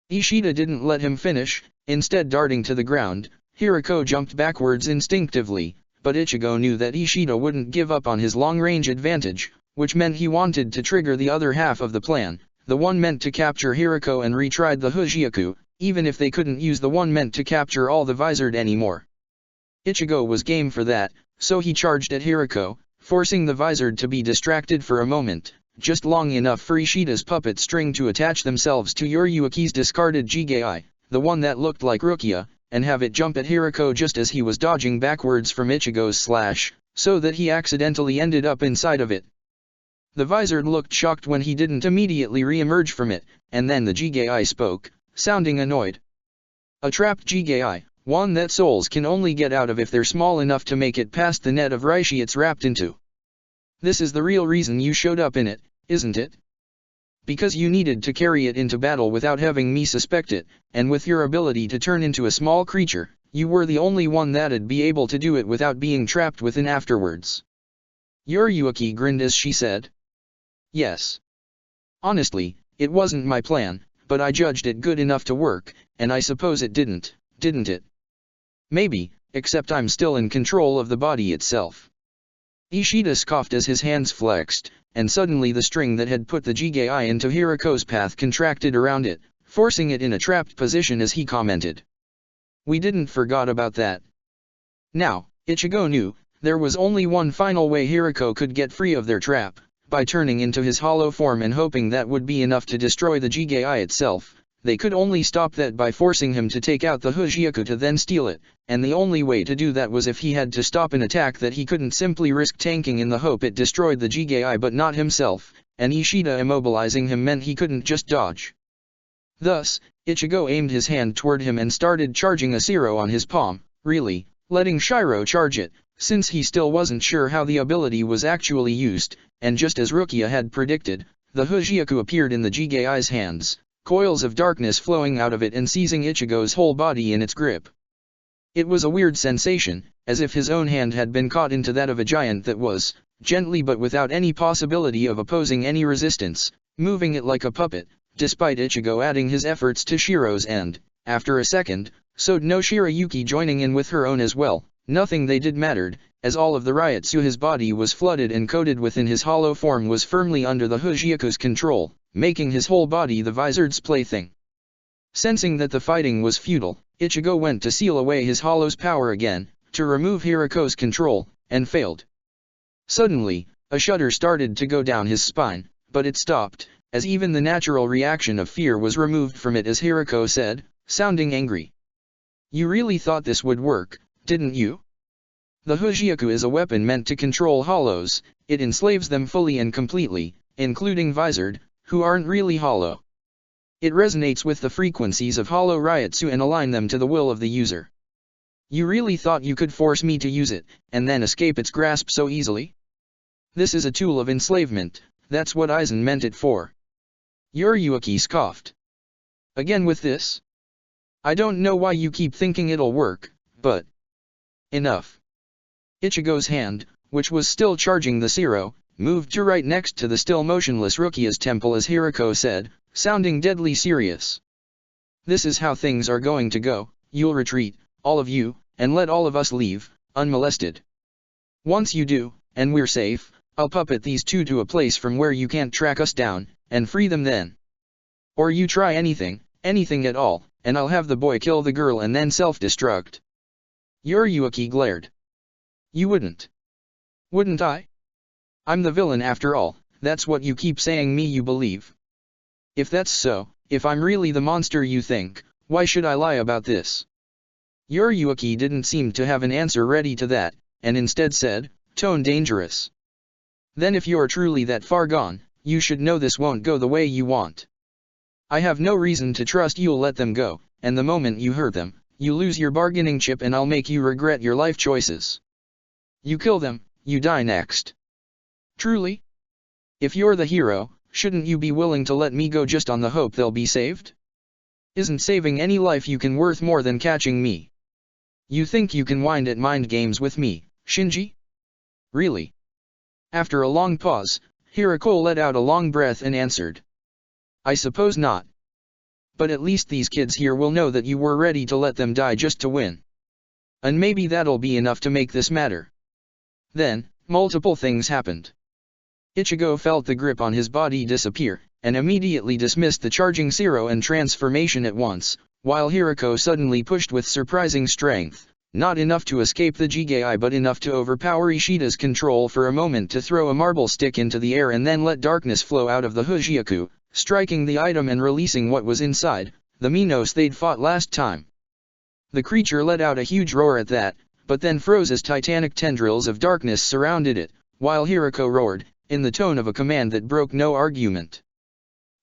Speaker 1: Ishida didn't let him finish, instead darting to the ground. Hirako jumped backwards instinctively, but Ichigo knew that Ishida wouldn't give up on his long-range advantage, which meant he wanted to trigger the other half of the plan, the one meant to capture Hirako and retried the Hujioku, even if they couldn't use the one meant to capture all the Vizard anymore. Ichigo was game for that, so he charged at Hirako, forcing the Vizard to be distracted for a moment, just long enough for Ishida's puppet string to attach themselves to Yuriuki's discarded Jigai, the one that looked like Rukia, and have it jump at Hirako just as he was dodging backwards from Ichigo's slash, so that he accidentally ended up inside of it. The Vizard looked shocked when he didn't immediately re-emerge from it, and then the Jigai spoke, sounding annoyed. "A trapped Jigai, one that souls can only get out of if they're small enough to make it past the net of Reishi it's wrapped into. This is the real reason you showed up in it, isn't it? Because you needed to carry it into battle without having me suspect it, and with your ability to turn into a small creature, you were the only one that'd be able to do it without being trapped within afterwards." Yuriuki grinned as she said, "Yes. Honestly, it wasn't my plan, but I judged it good enough to work, and I suppose it didn't it? Maybe, except I'm still in control of the body itself." Ishida scoffed as his hands flexed, and suddenly the string that had put the Jigai into Hirako's path contracted around it, forcing it in a trapped position as he commented. "We didn't forget about that." Now, Ichigo knew, there was only one final way Hirako could get free of their trap, by turning into his hollow form and hoping that would be enough to destroy the Jigai itself. They could only stop that by forcing him to take out the Hujioku to then steal it, and the only way to do that was if he had to stop an attack that he couldn't simply risk tanking in the hope it destroyed the Jigai but not himself, and Ishida immobilizing him meant he couldn't just dodge. Thus, Ichigo aimed his hand toward him and started charging a Zero on his palm, really, letting Shiro charge it, since he still wasn't sure how the ability was actually used, and just as Rukia had predicted, the Hujioku appeared in the Jigai's hands, coils of darkness flowing out of it and seizing Ichigo's whole body in its grip. It was a weird sensation, as if his own hand had been caught into that of a giant that was, gently but without any possibility of opposing any resistance, moving it like a puppet, despite Ichigo adding his efforts to Shiro's end. After a second, so no Shirayuki joining in with her own as well. Nothing they did mattered, as all of the Ryotsu his body was flooded and coated within his hollow form was firmly under the Hujioku's control, making his whole body the Vizard's plaything. Sensing that the fighting was futile, Ichigo went to seal away his hollow's power again, to remove Hirako's control, and failed. Suddenly, a shudder started to go down his spine, but it stopped, as even the natural reaction of fear was removed from it as Hirako said, sounding angry. "You really thought this would work, didn't you? The Hujioku is a weapon meant to control hollows, it enslaves them fully and completely, including Vizard, who aren't really hollow. It resonates with the frequencies of hollow Ryotsu and align them to the will of the user. You really thought you could force me to use it, and then escape its grasp so easily? This is a tool of enslavement, that's what Aizen meant it for." Yuriuki scoffed. "Again with this? I don't know why you keep thinking it'll work, but... enough." Ichigo's hand, which was still charging the Zero, moved to right next to the still motionless Rukia's temple as Hirako said, sounding deadly serious. "This is how things are going to go, you'll retreat, all of you, and let all of us leave, unmolested. Once you do, and we're safe, I'll puppet these two to a place from where you can't track us down, and free them then. Or you try anything at all, and I'll have the boy kill the girl and then self-destruct." Yuriuki glared. "You wouldn't. Wouldn't I? I'm the villain after all, that's what you keep saying me you believe. If that's so, if I'm really the monster you think, why should I lie about this?" Yuriuki didn't seem to have an answer ready to that, and instead said, tone dangerous. "Then if you're truly that far gone, you should know this won't go the way you want. I have no reason to trust you'll let them go, and the moment you hurt them, you lose your bargaining chip and I'll make you regret your life choices. You kill them, you die next. Truly? If you're the hero, shouldn't you be willing to let me go just on the hope they'll be saved? Isn't saving any life you can worth more than catching me? You think you can wind at mind games with me, Shinji? Really?" After a long pause, Hirako let out a long breath and answered. "I suppose not. But at least these kids here will know that you were ready to let them die just to win. And maybe that'll be enough to make this matter." Then, multiple things happened. Ichigo felt the grip on his body disappear, and immediately dismissed the charging Zero and transformation at once, while Hirako suddenly pushed with surprising strength, not enough to escape the Jigai but enough to overpower Ishida's control for a moment to throw a marble stick into the air and then let darkness flow out of the Hujioku, striking the item and releasing what was inside, the Minos they'd fought last time. The creature let out a huge roar at that, but then froze as titanic tendrils of darkness surrounded it, while Hirako roared, in the tone of a command that broke no argument.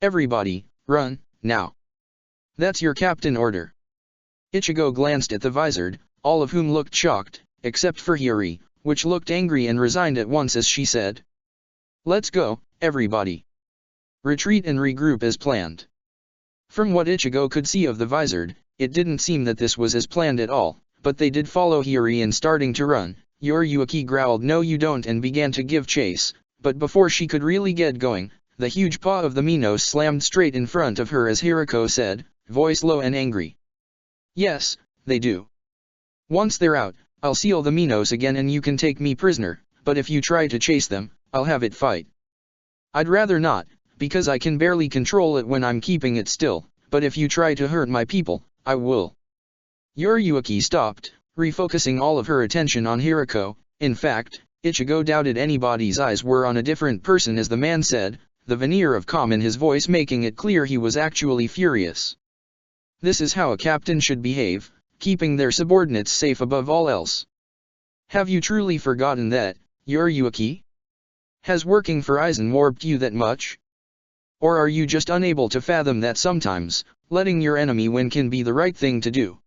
Speaker 1: "Everybody, run, now. That's your captain order." Ichigo glanced at the Vizard, all of whom looked shocked, except for Hiri, which looked angry and resigned at once as she said, "Let's go, everybody. Retreat and regroup as planned." From what Ichigo could see of the Vizard, it didn't seem that this was as planned at all, but they did follow Hiri in starting to run. Yuriuki growled "No you don't" and began to give chase, but before she could really get going, the huge paw of the Minos slammed straight in front of her as Hirako said, voice low and angry. "Yes, they do. Once they're out, I'll seal the Minos again and you can take me prisoner, but if you try to chase them, I'll have it fight. I'd rather not, because I can barely control it when I'm keeping it still, but if you try to hurt my people, I will." Yuriuki stopped, refocusing all of her attention on Hirako. In fact, Ichigo doubted anybody's eyes were on a different person as the man said, the veneer of calm in his voice making it clear he was actually furious. "This is how a captain should behave, keeping their subordinates safe above all else. Have you truly forgotten that, Yuriuki? Has working for Aizen warped you that much? Or are you just unable to fathom that sometimes, letting your enemy win can be the right thing to do?"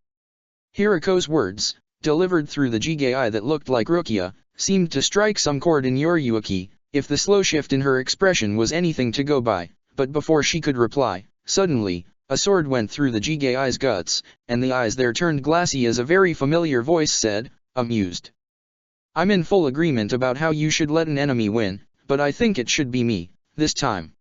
Speaker 1: Hirako's words, delivered through the Jigai that looked like Rukia, seemed to strike some chord in Yuriuki, if the slow shift in her expression was anything to go by, but before she could reply, suddenly, a sword went through the Jigai's guts, and the eyes there turned glassy as a very familiar voice said, amused. "I'm in full agreement about how you should let an enemy win, but I think it should be me, this time."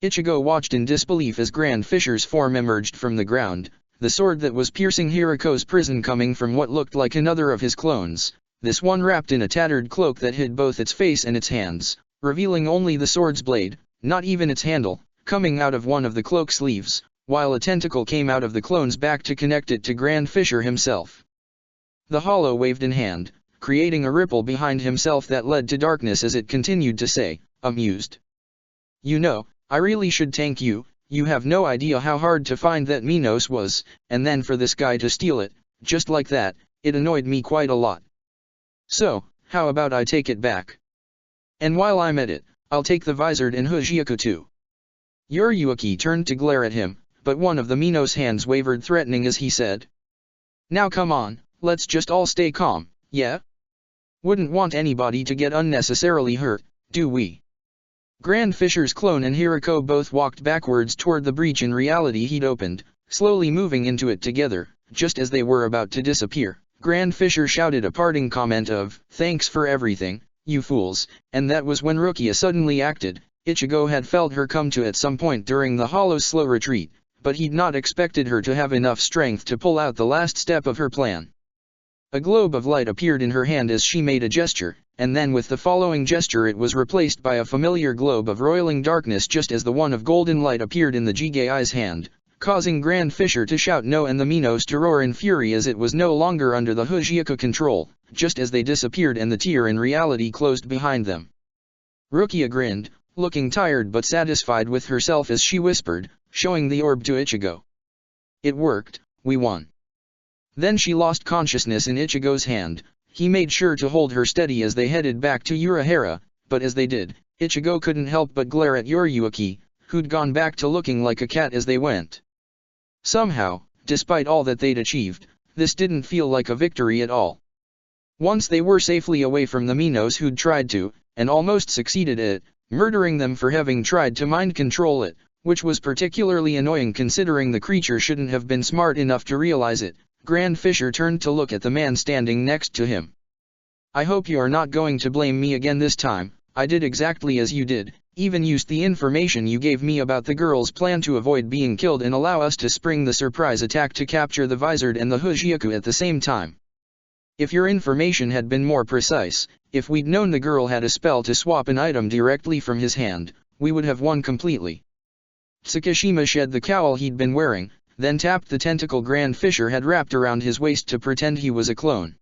Speaker 1: Ichigo watched in disbelief as Grand Fisher's form emerged from the ground, the sword that was piercing Hiriko's prison coming from what looked like another of his clones, this one wrapped in a tattered cloak that hid both its face and its hands, revealing only the sword's blade, not even its handle, coming out of one of the cloak sleeves, while a tentacle came out of the clone's back to connect it to Grand Fisher himself. The hollow waved in hand, creating a ripple behind himself that led to darkness as it continued to say, amused. "You know, I really should thank you. You have no idea how hard to find that Minos was, and then for this guy to steal it, just like that, it annoyed me quite a lot. So, how about I take it back? And while I'm at it, I'll take the Visored and Hujioku too." Yuriuki turned to glare at him, but one of the Minos hands wavered threatening as he said, "Now come on, let's just all stay calm, yeah? Wouldn't want anybody to get unnecessarily hurt, do we?" Grand Fisher's clone and Hiriko both walked backwards toward the breach in reality he'd opened, slowly moving into it together. Just as they were about to disappear, Grand Fisher shouted a parting comment of, "Thanks for everything, you fools," and that was when Rukia suddenly acted. Ichigo had felt her come to at some point during the hollow's slow retreat, but he'd not expected her to have enough strength to pull out the last step of her plan. A globe of light appeared in her hand as she made a gesture, and then with the following gesture it was replaced by a familiar globe of roiling darkness just as the one of golden light appeared in the Jigei's hand, causing Grand Fisher to shout no and the Minos to roar in fury as it was no longer under the Hujioku control, just as they disappeared and the tier in reality closed behind them. Rukia grinned, looking tired but satisfied with herself as she whispered, showing the orb to Ichigo. "It worked, we won." Then she lost consciousness in Ichigo's hand. He made sure to hold her steady as they headed back to Urahara, but as they did, Ichigo couldn't help but glare at Yuriuki, who'd gone back to looking like a cat as they went. Somehow, despite all that they'd achieved, this didn't feel like a victory at all. Once they were safely away from the Minos who'd tried to, and almost succeeded at, murdering them for having tried to mind control it, which was particularly annoying considering the creature shouldn't have been smart enough to realize it, Grand Fisher turned to look at the man standing next to him. "I hope you are not going to blame me again this time. I did exactly as you did, even used the information you gave me about the girl's plan to avoid being killed and allow us to spring the surprise attack to capture the Visored and the Hujioku at the same time. If your information had been more precise, if we'd known the girl had a spell to swap an item directly from his hand, we would have won completely." Tsukishima shed the cowl he'd been wearing, then tapped the tentacle Grand Fisher had wrapped around his waist to pretend he was a clone.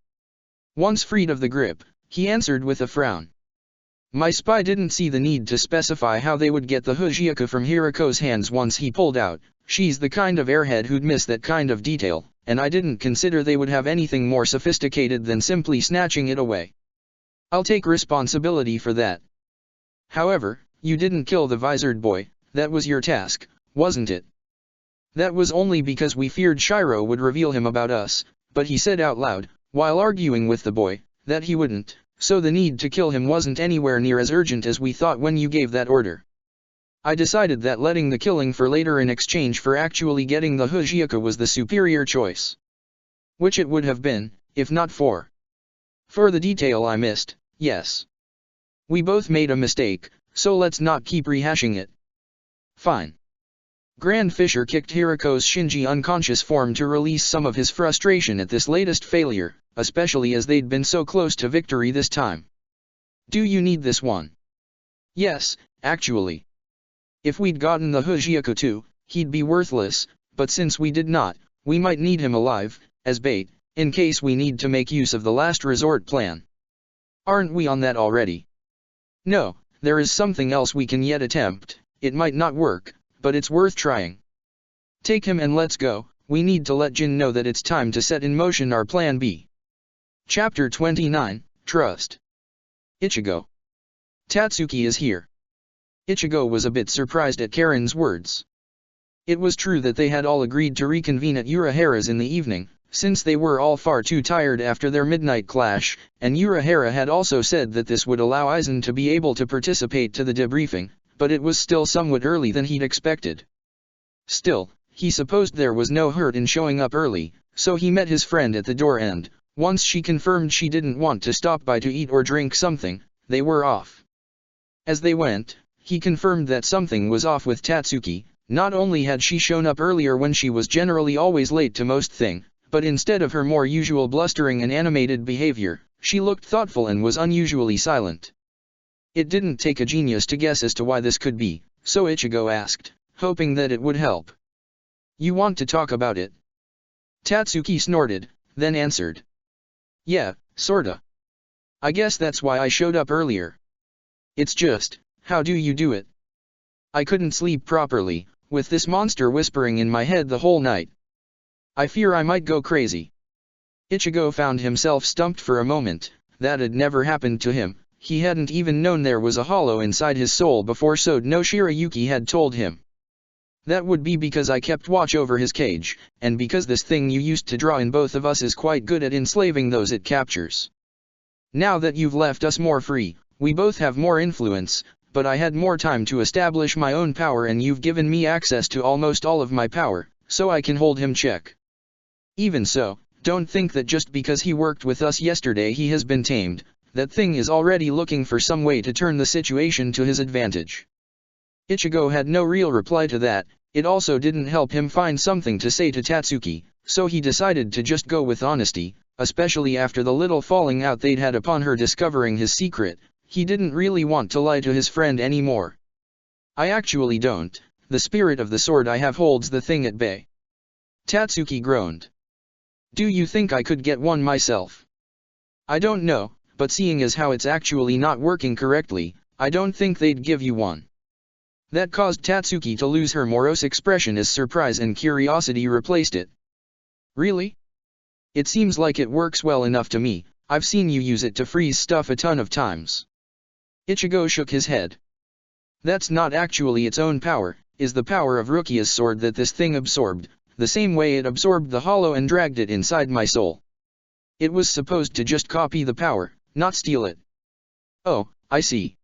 Speaker 1: Once freed of the grip, he answered with a frown. "My spy didn't see the need to specify how they would get the Hujioku from Hiriko's hands once he pulled out. She's the kind of airhead who'd miss that kind of detail, and I didn't consider they would have anything more sophisticated than simply snatching it away. I'll take responsibility for that. However, you didn't kill the Visored boy, that was your task, wasn't it?" "That was only because we feared Shiro would reveal him about us, but he said out loud, while arguing with the boy, that he wouldn't, so the need to kill him wasn't anywhere near as urgent as we thought when you gave that order. I decided that letting the killing for later in exchange for actually getting the Hujioku was the superior choice. Which it would have been, if not for the detail I missed, yes. We both made a mistake, so let's not keep rehashing it." "Fine." Grand Fisher kicked Hiriko's Shinji unconscious form to release some of his frustration at this latest failure, especially as they'd been so close to victory this time. "Do you need this one?" "Yes, actually. If we'd gotten the Hujioku too, he'd be worthless, but since we did not, we might need him alive, as bait, in case we need to make use of the last resort plan. Aren't we on that already?" "No, there is something else we can yet attempt. It might not work, but it's worth trying. Take him and let's go. We need to let Jin know that it's time to set in motion our plan B." Chapter 29, Trust. Ichigo. "Tatsuki is here." Ichigo was a bit surprised at Karen's words. It was true that they had all agreed to reconvene at Urahara's in the evening, since they were all far too tired after their midnight clash, and Urahara had also said that this would allow Aizen to be able to participate to the debriefing, but it was still somewhat early than he'd expected. Still, he supposed there was no hurt in showing up early, so he met his friend at the door and, once she confirmed she didn't want to stop by to eat or drink something, they were off. As they went, he confirmed that something was off with Tatsuki. Not only had she shown up earlier when she was generally always late to most things, but instead of her more usual blustering and animated behavior, she looked thoughtful and was unusually silent. It didn't take a genius to guess as to why this could be, so Ichigo asked, hoping that it would help. "You want to talk about it?" Tatsuki snorted, then answered. "Yeah, sorta. I guess that's why I showed up earlier. It's just, how do you do it? I couldn't sleep properly, with this monster whispering in my head the whole night. I fear I might go crazy." Ichigo found himself stumped for a moment. That had never happened to him. He hadn't even known there was a hollow inside his soul before Sode no Shirayuki had told him. "That would be because I kept watch over his cage, and because this thing you used to draw in both of us is quite good at enslaving those it captures. Now that you've left us more free, we both have more influence, but I had more time to establish my own power and you've given me access to almost all of my power, so I can hold him check. Even so, don't think that just because he worked with us yesterday he has been tamed. That thing is already looking for some way to turn the situation to his advantage." Ichigo had no real reply to that. It also didn't help him find something to say to Tatsuki, so he decided to just go with honesty, especially after the little falling out they'd had upon her discovering his secret. He didn't really want to lie to his friend anymore. "I actually don't. The spirit of the sword I have holds the thing at bay." Tatsuki groaned. "Do you think I could get one myself?" "I don't know, but seeing as how it's actually not working correctly, I don't think they'd give you one." That caused Tatsuki to lose her morose expression as surprise and curiosity replaced it. "Really? It seems like it works well enough to me. I've seen you use it to freeze stuff a ton of times." Ichigo shook his head. "That's not actually its own power, is the power of Rukia's sword that this thing absorbed, the same way it absorbed the hollow and dragged it inside my soul. It was supposed to just copy the power, not steal it." "Oh, I see.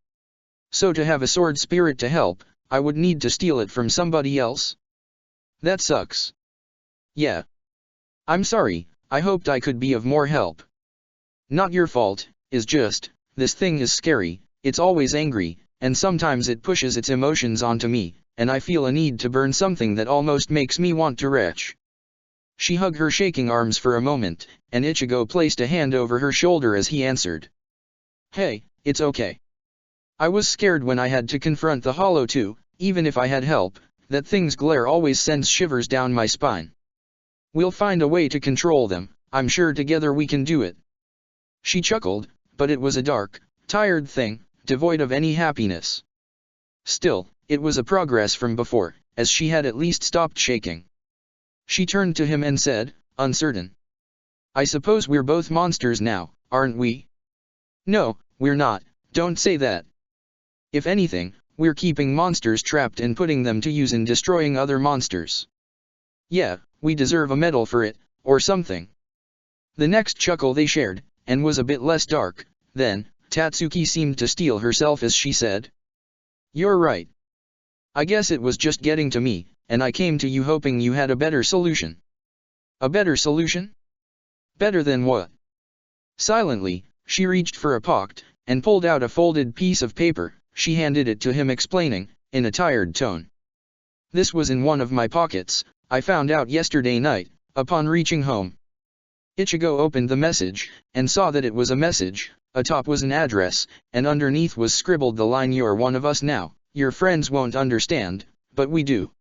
Speaker 1: So to have a sword spirit to help, I would need to steal it from somebody else? That sucks." "Yeah. I'm sorry, I hoped I could be of more help." "Not your fault, it's just, this thing is scary, it's always angry, and sometimes it pushes its emotions onto me, and I feel a need to burn something that almost makes me want to retch." She hugged her shaking arms for a moment, and Ichigo placed a hand over her shoulder as he answered. "Hey, it's okay. I was scared when I had to confront the hollow too. Even if I had help, that thing's glare always sends shivers down my spine. We'll find a way to control them, I'm sure together we can do it." She chuckled, but it was a dark, tired thing, devoid of any happiness. Still, it was a progress from before, as she had at least stopped shaking. She turned to him and said, uncertain. "I suppose we're both monsters now, aren't we?" "No, we're not, don't say that. If anything, we're keeping monsters trapped and putting them to use in destroying other monsters. Yeah, we deserve a medal for it, or something." The next chuckle they shared, and was a bit less dark. Then, Tatsuki seemed to steel herself as she said, "You're right. I guess it was just getting to me, and I came to you hoping you had a better solution." "A better solution? Better than what?" Silently, she reached for a pocket, and pulled out a folded piece of paper. She handed it to him explaining, in a tired tone. "This was in one of my pockets, I found out yesterday night, upon reaching home." Ichigo opened the message, and saw that it was a message. Atop was an address, and underneath was scribbled the line, "You're one of us now, your friends won't understand, but we do.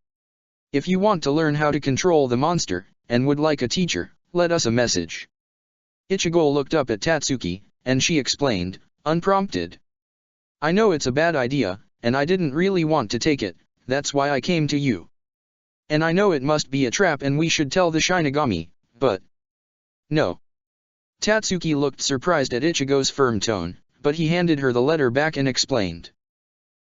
Speaker 1: If you want to learn how to control the monster, and would like a teacher, let us a message." Ichigo looked up at Tatsuki, and she explained, unprompted. "I know it's a bad idea, and I didn't really want to take it, that's why I came to you. And I know it must be a trap and we should tell the Shinigami, but..." "No." Tatsuki looked surprised at Ichigo's firm tone, but he handed her the letter back and explained.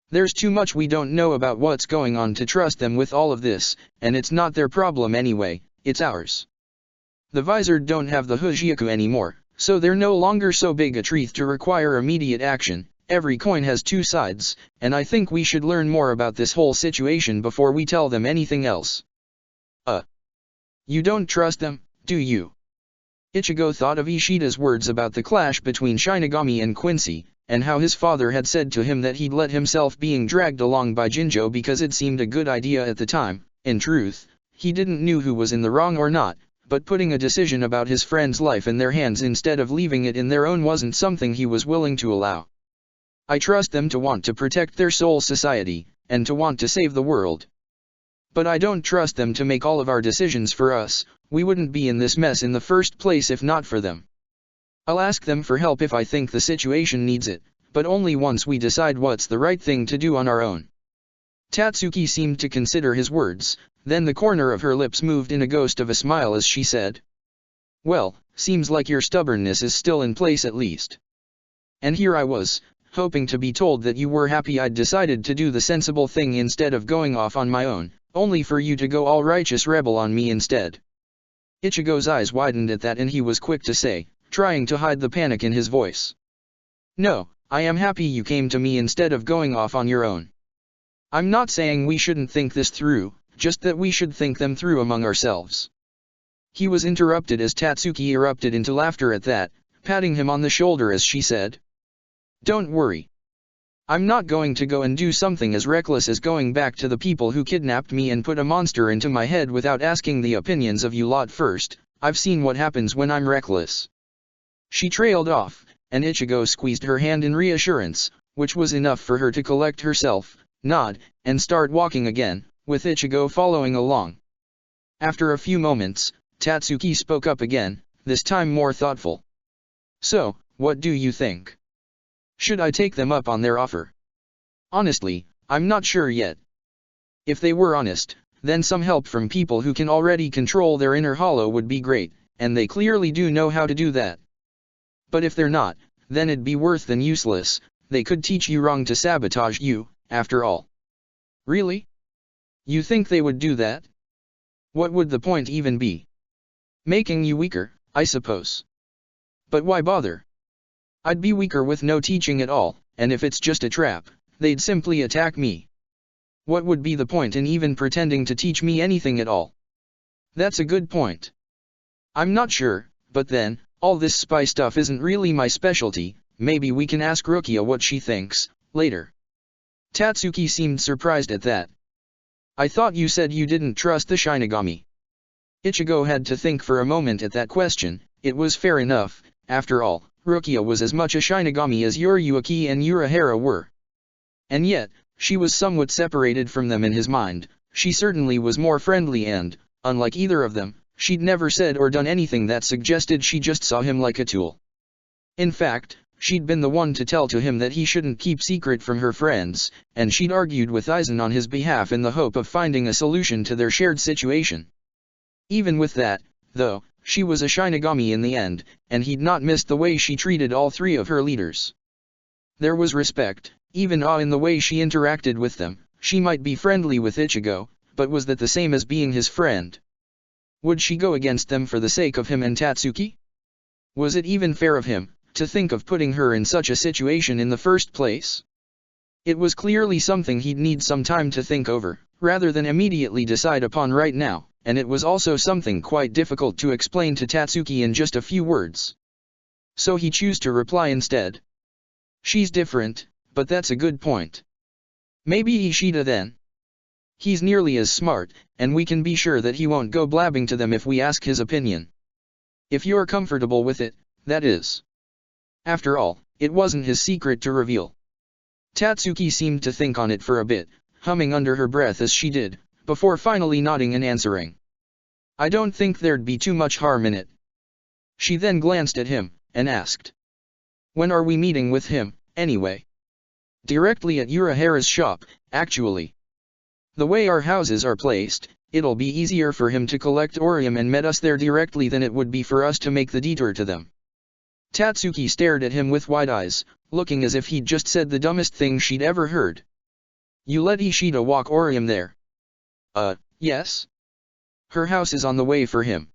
Speaker 1: "There's too much we don't know about what's going on to trust them with all of this, and it's not their problem anyway, it's ours. The Vizard don't have the Hujioku anymore, so they're no longer so big a threat to require immediate action. Every coin has two sides, and I think we should learn more about this whole situation before we tell them anything else." You don't trust them, do you?" Ichigo thought of Ishida's words about the clash between Shinigami and Quincy, and how his father had said to him that he'd let himself being dragged along by Jinjo because it seemed a good idea at the time. In truth, he didn't know who was in the wrong or not, but putting a decision about his friend's life in their hands instead of leaving it in their own wasn't something he was willing to allow. I trust them to want to protect their soul society, and to want to save the world. But I don't trust them to make all of our decisions for us. We wouldn't be in this mess in the first place if not for them. I'll ask them for help if I think the situation needs it, but only once we decide what's the right thing to do on our own. Tatsuki seemed to consider his words, then the corner of her lips moved in a ghost of a smile as she said, "Well, seems like your stubbornness is still in place at least. And here I was, hoping to be told that you were happy I'd decided to do the sensible thing instead of going off on my own, only for you to go all righteous rebel on me instead." Ichigo's eyes widened at that and he was quick to say, trying to hide the panic in his voice, "No, I am happy you came to me instead of going off on your own. I'm not saying we shouldn't think this through, just that we should think them through among ourselves." He was interrupted as Tatsuki erupted into laughter at that, patting him on the shoulder as she said, "Don't worry. I'm not going to go and do something as reckless as going back to the people who kidnapped me and put a monster into my head without asking the opinions of you lot first. I've seen what happens when I'm reckless." She trailed off, and Ichigo squeezed her hand in reassurance, which was enough for her to collect herself, nod, and start walking again, with Ichigo following along. After a few moments, Tatsuki spoke up again, this time more thoughtful. "So, what do you think? Should I take them up on their offer? Honestly, I'm not sure yet. If they were honest, then some help from people who can already control their inner hollow would be great, and they clearly do know how to do that. But if they're not, then it'd be worse than useless. They could teach you wrong to sabotage you, after all." "Really? You think they would do that? What would the point even be? Making you weaker, I suppose. But why bother? I'd be weaker with no teaching at all, and if it's just a trap, they'd simply attack me. What would be the point in even pretending to teach me anything at all?" "That's a good point. I'm not sure, but then, all this spy stuff isn't really my specialty. Maybe we can ask Rukia what she thinks, later." Tatsuki seemed surprised at that. "I thought you said you didn't trust the Shinigami." Ichigo had to think for a moment at that question. It was fair enough, after all, Rukia was as much a Shinigami as Urayuki and Urahara were. And yet, she was somewhat separated from them in his mind. She certainly was more friendly and, unlike either of them, she'd never said or done anything that suggested she just saw him like a tool. In fact, she'd been the one to tell to him that he shouldn't keep secret from her friends, and she'd argued with Aizen on his behalf in the hope of finding a solution to their shared situation. Even with that, though, she was a Shinigami in the end, and he'd not missed the way she treated all three of her leaders. There was respect, even awe in the way she interacted with them. She might be friendly with Ichigo, but was that the same as being his friend? Would she go against them for the sake of him and Tatsuki? Was it even fair of him to think of putting her in such a situation in the first place? It was clearly something he'd need some time to think over, rather than immediately decide upon right now, and it was also something quite difficult to explain to Tatsuki in just a few words. So he chose to reply instead. "She's different, but that's a good point. Maybe Ishida then. He's nearly as smart, and we can be sure that he won't go blabbing to them if we ask his opinion. If you're comfortable with it, that is. After all, it wasn't his secret to reveal." Tatsuki seemed to think on it for a bit, humming under her breath as she did, before finally nodding and answering. "I don't think there'd be too much harm in it." She then glanced at him, and asked, "When are we meeting with him, anyway?" "Directly at Urahara's shop, actually. The way our houses are placed, it'll be easier for him to collect Orium and met us there directly than it would be for us to make the detour to them." Tatsuki stared at him with wide eyes, looking as if he'd just said the dumbest thing she'd ever heard. "You let Ishida walk Orium there?" Yes. Her house is on the way for him."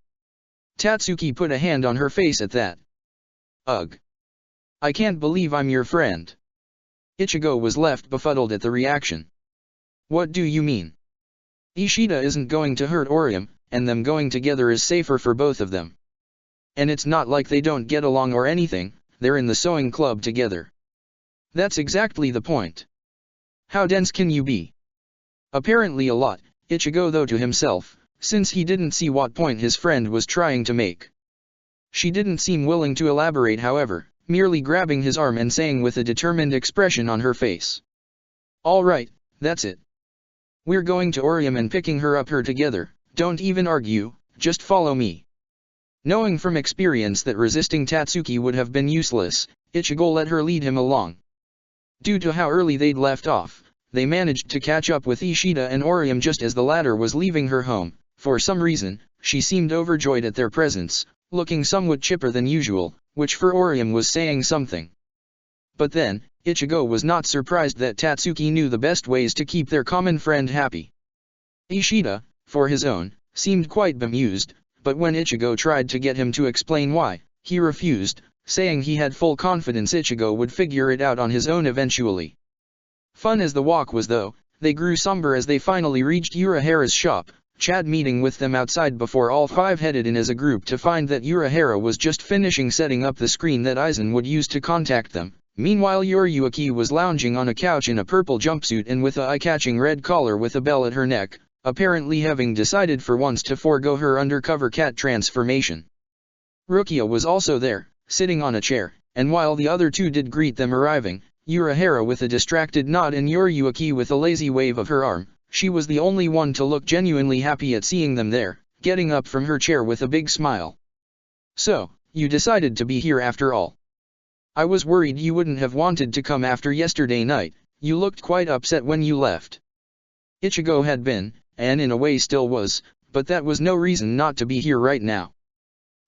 Speaker 1: Tatsuki put a hand on her face at that. "Ugh. I can't believe I'm your friend." Ichigo was left befuddled at the reaction. "What do you mean? Ishida isn't going to hurt Orium, and them going together is safer for both of them. And it's not like they don't get along or anything, they're in the sewing club together." That's exactly the point. How dense can you be? Apparently a lot, Ichigo thought to himself, since he didn't see what point his friend was trying to make. She didn't seem willing to elaborate however, merely grabbing his arm and saying with a determined expression on her face. All right, that's it. We're going to Orium and picking her up together, don't even argue, just follow me. Knowing from experience that resisting Tatsuki would have been useless, Ichigo let her lead him along. Due to how early they'd left off, they managed to catch up with Ishida and Orium just as the latter was leaving her home. For some reason, she seemed overjoyed at their presence, looking somewhat chipper than usual, which for Orium was saying something. But then, Ichigo was not surprised that Tatsuki knew the best ways to keep their common friend happy. Ishida, for his own, seemed quite bemused, but when Ichigo tried to get him to explain why, he refused, saying he had full confidence Ichigo would figure it out on his own eventually. Fun as the walk was though, they grew somber as they finally reached Urahara's shop, Chad meeting with them outside before all five headed in as a group to find that Urahara was just finishing setting up the screen that Aizen would use to contact them. Meanwhile Yuriuki was lounging on a couch in a purple jumpsuit and with a eye-catching red collar with a bell at her neck, apparently having decided for once to forego her undercover cat transformation. Rukia was also there, sitting on a chair, and while the other two did greet them arriving, Urahara with a distracted nod and Yuriuki with a lazy wave of her arm, she was the only one to look genuinely happy at seeing them there, getting up from her chair with a big smile. So, you decided to be here after all. I was worried you wouldn't have wanted to come after yesterday night, you looked quite upset when you left. Ichigo had been, and in a way still was, but that was no reason not to be here right now.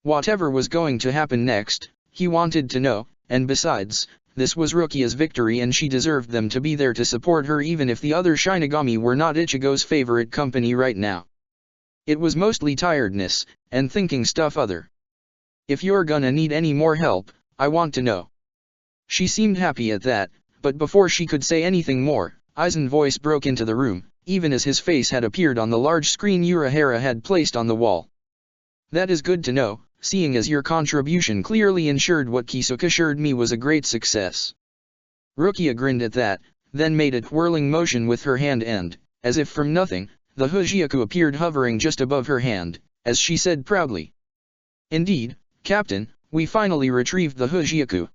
Speaker 1: Whatever was going to happen next, he wanted to know, and besides, this was Rukia's victory and she deserved them to be there to support her even if the other Shinigami were not Ichigo's favorite company right now. It was mostly tiredness, and thinking stuff other. If you're gonna need any more help, I want to know. She seemed happy at that, but before she could say anything more, Aizen's voice broke into the room, even as his face had appeared on the large screen Urahara had placed on the wall. That is good to know, seeing as your contribution clearly ensured what Kisuke assured me was a great success. Rukia grinned at that, then made a twirling motion with her hand and, as if from nothing, the Hujioku appeared hovering just above her hand, as she said proudly. Indeed, Captain, we finally retrieved the Hujioku.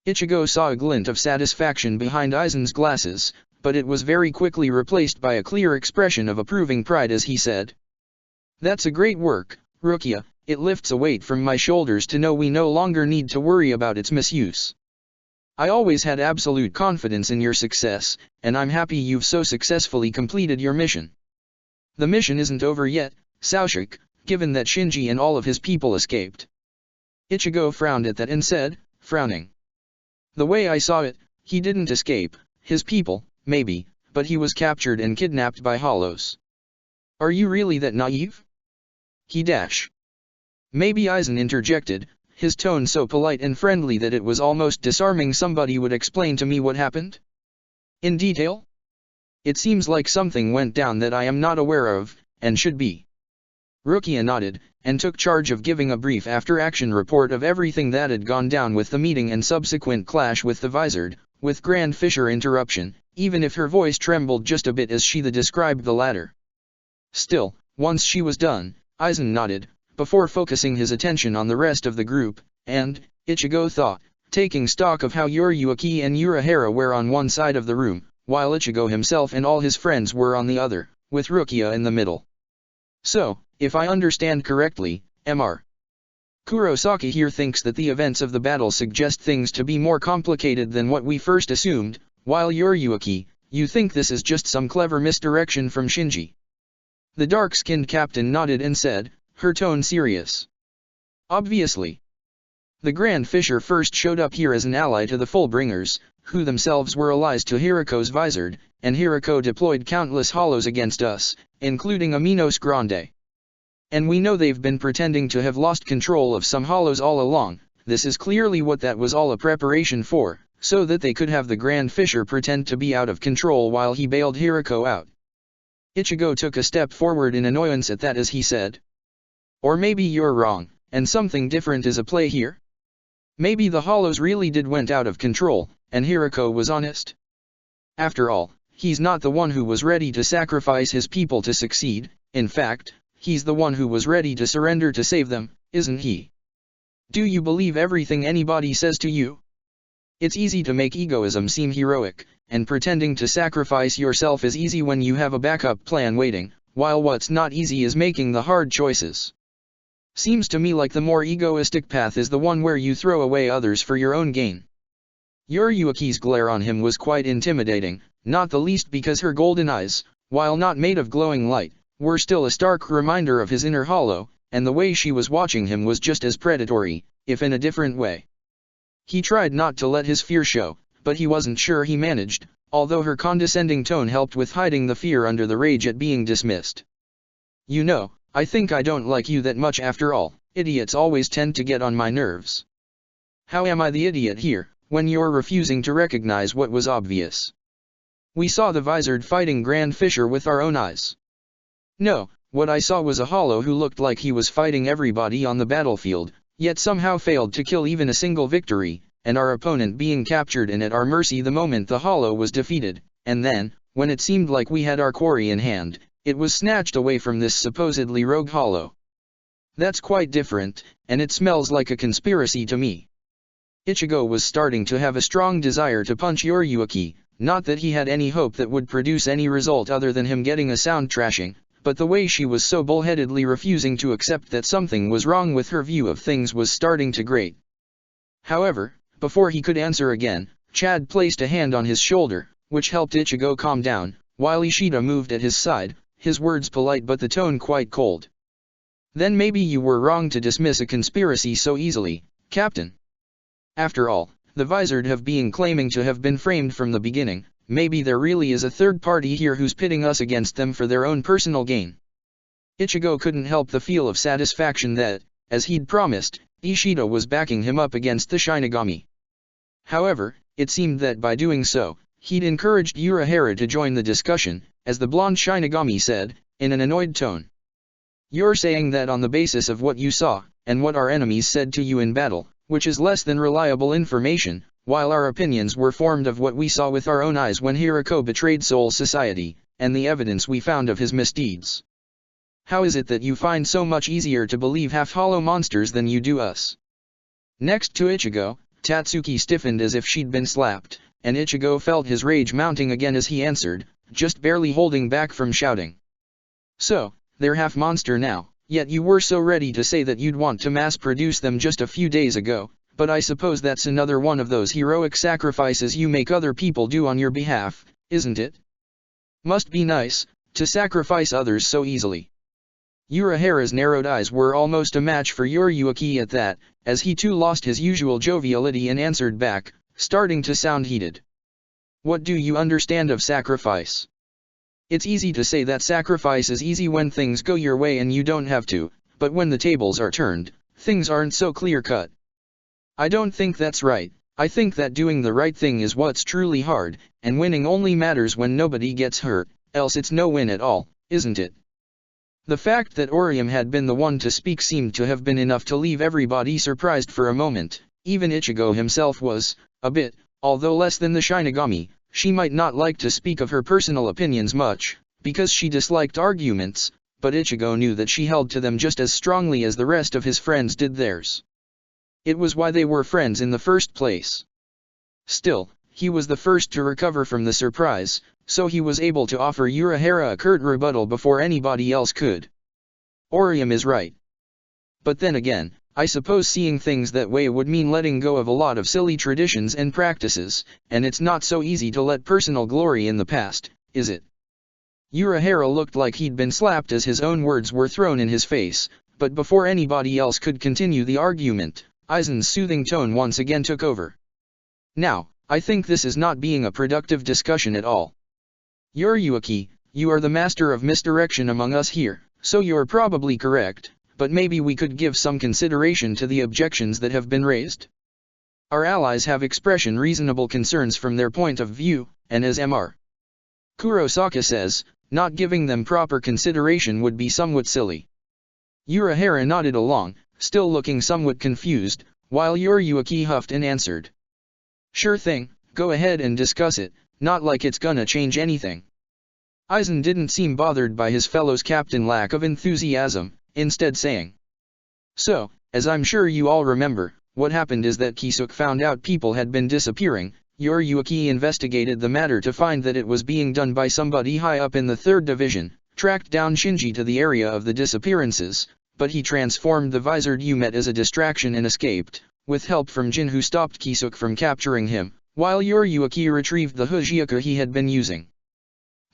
Speaker 1: Ichigo saw a glint of satisfaction behind Aizen's glasses, but it was very quickly replaced by a clear expression of approving pride as he said. That's a great work, Rukia. It lifts a weight from my shoulders to know we no longer need to worry about its misuse. I always had absolute confidence in your success, and I'm happy you've so successfully completed your mission. The mission isn't over yet, Saushik, given that Shinji and all of his people escaped. Ichigo frowned at that and said, frowning. The way I saw it, he didn't escape, his people, maybe, but he was captured and kidnapped by Hollows. Are you really that naive? He dash. Maybe Aizen interjected, his tone so polite and friendly that it was almost disarming. Somebody would explain to me what happened? In detail? It seems like something went down that I am not aware of, and should be. Rukia nodded, and took charge of giving a brief after-action report of everything that had gone down with the meeting and subsequent clash with the Vizard, with Grand Fisher interruption, even if her voice trembled just a bit as she described the latter. Still, once she was done, Aizen nodded, before focusing his attention on the rest of the group, and, Ichigo thought, taking stock of how Yuriuki and Urahara were on one side of the room, while Ichigo himself and all his friends were on the other, with Rukia in the middle. So, if I understand correctly, Mr. Kurosaki here thinks that the events of the battle suggest things to be more complicated than what we first assumed, while Yuriuki, you think this is just some clever misdirection from Shinji. The dark-skinned captain nodded and said, her tone serious. Obviously. The Grand Fisher first showed up here as an ally to the Fullbringers, who themselves were allies to Hiriko's Vizard, and Hiriko deployed countless Hollows against us, including a Minos Grande. And we know they've been pretending to have lost control of some Hollows all along. This is clearly what that was all a preparation for, so that they could have the Grand Fisher pretend to be out of control while he bailed Hiriko out. Ichigo took a step forward in annoyance at that as he said. Or maybe you're wrong, and something different is at play here? Maybe the Hollows really did went out of control, and Hirako was honest? After all, he's not the one who was ready to sacrifice his people to succeed, in fact, he's the one who was ready to surrender to save them, isn't he? Do you believe everything anybody says to you? It's easy to make egoism seem heroic, and pretending to sacrifice yourself is easy when you have a backup plan waiting, while what's not easy is making the hard choices. Seems to me like the more egoistic path is the one where you throw away others for your own gain. Yuriuki's glare on him was quite intimidating, not the least because her golden eyes, while not made of glowing light, were still a stark reminder of his inner hollow, and the way she was watching him was just as predatory, if in a different way. He tried not to let his fear show, but he wasn't sure he managed, although her condescending tone helped with hiding the fear under the rage at being dismissed. You know, I think I don't like you that much after all. Idiots always tend to get on my nerves. How am I the idiot here, when you're refusing to recognize what was obvious? We saw the visored fighting Grand Fisher with our own eyes. No, what I saw was a hollow who looked like he was fighting everybody on the battlefield, yet somehow failed to kill even a single victory, and our opponent being captured and at our mercy the moment the hollow was defeated, and then, when it seemed like we had our quarry in hand, it was snatched away from this supposedly rogue hollow. That's quite different, and it smells like a conspiracy to me. Ichigo was starting to have a strong desire to punch Yoriuki, not that he had any hope that would produce any result other than him getting a sound thrashing, but the way she was so bullheadedly refusing to accept that something was wrong with her view of things was starting to grate. However, before he could answer again, Chad placed a hand on his shoulder, which helped Ichigo calm down, while Ishida moved at his side, his words polite but the tone quite cold. Then maybe you were wrong to dismiss a conspiracy so easily, Captain. After all, the visored have been claiming to have been framed from the beginning. Maybe there really is a third party here who's pitting us against them for their own personal gain. Ichigo couldn't help the feel of satisfaction that, as he'd promised, Ishida was backing him up against the Shinigami. However, it seemed that by doing so, he'd encouraged Urahara to join the discussion, as the blonde Shinigami said, in an annoyed tone. You're saying that on the basis of what you saw, and what our enemies said to you in battle, which is less than reliable information, while our opinions were formed of what we saw with our own eyes when Hirako betrayed Soul Society, and the evidence we found of his misdeeds. How is it that you find so much easier to believe half-hollow monsters than you do us? Next to Ichigo, Tatsuki stiffened as if she'd been slapped, and Ichigo felt his rage mounting again as he answered, just barely holding back from shouting. So, they're half-monster now, yet you were so ready to say that you'd want to mass-produce them just a few days ago. But I suppose that's another one of those heroic sacrifices you make other people do on your behalf, isn't it? Must be nice, to sacrifice others so easily. Urahara's narrowed eyes were almost a match for Yoriuki at that, as he too lost his usual joviality and answered back, starting to sound heated. What do you understand of sacrifice? It's easy to say that sacrifice is easy when things go your way and you don't have to, but when the tables are turned, things aren't so clear-cut. I don't think that's right. I think that doing the right thing is what's truly hard, and winning only matters when nobody gets hurt, else it's no win at all, isn't it? The fact that Orium had been the one to speak seemed to have been enough to leave everybody surprised for a moment. Even Ichigo himself was, a bit, although less than the Shinigami. She might not like to speak of her personal opinions much, because she disliked arguments, but Ichigo knew that she held to them just as strongly as the rest of his friends did theirs. It was why they were friends in the first place. Still, he was the first to recover from the surprise, so he was able to offer Urahara a curt rebuttal before anybody else could. Orium is right. But then again, I suppose seeing things that way would mean letting go of a lot of silly traditions and practices, and it's not so easy to let personal glory in the past, is it? Urahara looked like he'd been slapped as his own words were thrown in his face, but before anybody else could continue the argument, Aizen's soothing tone once again took over. Now, I think this is not being a productive discussion at all. Yoriuki, you are the master of misdirection among us here, so you're probably correct, but maybe we could give some consideration to the objections that have been raised. Our allies have expressed reasonable concerns from their point of view, and as Mr. Kurosaka says, not giving them proper consideration would be somewhat silly. Urahara nodded along, still looking somewhat confused, while Yoriuki huffed and answered. Sure thing, go ahead and discuss it, not like it's gonna change anything. Aizen didn't seem bothered by his fellow's captain's lack of enthusiasm, instead saying, "So, as I'm sure you all remember, what happened is that Kisuk found out people had been disappearing. Yoryuki investigated the matter to find that it was being done by somebody high up in the 3rd Division, tracked down Shinji to the area of the disappearances, but he transformed the visored Yumet as a distraction and escaped, with help from Jin who stopped Kisuk from capturing him, while Yoryuki retrieved the Hujioka he had been using.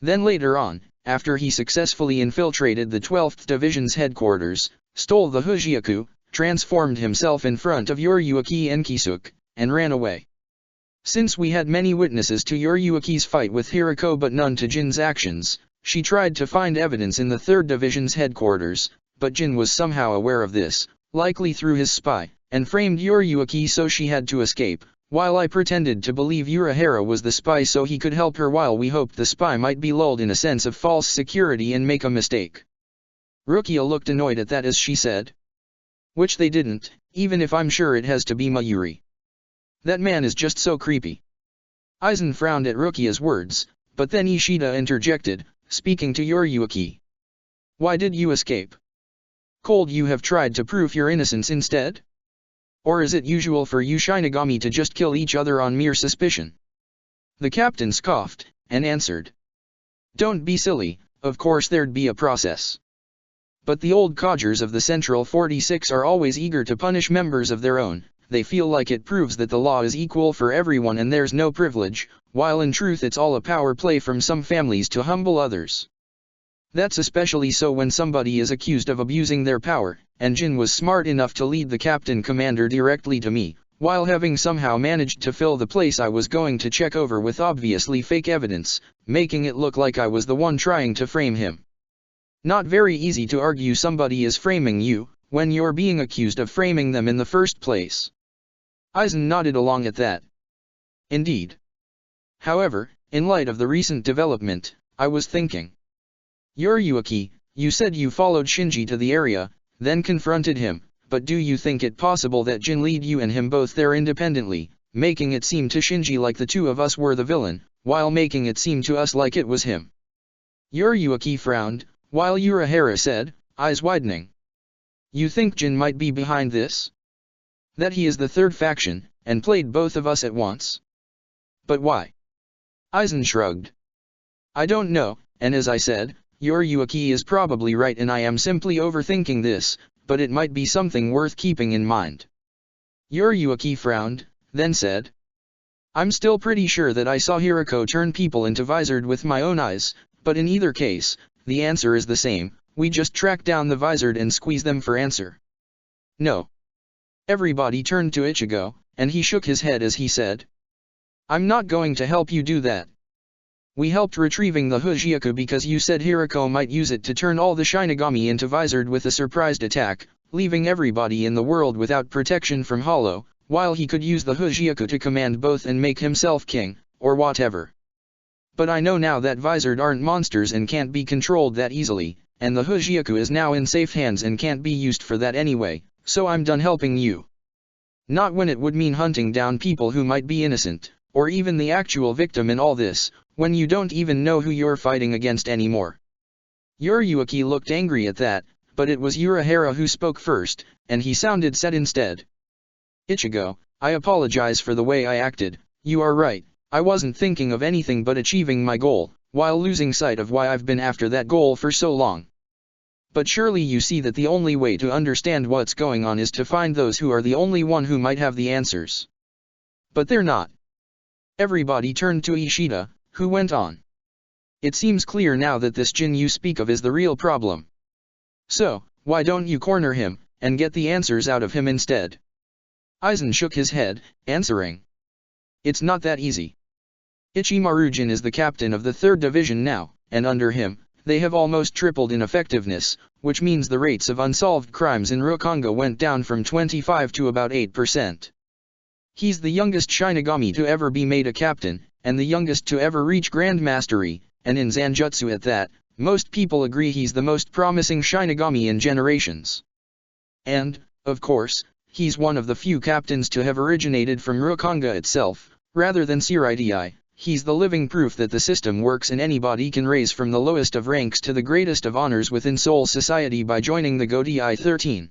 Speaker 1: Then later on, after he successfully infiltrated the 12th Division's headquarters, stole the Hujioku, transformed himself in front of Yoryuki and Kisuk, and ran away. Since we had many witnesses to Yoryuki's fight with Hirako but none to Jin's actions, she tried to find evidence in the 3rd Division's headquarters, but Jin was somehow aware of this, likely through his spy, and framed Yoryuki so she had to escape, while I pretended to believe Urahara was the spy so he could help her while we hoped the spy might be lulled in a sense of false security and make a mistake." Rukia looked annoyed at that as she said, "Which they didn't, even if I'm sure it has to be Mayuri. That man is just so creepy." Aizen frowned at Rukia's words, but then Ishida interjected, speaking to Yoryuki. "Why did you escape? Cold you have tried to prove your innocence instead? Or is it usual for you Shinigami to just kill each other on mere suspicion?" The captain scoffed, and answered, "Don't be silly, of course there'd be a process. But the old codgers of the Central 46 are always eager to punish members of their own. They feel like it proves that the law is equal for everyone and there's no privilege, while in truth it's all a power play from some families to humble others. That's especially so when somebody is accused of abusing their power, and Jin was smart enough to lead the captain commander directly to me, while having somehow managed to fill the place I was going to check over with obviously fake evidence, making it look like I was the one trying to frame him. Not very easy to argue somebody is framing you, when you're being accused of framing them in the first place." Aizen nodded along at that. "Indeed. However, in light of the recent development, I was thinking. Yoryuki, you said you followed Shinji to the area, then confronted him, but do you think it possible that Jin led you and him both there independently, making it seem to Shinji like the two of us were the villain, while making it seem to us like it was him?" Yoryuki frowned, while Urahara said, eyes widening. "You think Jin might be behind this? That he is the third faction, and played both of us at once? But why?" Aizen shrugged. "I don't know, and as I said, Yoryuki is probably right and I am simply overthinking this, but it might be something worth keeping in mind." Yoryuki frowned, then said, "I'm still pretty sure that I saw Hirako turn people into visored with my own eyes, but in either case, the answer is the same, we just track down the visored and squeeze them for answer." "No." Everybody turned to Ichigo, and he shook his head as he said, "I'm not going to help you do that. We helped retrieving the Hujioka because you said Hirako might use it to turn all the Shinigami into visored with a surprised attack, leaving everybody in the world without protection from Hollow, while he could use the Hujioka to command both and make himself king, or whatever. But I know now that visored aren't monsters and can't be controlled that easily, and the Hujioka is now in safe hands and can't be used for that anyway, so I'm done helping you. Not when it would mean hunting down people who might be innocent, or even the actual victim in all this, when you don't even know who you're fighting against anymore." Yoryuki looked angry at that, but it was Urahara who spoke first, and he sounded set instead. "Ichigo, I apologize for the way I acted. You are right, I wasn't thinking of anything but achieving my goal, while losing sight of why I've been after that goal for so long. But surely you see that the only way to understand what's going on is to find those who are the only one who might have the answers. But they're not." Everybody turned to Ishida, who went on. "It seems clear now that this Jin you speak of is the real problem. So, why don't you corner him, and get the answers out of him instead?" Aizen shook his head, answering, "It's not that easy. Ichimaru Jin is the captain of the 3rd Division now, and under him, they have almost tripled in effectiveness, which means the rates of unsolved crimes in Rukonga went down from 25 to about 8%. He's the youngest Shinigami to ever be made a captain, and the youngest to ever reach Grand Mastery, and in Zanjutsu at that, most people agree he's the most promising Shinigami in generations. And, of course, he's one of the few captains to have originated from Rukonga itself, Rather than Siridi, he's the living proof that the system works and anybody can raise from the lowest of ranks to the greatest of honors within Soul Society by joining the Godi 13.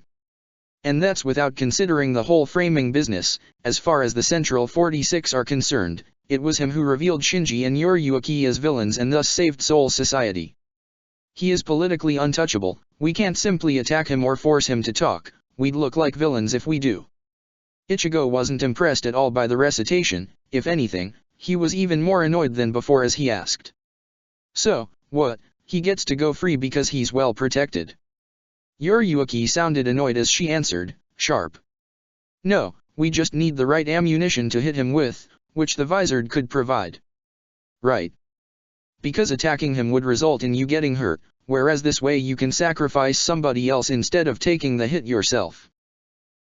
Speaker 1: And that's without considering the whole framing business. As far as the Central 46 are concerned, it was him who revealed Shinji and Yoriyuki as villains and thus saved Soul Society. He is politically untouchable, we can't simply attack him or force him to talk, we'd look like villains if we do. Ichigo wasn't impressed at all by the recitation. If anything, he was even more annoyed than before as he asked. So, what, he gets to go free because he's well protected? Yoriyuki sounded annoyed as she answered, sharp. No, we just need the right ammunition to hit him with, which the Vizard could provide. Right. Because attacking him would result in you getting hurt, whereas this way you can sacrifice somebody else instead of taking the hit yourself.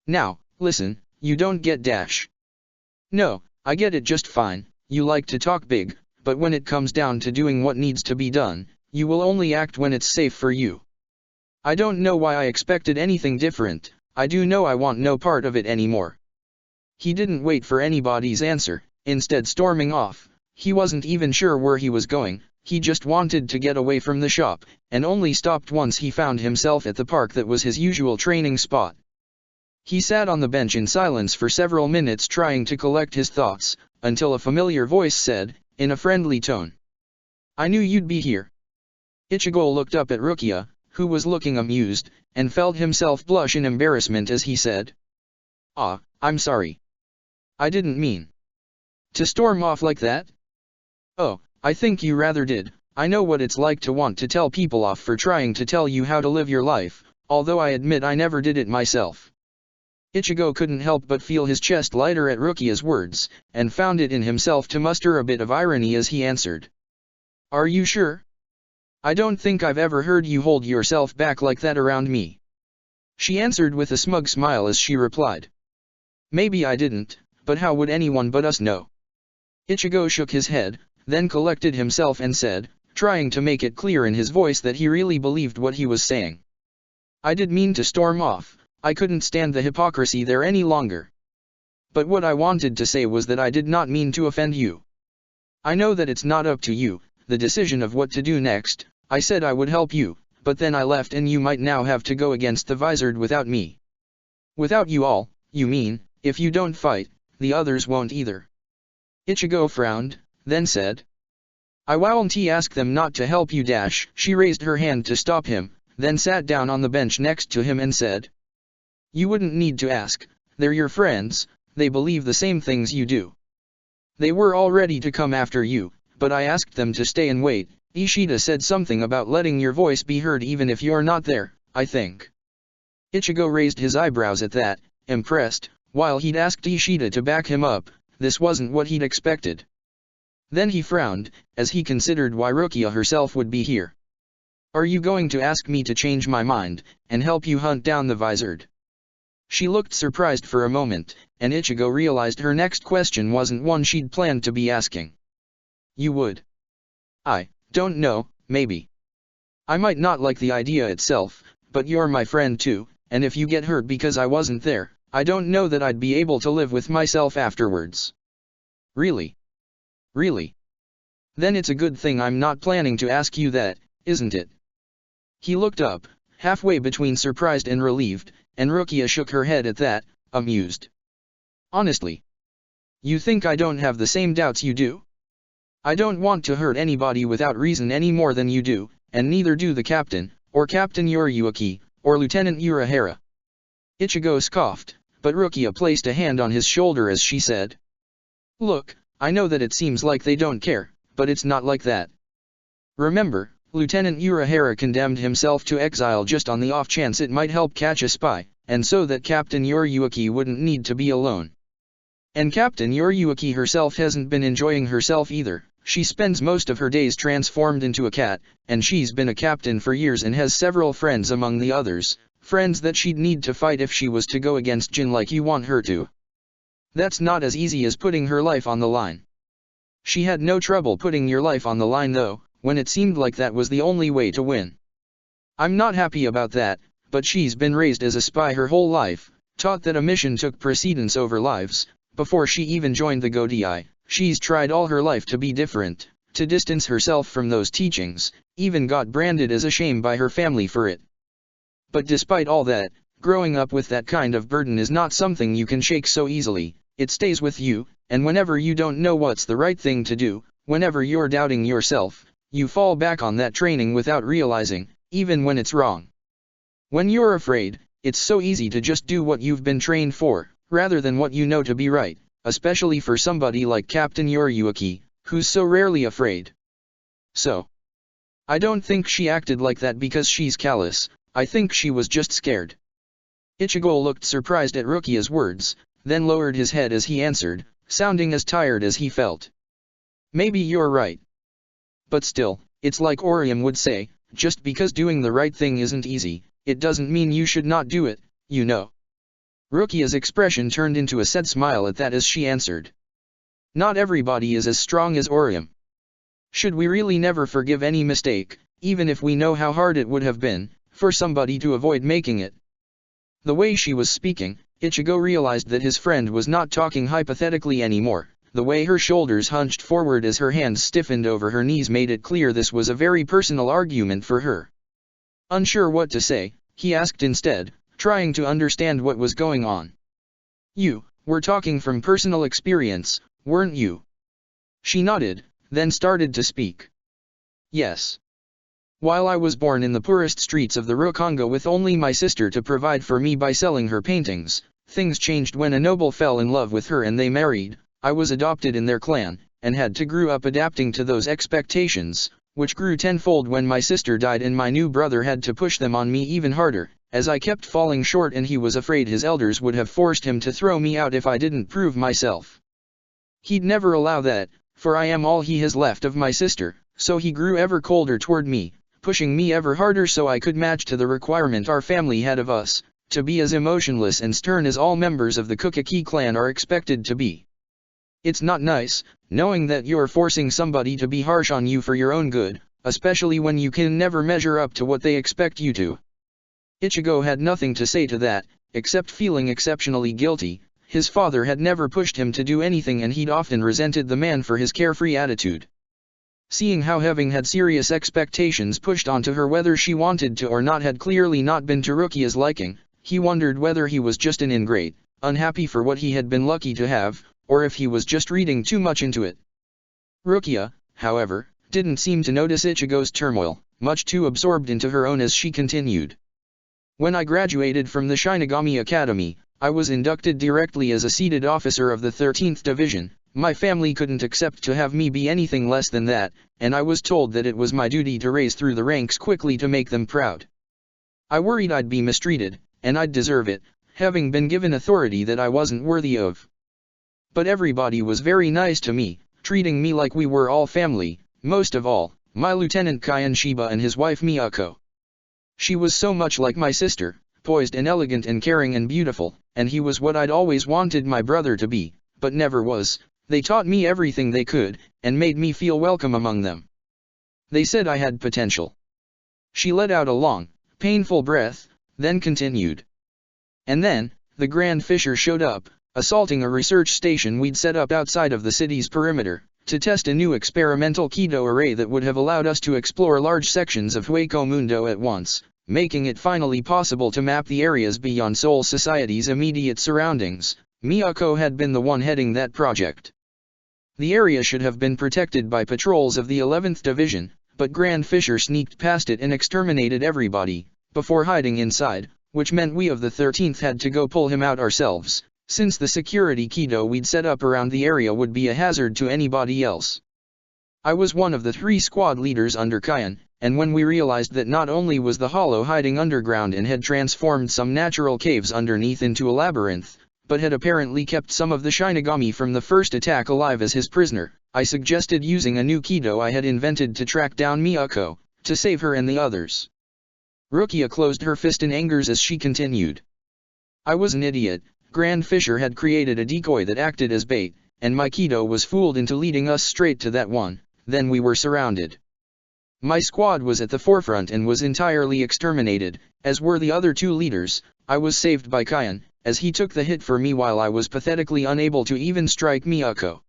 Speaker 1: Now, listen, you don't get dash. No, I get it just fine, you like to talk big, but when it comes down to doing what needs to be done, you will only act when it's safe for you. I don't know why I expected anything different, I do know I want no part of it anymore. He didn't wait for anybody's answer, instead storming off. He wasn't even sure where he was going, he just wanted to get away from the shop, and only stopped once he found himself at the park that was his usual training spot. He sat on the bench in silence for several minutes trying to collect his thoughts, until a familiar voice said, in a friendly tone. I knew you'd be here. Ichigo looked up at Rukia, who was looking amused, and felt himself blush in embarrassment as he said. Ah, I'm sorry. I didn't mean to storm off like that? Oh, I think you rather did. I know what it's like to want to tell people off for trying to tell you how to live your life, although I admit I never did it myself. Ichigo couldn't help but feel his chest lighter at Rukia's words, and found it in himself to muster a bit of irony as he answered. Are you sure? I don't think I've ever heard you hold yourself back like that around me. She answered with a smug smile as she replied. Maybe I didn't, but how would anyone but us know? Ichigo shook his head, then collected himself and said, trying to make it clear in his voice that he really believed what he was saying. I did mean to storm off, I couldn't stand the hypocrisy there any longer. But what I wanted to say was that I did not mean to offend you. I know that it's not up to you, the decision of what to do next. I said I would help you, but then I left and you might now have to go against the Vizard without me. Without you all, you mean, if you don't fight, the others won't either. Ichigo frowned, then said. I won't ask them not to help you dash. She raised her hand to stop him, then sat down on the bench next to him and said. You wouldn't need to ask, they're your friends, they believe the same things you do. They were all ready to come after you, but I asked them to stay and wait. Ishida said something about letting your voice be heard even if you're not there, I think. Ichigo raised his eyebrows at that, impressed, while he'd asked Ishida to back him up. This wasn't what he'd expected. Then he frowned, as he considered why Rukia herself would be here. Are you going to ask me to change my mind, and help you hunt down the Vizard? She looked surprised for a moment, and Ichigo realized her next question wasn't one she'd planned to be asking. You would? I don't know, maybe. I might not like the idea itself, but you're my friend too, and if you get hurt because I wasn't there, I don't know that I'd be able to live with myself afterwards. Really? Really? Then it's a good thing I'm not planning to ask you that, isn't it? He looked up, halfway between surprised and relieved, and Rukia shook her head at that, amused. Honestly? You think I don't have the same doubts you do? I don't want to hurt anybody without reason any more than you do, and neither do the captain, or Captain Yoriyuki, or Lieutenant Urahara. Ichigo scoffed, but Rukia placed a hand on his shoulder as she said. Look, I know that it seems like they don't care, but it's not like that. Remember, Lieutenant Urahara condemned himself to exile just on the off chance it might help catch a spy, and so that Captain Yoriyuki wouldn't need to be alone. And Captain Yoriyuki herself hasn't been enjoying herself either. She spends most of her days transformed into a cat, and she's been a captain for years and has several friends among the others, friends that she'd need to fight if she was to go against Jin like you want her to. That's not as easy as putting her life on the line. She had no trouble putting your life on the line though, when it seemed like that was the only way to win. I'm not happy about that, but she's been raised as a spy her whole life, taught that a mission took precedence over lives. Before she even joined the Godi, She's tried all her life to be different, to distance herself from those teachings, even got branded as a shame by her family for it. But despite all that, growing up with that kind of burden is not something you can shake so easily. It stays with you, and whenever you don't know what's the right thing to do, whenever you're doubting yourself, you fall back on that training without realizing, even when it's wrong. When you're afraid, it's so easy to just do what you've been trained for, rather than what you know to be right, especially for somebody like Captain Yoriyuki, who's so rarely afraid. So, I don't think she acted like that because she's callous. I think she was just scared. Ichigo looked surprised at Rukia's words, then lowered his head as he answered, sounding as tired as he felt. Maybe you're right. But still, it's like Orium would say, just because doing the right thing isn't easy, it doesn't mean you should not do it, you know. Rukia's expression turned into a sad smile at that as she answered. Not everybody is as strong as Orium. Should we really never forgive any mistake, even if we know how hard it would have been, for somebody to avoid making it? The way she was speaking, Ichigo realized that his friend was not talking hypothetically anymore. The way her shoulders hunched forward as her hands stiffened over her knees made it clear this was a very personal argument for her. Unsure what to say, he asked instead, trying to understand what was going on. You were talking from personal experience, weren't you? She nodded, then started to speak. Yes. While I was born in the poorest streets of the Rukonga with only my sister to provide for me by selling her paintings, things changed when a noble fell in love with her and they married. I was adopted in their clan, and had to grow up adapting to those expectations, which grew tenfold when my sister died and my new brother had to push them on me even harder, as I kept falling short and he was afraid his elders would have forced him to throw me out if I didn't prove myself. He'd never allow that, for I am all he has left of my sister, so he grew ever colder toward me, pushing me ever harder so I could match to the requirement our family had of us, to be as emotionless and stern as all members of the Kukaki clan are expected to be. It's not nice, knowing that you're forcing somebody to be harsh on you for your own good, especially when you can never measure up to what they expect you to. Ichigo had nothing to say to that, except feeling exceptionally guilty. His father had never pushed him to do anything and he'd often resented the man for his carefree attitude. Seeing how having had serious expectations pushed onto her whether she wanted to or not had clearly not been to Rukia's liking, he wondered whether he was just an ingrate, unhappy for what he had been lucky to have, or if he was just reading too much into it. Rukia, however, didn't seem to notice Ichigo's turmoil, much too absorbed into her own as she continued. When I graduated from the Shinigami Academy, I was inducted directly as a seated officer of the 13th Division. My family couldn't accept to have me be anything less than that, and I was told that it was my duty to raise through the ranks quickly to make them proud. I worried I'd be mistreated, and I'd deserve it, having been given authority that I wasn't worthy of. But everybody was very nice to me, treating me like we were all family, most of all, my Lieutenant Kyan Shiba and his wife Miyako. She was so much like my sister, poised and elegant and caring and beautiful, and he was what I'd always wanted my brother to be, but never was. They taught me everything they could, and made me feel welcome among them. They said I had potential. She let out a long, painful breath, then continued. And then, the Grand Fisher showed up, assaulting a research station we'd set up outside of the city's perimeter, to test a new experimental Kido array that would have allowed us to explore large sections of Hueco Mundo at once, making it finally possible to map the areas beyond Soul Society's immediate surroundings. Miyako had been the one heading that project. The area should have been protected by patrols of the 11th Division, but Grand Fisher sneaked past it and exterminated everybody, before hiding inside, which meant we of the 13th had to go pull him out ourselves, since the security Kido we'd set up around the area would be a hazard to anybody else. I was one of the 3 squad leaders under Kyan, and when we realized that not only was the hollow hiding underground and had transformed some natural caves underneath into a labyrinth, but had apparently kept some of the Shinigami from the first attack alive as his prisoner, I suggested using a new Kido I had invented to track down Miyako, to save her and the others. Rukia closed her fist in anger as she continued. I was an idiot. Grand Fisher had created a decoy that acted as bait, and my Kido was fooled into leading us straight to that one. Then we were surrounded. My squad was at the forefront and was entirely exterminated, as were the other 2 leaders. I was saved by Kyan, as he took the hit for me while I was pathetically unable to even strike Miyako.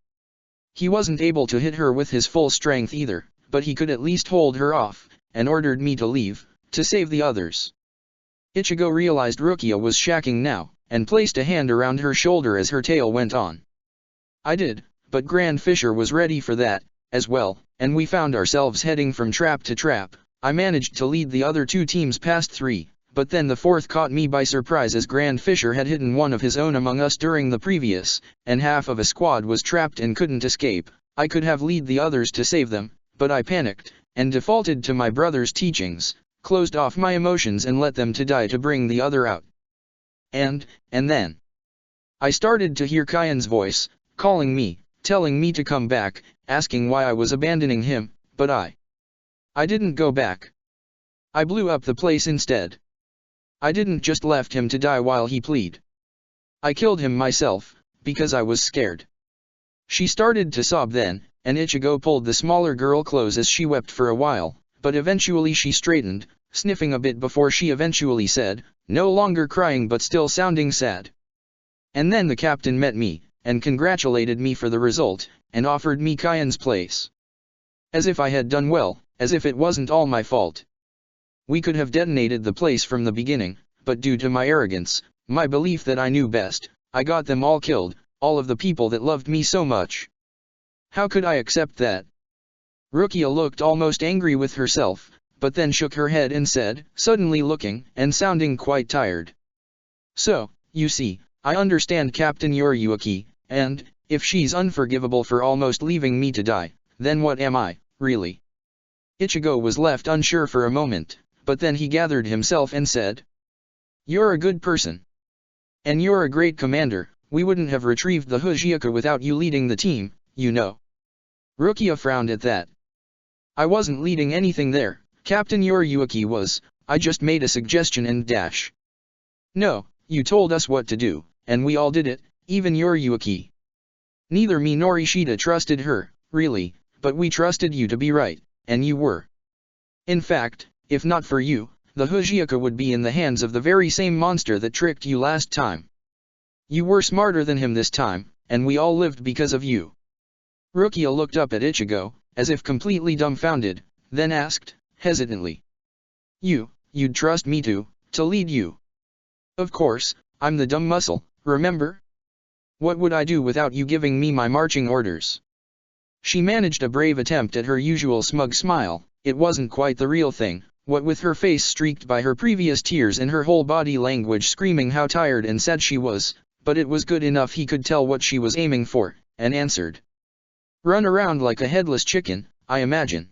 Speaker 1: He wasn't able to hit her with his full strength either, but he could at least hold her off, and ordered me to leave, to save the others. Ichigo realized Rukia was shacking now, and placed a hand around her shoulder as her tale went on. I did, but Grand Fisher was ready for that, as well, and we found ourselves heading from trap to trap. I managed to lead the other 2 teams past 3, but then the 4th caught me by surprise as Grand Fisher had hidden one of his own among us during the previous, and half of a squad was trapped and couldn't escape. I could have led the others to save them, but I panicked, and defaulted to my brother's teachings, closed off my emotions and let them to die to bring the other out. And then I started to hear Kyan's voice, calling me, telling me to come back, asking why I was abandoning him, but I didn't go back. I blew up the place instead. I didn't just left him to die while he plead. I killed him myself, because I was scared. She started to sob then, and Ichigo pulled the smaller girl close as she wept for a while, but eventually she straightened, sniffing a bit before she eventually said, no longer crying but still sounding sad. And then the captain met me, and congratulated me for the result, and offered me Kyan's place. As if I had done well, as if it wasn't all my fault. We could have detonated the place from the beginning, but due to my arrogance, my belief that I knew best, I got them all killed, all of the people that loved me so much. How could I accept that? Rukia looked almost angry with herself, but then shook her head and said, suddenly looking and sounding quite tired. So, you see, I understand Captain Yoriyuki, and, if she's unforgivable for almost leaving me to die, then what am I, really? Ichigo was left unsure for a moment, but then he gathered himself and said, you're a good person. And you're a great commander. We wouldn't have retrieved the Hujioka without you leading the team, you know. Rukia frowned at that. I wasn't leading anything there, Captain Yoriyuki was, I just made a suggestion and dash. No, you told us what to do, and we all did it, even Yoriyuki. Neither me nor Ishida trusted her, really, but we trusted you to be right, and you were. In fact, if not for you, the Hujioka would be in the hands of the very same monster that tricked you last time. You were smarter than him this time, and we all lived because of you. Rukia looked up at Ichigo, as if completely dumbfounded, then asked, hesitantly. You'd trust me to lead you? Of course, I'm the dumb muscle, remember? What would I do without you giving me my marching orders? She managed a brave attempt at her usual smug smile. It wasn't quite the real thing, what with her face streaked by her previous tears and her whole body language screaming how tired and sad she was, but it was good enough he could tell what she was aiming for, and answered. Run around like a headless chicken, I imagine.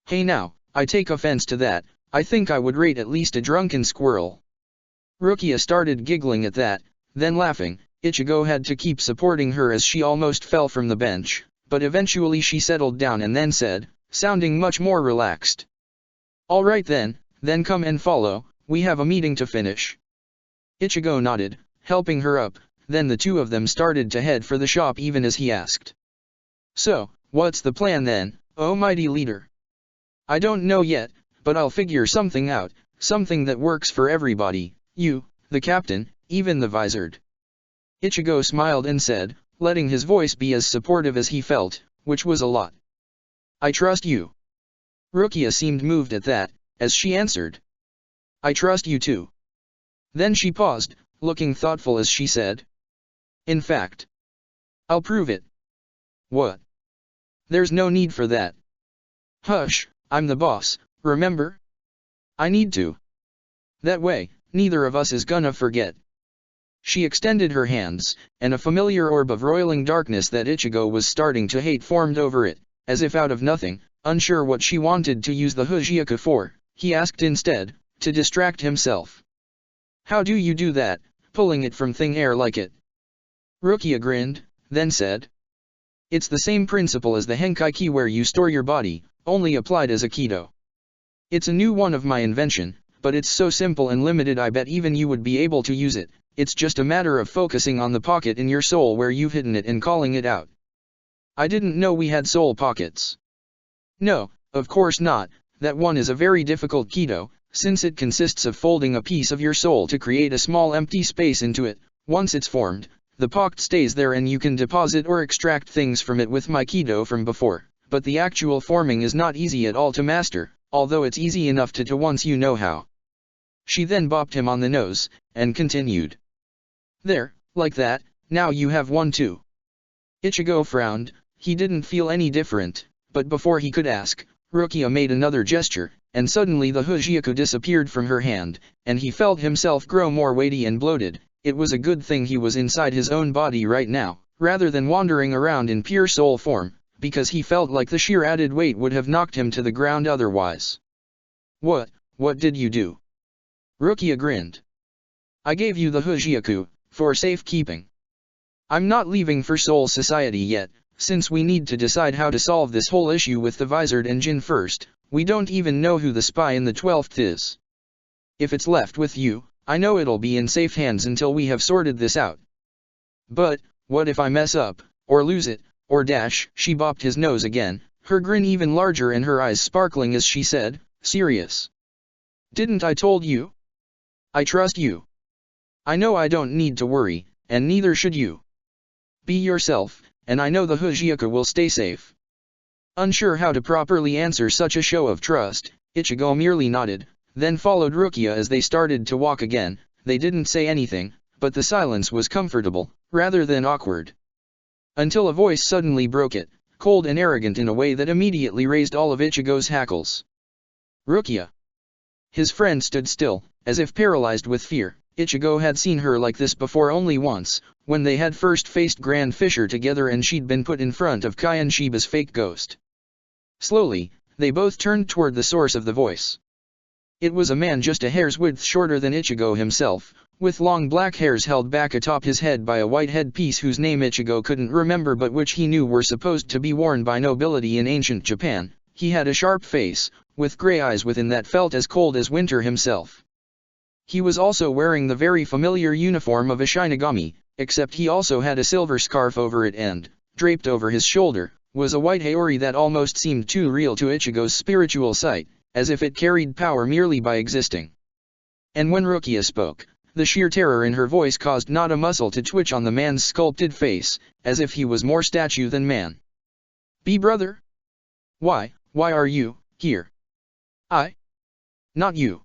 Speaker 1: Hey now, I take offense to that, I think I would rate at least a drunken squirrel. Rukia started giggling at that, then laughing. Ichigo had to keep supporting her as she almost fell from the bench, but eventually she settled down and then said, sounding much more relaxed. All right then come and follow, we have a meeting to finish. Ichigo nodded, helping her up, then the 2 of them started to head for the shop even as he asked. So, what's the plan then, oh mighty leader? I don't know yet, but I'll figure something out, something that works for everybody, you, the captain, even the visored. Ichigo smiled and said, letting his voice be as supportive as he felt, which was a lot. I trust you. Rukia seemed moved at that, as she answered. I trust you too. Then she paused, looking thoughtful as she said. In fact, I'll prove it. What? There's no need for that. Hush, I'm the boss, remember? I need to. That way, neither of us is gonna forget. She extended her hands, and a familiar orb of roiling darkness that Ichigo was starting to hate formed over it, as if out of nothing, unsure what she wanted to use the Hujioka for, he asked instead, to distract himself. How do you do that, pulling it from thin air like it? Rukia grinned, then said. It's the same principle as the Henkai-ki where you store your body, only applied as a Kido. It's a new one of my invention, but it's so simple and limited I bet even you would be able to use it. It's just a matter of focusing on the pocket in your soul where you've hidden it and calling it out. I didn't know we had soul pockets. No, of course not, that one is a very difficult Kido, since it consists of folding a piece of your soul to create a small empty space into it. Once it's formed, the pocket stays there and you can deposit or extract things from it with Maikido from before, but the actual forming is not easy at all to master, although it's easy enough to once you know how. She then bopped him on the nose, and continued. There, like that, now you have one too. Ichigo frowned. He didn't feel any different, but before he could ask, Rukia made another gesture, and suddenly the Hujioku disappeared from her hand, and he felt himself grow more weighty and bloated. It was a good thing he was inside his own body right now, rather than wandering around in pure soul form, because he felt like the sheer added weight would have knocked him to the ground otherwise. What did you do? Rukia grinned. I gave you the Hujioku, for safekeeping. I'm not leaving for Soul Society yet, since we need to decide how to solve this whole issue with the Visored engine first. We don't even know who the spy in the 12th is. If it's left with you, I know it'll be in safe hands until we have sorted this out. But, what if I mess up, or lose it, or dash? She bopped his nose again, her grin even larger and her eyes sparkling as she said, serious. Didn't I told you? I trust you. I know I don't need to worry, and neither should you. Be yourself, and I know the Hujioka will stay safe. Unsure how to properly answer such a show of trust, Ichigo merely nodded, then followed Rukia as they started to walk again. They didn't say anything, but the silence was comfortable, rather than awkward. Until a voice suddenly broke it, cold and arrogant in a way that immediately raised all of Ichigo's hackles. Rukia. His friend stood still, as if paralyzed with fear. Ichigo had seen her like this before only once, when they had first faced Grand Fisher together and she'd been put in front of Kai and Shiba's fake ghost. Slowly, they both turned toward the source of the voice. It was a man just a hair's width shorter than Ichigo himself, with long black hairs held back atop his head by a white headpiece whose name Ichigo couldn't remember but which he knew were supposed to be worn by nobility in ancient Japan. He had a sharp face, with gray eyes within that felt as cold as winter himself. He was also wearing the very familiar uniform of a Shinigami, except he also had a silver scarf over it and, draped over his shoulder, was a white haori that almost seemed too real to Ichigo's spiritual sight, as if it carried power merely by existing. And when Rukia spoke, the sheer terror in her voice caused not a muscle to twitch on the man's sculpted face, as if he was more statue than man. Be brother? Why are you here? I? Not you.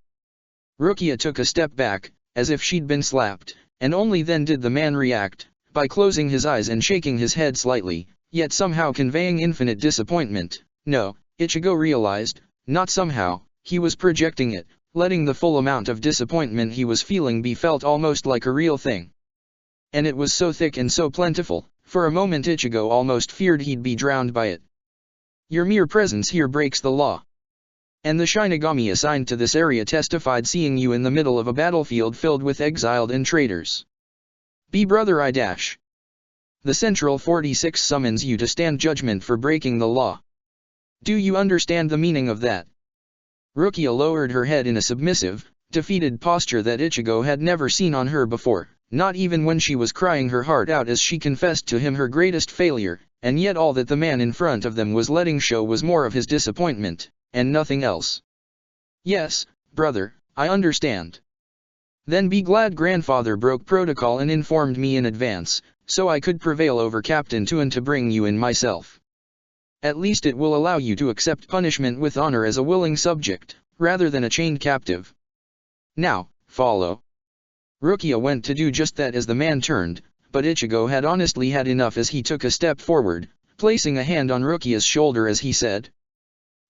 Speaker 1: Rukia took a step back, as if she'd been slapped, and only then did the man react, by closing his eyes and shaking his head slightly, yet somehow conveying infinite disappointment. No, Ichigo realized, not somehow, he was projecting it, letting the full amount of disappointment he was feeling be felt almost like a real thing. And it was so thick and so plentiful, for a moment Ichigo almost feared he'd be drowned by it. Your mere presence here breaks the law. And the Shinigami assigned to this area testified seeing you in the middle of a battlefield filled with exiled and traitors. Be brother I dash. The Central 46 summons you to stand judgment for breaking the law. Do you understand the meaning of that? Rukia lowered her head in a submissive, defeated posture that Ichigo had never seen on her before, not even when she was crying her heart out as she confessed to him her greatest failure, and yet all that the man in front of them was letting show was more of his disappointment, and nothing else. Yes, brother, I understand. Then be glad grandfather broke protocol and informed me in advance, so I could prevail over Captain Tuan to bring you in myself. At least it will allow you to accept punishment with honor as a willing subject, rather than a chained captive. Now, follow. Rukia went to do just that as the man turned, but Ichigo had honestly had enough as he took a step forward, placing a hand on Rukia's shoulder as he said.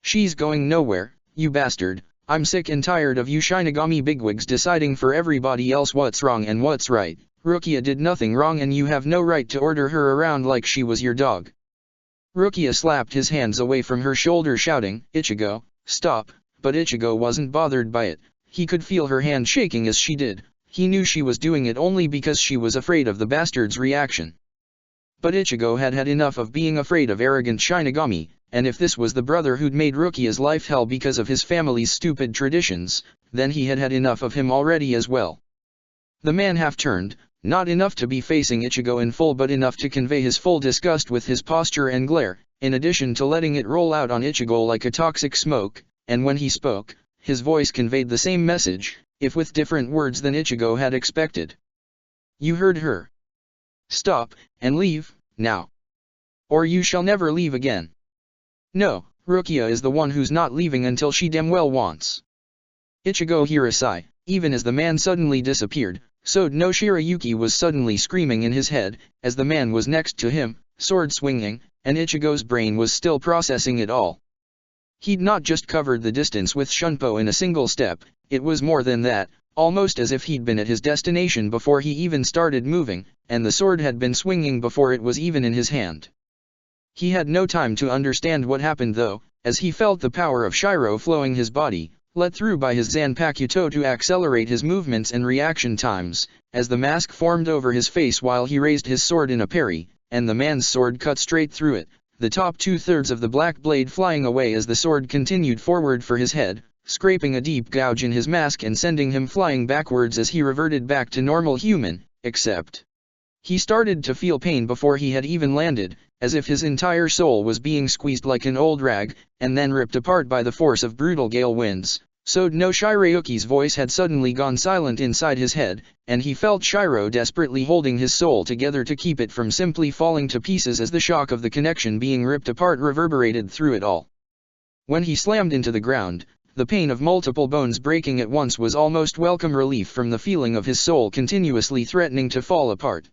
Speaker 1: She's going nowhere, you bastard. I'm sick and tired of you Shinigami bigwigs deciding for everybody else what's wrong and what's right. Rukia did nothing wrong and you have no right to order her around like she was your dog. Rukia slapped his hands away from her shoulder shouting, Ichigo, stop, but Ichigo wasn't bothered by it. He could feel her hand shaking as she did. He knew she was doing it only because she was afraid of the bastard's reaction. But Ichigo had had enough of being afraid of arrogant Shinigami, and if this was the brother who'd made Rukia's life hell because of his family's stupid traditions, then he had had enough of him already as well. The man half-turned, not enough to be facing Ichigo in full but enough to convey his full disgust with his posture and glare, in addition to letting it roll out on Ichigo like a toxic smoke, and when he spoke, his voice conveyed the same message, if with different words than Ichigo had expected. You heard her. Stop, and leave, now. Or you shall never leave again. No, Rukia is the one who's not leaving until she damn well wants. Ichigo Hirasai, even as the man suddenly disappeared, Sode no Shirayuki was suddenly screaming in his head, as the man was next to him, sword swinging, and Ichigo's brain was still processing it all. He'd not just covered the distance with Shunpo in a single step, it was more than that, almost as if he'd been at his destination before he even started moving, and the sword had been swinging before it was even in his hand. He had no time to understand what happened though, as he felt the power of Shiro flowing his body, let through by his Zanpakuto to accelerate his movements and reaction times, as the mask formed over his face while he raised his sword in a parry, and the man's sword cut straight through it, the top 2/3 of the black blade flying away as the sword continued forward for his head, scraping a deep gouge in his mask and sending him flying backwards as he reverted back to normal human, except he started to feel pain before he had even landed, as if his entire soul was being squeezed like an old rag, and then ripped apart by the force of brutal gale winds. Sode no Shirayuki's voice had suddenly gone silent inside his head, and he felt Shiro desperately holding his soul together to keep it from simply falling to pieces as the shock of the connection being ripped apart reverberated through it all. When he slammed into the ground, the pain of multiple bones breaking at once was almost welcome relief from the feeling of his soul continuously threatening to fall apart.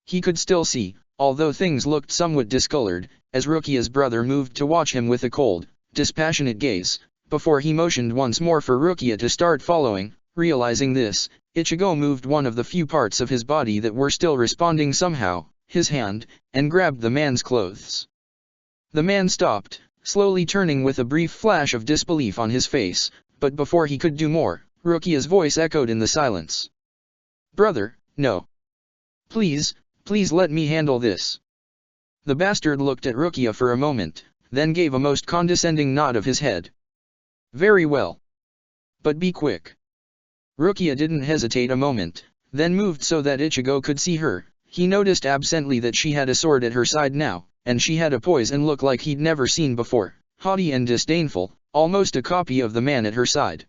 Speaker 1: He could still see, although things looked somewhat discolored, as Rukia's brother moved to watch him with a cold, dispassionate gaze, before he motioned once more for Rukia to start following. Realizing this, Ichigo moved one of the few parts of his body that were still responding somehow, his hand, and grabbed the man's clothes. The man stopped, slowly turning with a brief flash of disbelief on his face, but before he could do more, Rukia's voice echoed in the silence. "Brother, no. Please, please let me handle this." The bastard looked at Rukia for a moment, then gave a most condescending nod of his head. "Very well. But be quick." Rukia didn't hesitate a moment, then moved so that Ichigo could see her. He noticed absently that she had a sword at her side now, and she had a poise and look like he'd never seen before, haughty and disdainful, almost a copy of the man at her side.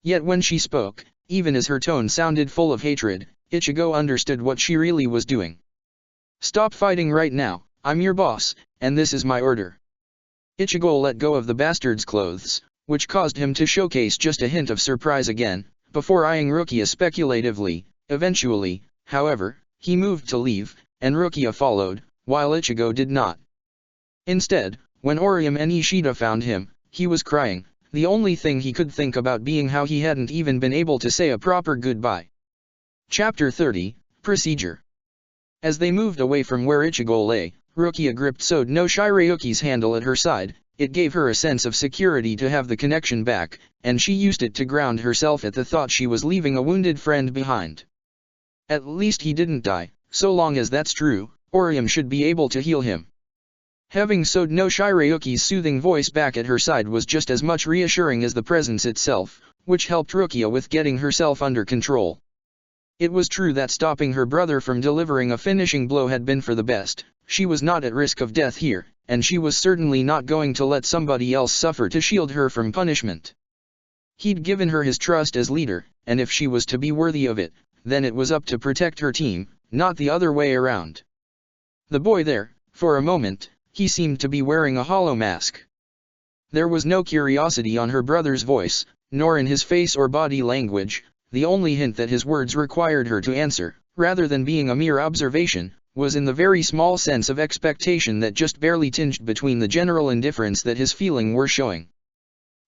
Speaker 1: Yet when she spoke, even as her tone sounded full of hatred, Ichigo understood what she really was doing. "Stop fighting right now, I'm your boss, and this is my order." Ichigo let go of the bastard's clothes, which caused him to showcase just a hint of surprise again, before eyeing Rukia speculatively. Eventually, however, he moved to leave, and Rukia followed, while Ichigo did not. Instead, when Orium and Ishida found him, he was crying, the only thing he could think about being how he hadn't even been able to say a proper goodbye. Chapter 30, Procedure. As they moved away from where Ichigo lay, Rukia gripped Sode no Shirayuki's handle at her side. It gave her a sense of security to have the connection back, and she used it to ground herself at the thought she was leaving a wounded friend behind. At least he didn't die, so long as that's true, Orium should be able to heal him. Having Sode no Shirayuki's soothing voice back at her side was just as much reassuring as the presence itself, which helped Rukia with getting herself under control. It was true that stopping her brother from delivering a finishing blow had been for the best. She was not at risk of death here, and she was certainly not going to let somebody else suffer to shield her from punishment. He'd given her his trust as leader, and if she was to be worthy of it, then it was up to protect her team, not the other way around. The boy there, for a moment, he seemed to be wearing a hollow mask. There was no curiosity on her brother's voice, nor in his face or body language. The only hint that his words required her to answer, rather than being a mere observation, was in the very small sense of expectation that just barely tinged between the general indifference that his feeling were showing.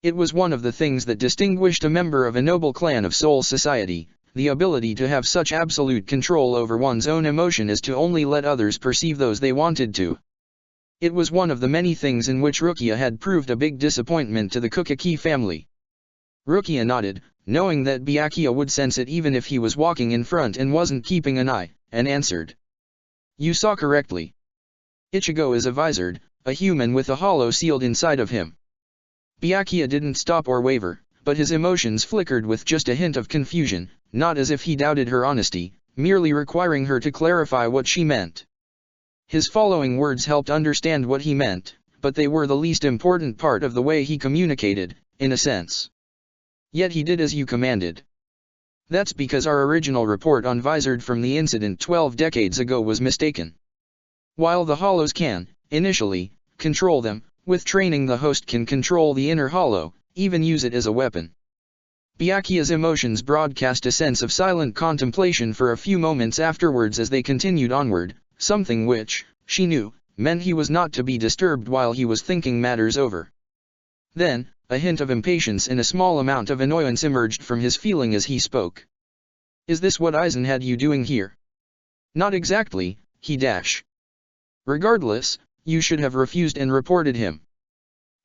Speaker 1: It was one of the things that distinguished a member of a noble clan of Soul Society, the ability to have such absolute control over one's own emotion as to only let others perceive those they wanted to. It was one of the many things in which Rukia had proved a big disappointment to the Kukaki family. Rukia nodded, knowing that Byakuya would sense it even if he was walking in front and wasn't keeping an eye, and answered. "You saw correctly. Ichigo is a Vizard, a human with a hollow sealed inside of him." Byakuya didn't stop or waver, but his emotions flickered with just a hint of confusion, not as if he doubted her honesty, merely requiring her to clarify what she meant. His following words helped understand what he meant, but they were the least important part of the way he communicated, in a sense. "Yet he did as you commanded." That's because our original report on Vizard from the incident 12 decades ago was mistaken. While the hollows can, initially, control them, with training the host can control the inner hollow, even use it as a weapon. Byakuya's emotions broadcast a sense of silent contemplation for a few moments afterwards as they continued onward, something which, she knew, meant he was not to be disturbed while he was thinking matters over. Then, a hint of impatience and a small amount of annoyance emerged from his feeling as he spoke. "Is this what Aizen had you doing here?" "Not exactly, he dash. Regardless, you should have refused and reported him.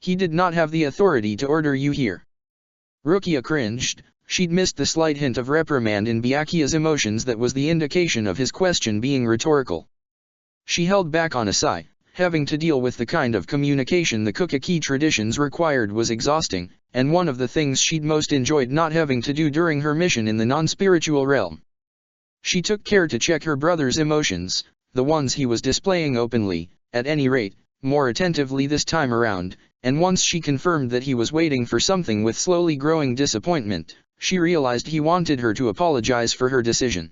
Speaker 1: He did not have the authority to order you here." Rukia cringed. She'd missed the slight hint of reprimand in Byakuya's emotions that was the indication of his question being rhetorical. She held back on a sigh. Having to deal with the kind of communication the Kukaki traditions required was exhausting, and one of the things she'd most enjoyed not having to do during her mission in the non-spiritual realm. She took care to check her brother's emotions, the ones he was displaying openly, at any rate, more attentively this time around, and once she confirmed that he was waiting for something with slowly growing disappointment, she realized he wanted her to apologize for her decision.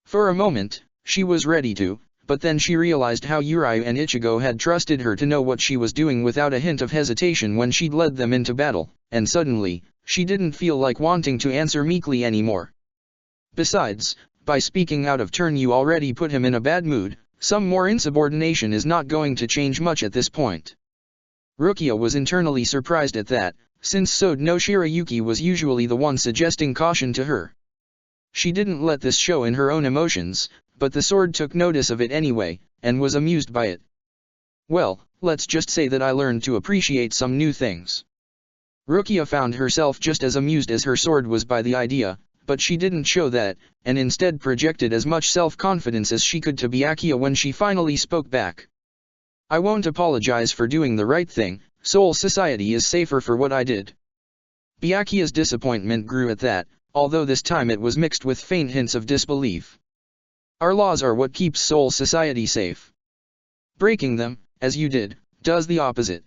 Speaker 1: For a moment, she was ready to, but then she realized how Urayu and Ichigo had trusted her to know what she was doing without a hint of hesitation when she'd led them into battle, and suddenly, she didn't feel like wanting to answer meekly anymore. Besides, by speaking out of turn you already put him in a bad mood. Some more insubordination is not going to change much at this point. Rukia was internally surprised at that, since Sode no Shirayuki was usually the one suggesting caution to her. She didn't let this show in her own emotions, but the sword took notice of it anyway, and was amused by it. "Well, let's just say that I learned to appreciate some new things." Rukia found herself just as amused as her sword was by the idea, but she didn't show that, and instead projected as much self-confidence as she could to Byakuya when she finally spoke back. "I won't apologize for doing the right thing. Soul Society is safer for what I did." Byakuya's disappointment grew at that, although this time it was mixed with faint hints of disbelief. "Our laws are what keeps Soul Society safe. Breaking them, as you did, does the opposite."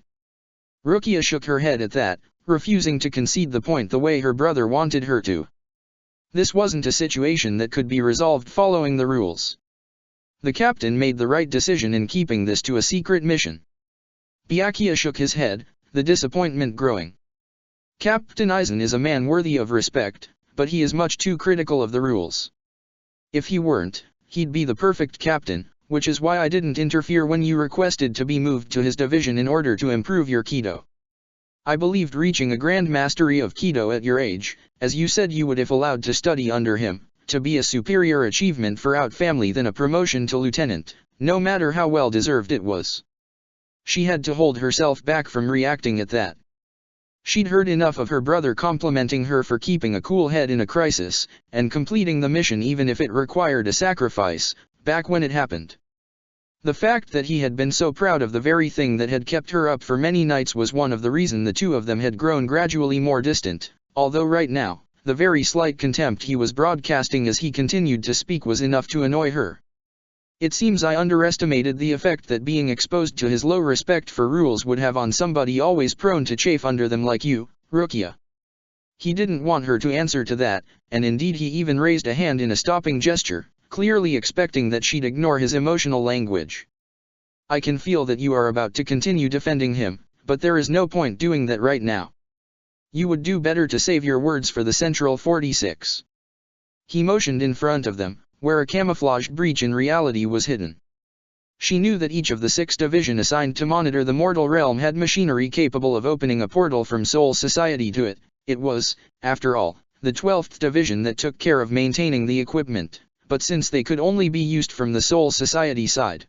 Speaker 1: Rukia shook her head at that, refusing to concede the point the way her brother wanted her to. This wasn't a situation that could be resolved following the rules. The captain made the right decision in keeping this to a secret mission. Byakuya shook his head, the disappointment growing. Captain Aizen is a man worthy of respect, but he is much too critical of the rules. If he weren't, he'd be the perfect captain, which is why I didn't interfere when you requested to be moved to his division in order to improve your Kido. I believed reaching a grand mastery of Kido at your age, as you said you would if allowed to study under him, to be a superior achievement for our family than a promotion to lieutenant, no matter how well deserved it was. She had to hold herself back from reacting at that. She'd heard enough of her brother complimenting her for keeping a cool head in a crisis, and completing the mission even if it required a sacrifice, back when it happened. The fact that he had been so proud of the very thing that had kept her up for many nights was one of the reasons the two of them had grown gradually more distant, although right now, the very slight contempt he was broadcasting as he continued to speak was enough to annoy her. "It seems I underestimated the effect that being exposed to his low respect for rules would have on somebody always prone to chafe under them like you, Rukia." He didn't want her to answer to that, and indeed he even raised a hand in a stopping gesture, clearly expecting that she'd ignore his emotional language. "I can feel that you are about to continue defending him, but there is no point doing that right now. You would do better to save your words for the Central 46. He motioned in front of them, where a camouflaged breach in reality was hidden. She knew that each of the 6 division assigned to monitor the mortal realm had machinery capable of opening a portal from Soul Society to it. It was, after all, the 12th division that took care of maintaining the equipment, but since they could only be used from the Soul Society side.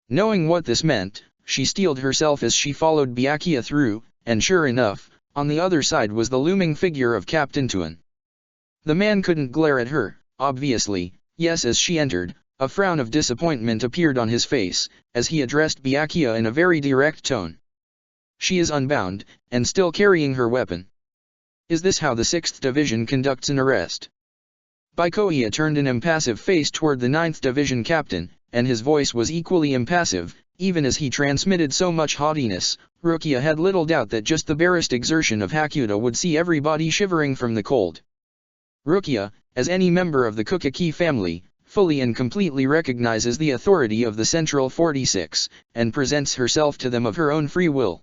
Speaker 1: Knowing what this meant, she steeled herself as she followed Byakuya through, and sure enough, on the other side was the looming figure of Captain Tuan. The man couldn't glare at her, obviously. Yes, as she entered, a frown of disappointment appeared on his face, as he addressed Byakuya in a very direct tone. "She is unbound, and still carrying her weapon. Is this how the 6th Division conducts an arrest?" Byakuya turned an impassive face toward the 9th Division captain, and his voice was equally impassive, even as he transmitted so much haughtiness. Rukia had little doubt that just the barest exertion of Hakuto would see everybody shivering from the cold. Rukia, as any member of the Kukaki family, fully and completely recognizes the authority of the Central 46, and presents herself to them of her own free will.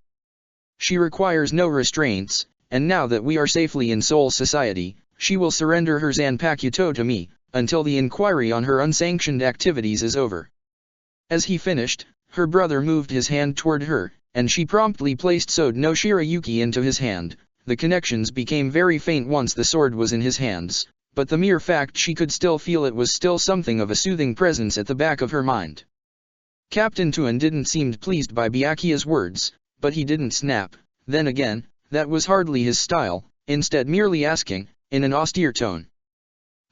Speaker 1: She requires no restraints, and now that we are safely in Soul Society, she will surrender her Zanpakuto to me, until the inquiry on her unsanctioned activities is over. As he finished, her brother moved his hand toward her, and she promptly placed Sode no Shirayuki into his hand. The connections became very faint once the sword was in his hands, but the mere fact she could still feel it was still something of a soothing presence at the back of her mind. Captain Tuan didn't seem pleased by Byakuya's words, but he didn't snap. Then again, that was hardly his style, instead merely asking, in an austere tone.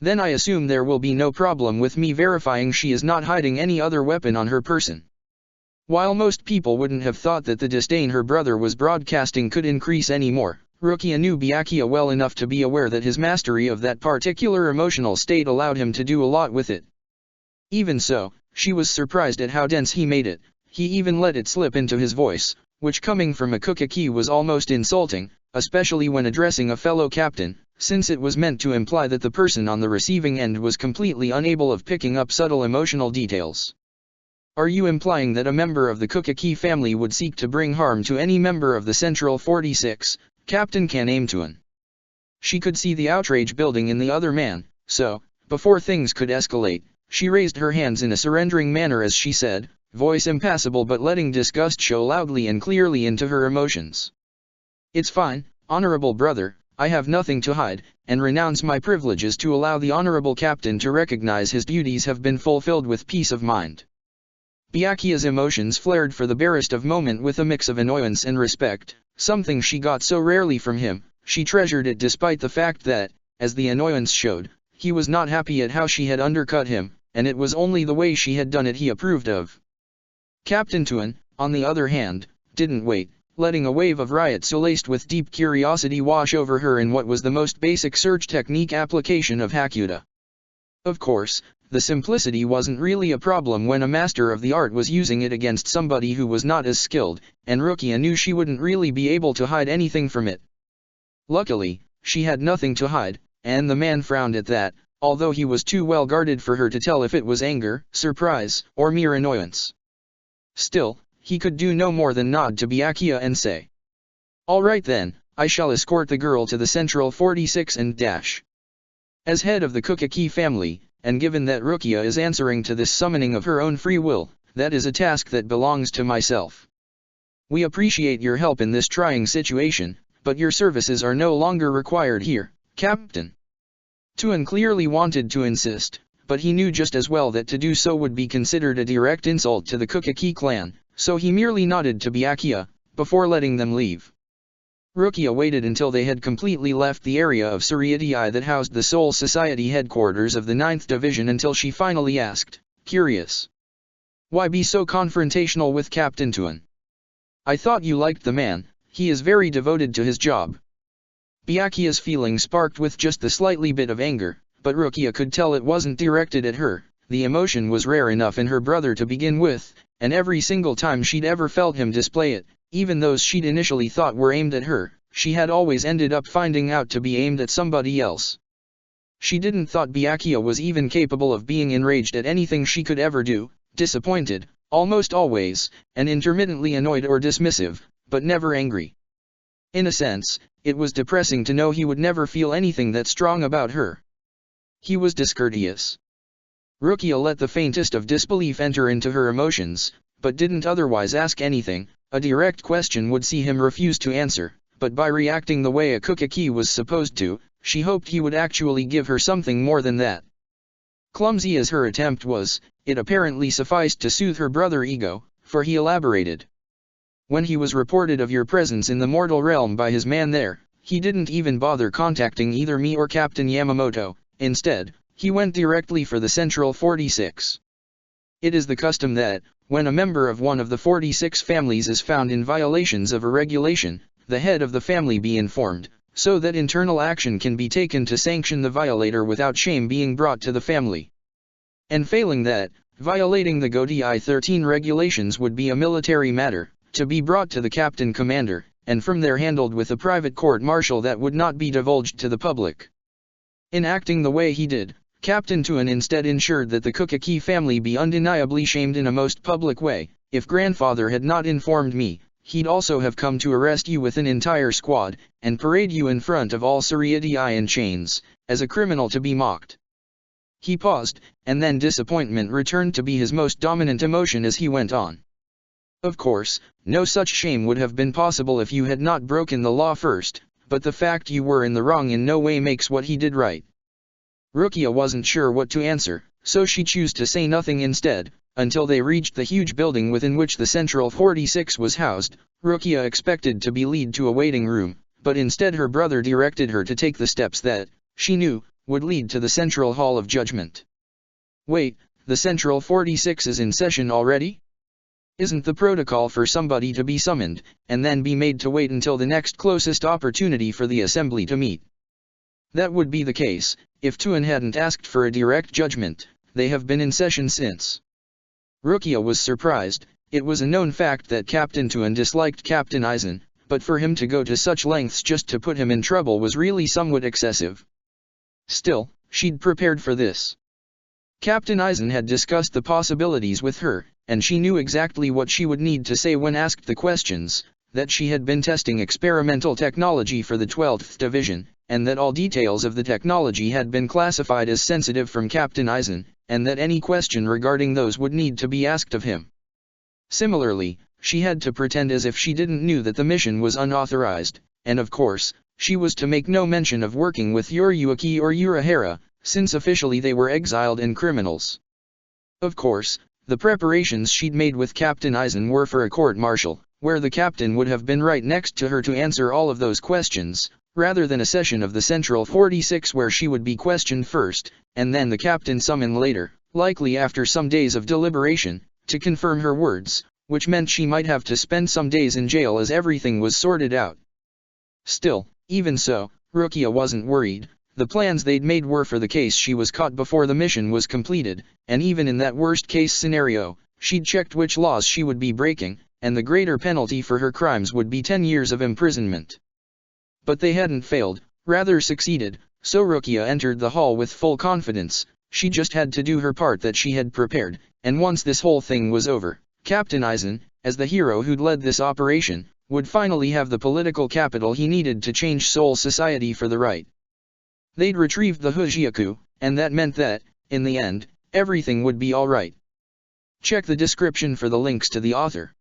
Speaker 1: Then I assume there will be no problem with me verifying she is not hiding any other weapon on her person. While most people wouldn't have thought that the disdain her brother was broadcasting could increase any more, Rukia knew Byakuya well enough to be aware that his mastery of that particular emotional state allowed him to do a lot with it. Even so, she was surprised at how dense he made it. He even let it slip into his voice, which coming from a Kukaki was almost insulting, especially when addressing a fellow captain, since it was meant to imply that the person on the receiving end was completely unable of picking up subtle emotional details. Are you implying that a member of the Kukaki family would seek to bring harm to any member of the Central 46, Captain Kaname-tuan? She could see the outrage building in the other man, so, before things could escalate, she raised her hands in a surrendering manner as she said, voice impassible but letting disgust show loudly and clearly into her emotions. It's fine, honorable brother, I have nothing to hide, and renounce my privileges to allow the honorable captain to recognize his duties have been fulfilled with peace of mind. Byakuya's emotions flared for the barest of moment with a mix of annoyance and respect, something she got so rarely from him. She treasured it despite the fact that, as the annoyance showed, he was not happy at how she had undercut him, and it was only the way she had done it he approved of. Captain Tuan, on the other hand, didn't wait, letting a wave of riot so laced with deep curiosity wash over her in what was the most basic search technique application of Hakuda. Of course, the simplicity wasn't really a problem when a master of the art was using it against somebody who was not as skilled, and Rukia knew she wouldn't really be able to hide anything from it. Luckily, she had nothing to hide, and the man frowned at that, although he was too well guarded for her to tell if it was anger, surprise, or mere annoyance. Still, he could do no more than nod to Byakuya and say, "All right then, I shall escort the girl to the Central 46 and dash." As head of the Kukaki family, and given that Rukia is answering to this summoning of her own free will, that is a task that belongs to myself. We appreciate your help in this trying situation, but your services are no longer required here, Captain. Tuan clearly wanted to insist, but he knew just as well that to do so would be considered a direct insult to the Kukaki clan, so he merely nodded to Byakuya, before letting them leave. Rukia waited until they had completely left the area of Suryatii that housed the Soul Society headquarters of the 9th Division until she finally asked, curious, "Why be so confrontational with Captain Tuan? I thought you liked the man, he is very devoted to his job." Byakuya's feeling sparked with just the slightly bit of anger, but Rukia could tell it wasn't directed at her. The emotion was rare enough in her brother to begin with, and every single time she'd ever felt him display it, even those she'd initially thought were aimed at her, she had always ended up finding out to be aimed at somebody else. She didn't thought Byakuya was even capable of being enraged at anything she could ever do, disappointed, almost always, and intermittently annoyed or dismissive, but never angry. In a sense, it was depressing to know he would never feel anything that strong about her. He was discourteous. Rukia let the faintest of disbelief enter into her emotions, but didn't otherwise ask anything. A direct question would see him refuse to answer, but by reacting the way a Kukaki was supposed to, she hoped he would actually give her something more than that. Clumsy as her attempt was, it apparently sufficed to soothe her brother's ego, for he elaborated. When he was reported of your presence in the mortal realm by his man there, he didn't even bother contacting either me or Captain Yamamoto. Instead, he went directly for the Central 46. It is the custom that, when a member of one of the 46 families is found in violations of a regulation, the head of the family be informed, so that internal action can be taken to sanction the violator without shame being brought to the family. And failing that, violating the GODI 13 regulations would be a military matter, to be brought to the captain commander, and from there handled with a private court-martial that would not be divulged to the public. In acting the way he did, Captain Tuan instead ensured that the Kukaki family be undeniably shamed in a most public way. If grandfather had not informed me, he'd also have come to arrest you with an entire squad, and parade you in front of all Suriati in chains, as a criminal to be mocked. He paused, and then disappointment returned to be his most dominant emotion as he went on. Of course, no such shame would have been possible if you had not broken the law first, but the fact you were in the wrong in no way makes what he did right. Rukia wasn't sure what to answer, so she chose to say nothing instead. Until they reached the huge building within which the Central 46 was housed, Rukia expected to be led to a waiting room, but instead her brother directed her to take the steps that, she knew, would lead to the Central Hall of Judgment. Wait, the Central 46 is in session already? Isn't the protocol for somebody to be summoned, and then be made to wait until the next closest opportunity for the assembly to meet? That would be the case, if Tuan hadn't asked for a direct judgment. They have been in session since. Rukia was surprised. It was a known fact that Captain Tuan disliked Captain Aizen, but for him to go to such lengths just to put him in trouble was really somewhat excessive. Still, she'd prepared for this. Captain Aizen had discussed the possibilities with her, and she knew exactly what she would need to say when asked the questions, that she had been testing experimental technology for the 12th Division, and that all details of the technology had been classified as sensitive from Captain Aizen, and that any question regarding those would need to be asked of him. Similarly, she had to pretend as if she didn't know that the mission was unauthorized, and of course, she was to make no mention of working with Uruyuki or Urahara, since officially they were exiled and criminals. Of course, the preparations she'd made with Captain Aizen were for a court-martial, where the captain would have been right next to her to answer all of those questions, rather than a session of the Central 46 where she would be questioned first, and then the captain summoned later, likely after some days of deliberation, to confirm her words, which meant she might have to spend some days in jail as everything was sorted out. Still, even so, Rukia wasn't worried. The plans they'd made were for the case she was caught before the mission was completed, and even in that worst-case scenario, she'd checked which laws she would be breaking, and the greater penalty for her crimes would be 10 years of imprisonment. But they hadn't failed, rather succeeded, so Rukia entered the hall with full confidence. She just had to do her part that she had prepared, and once this whole thing was over, Captain Aizen, as the hero who'd led this operation, would finally have the political capital he needed to change Seoul society for the right. They'd retrieved the Hujyaku, and that meant that, in the end, everything would be alright. Check the description for the links to the author.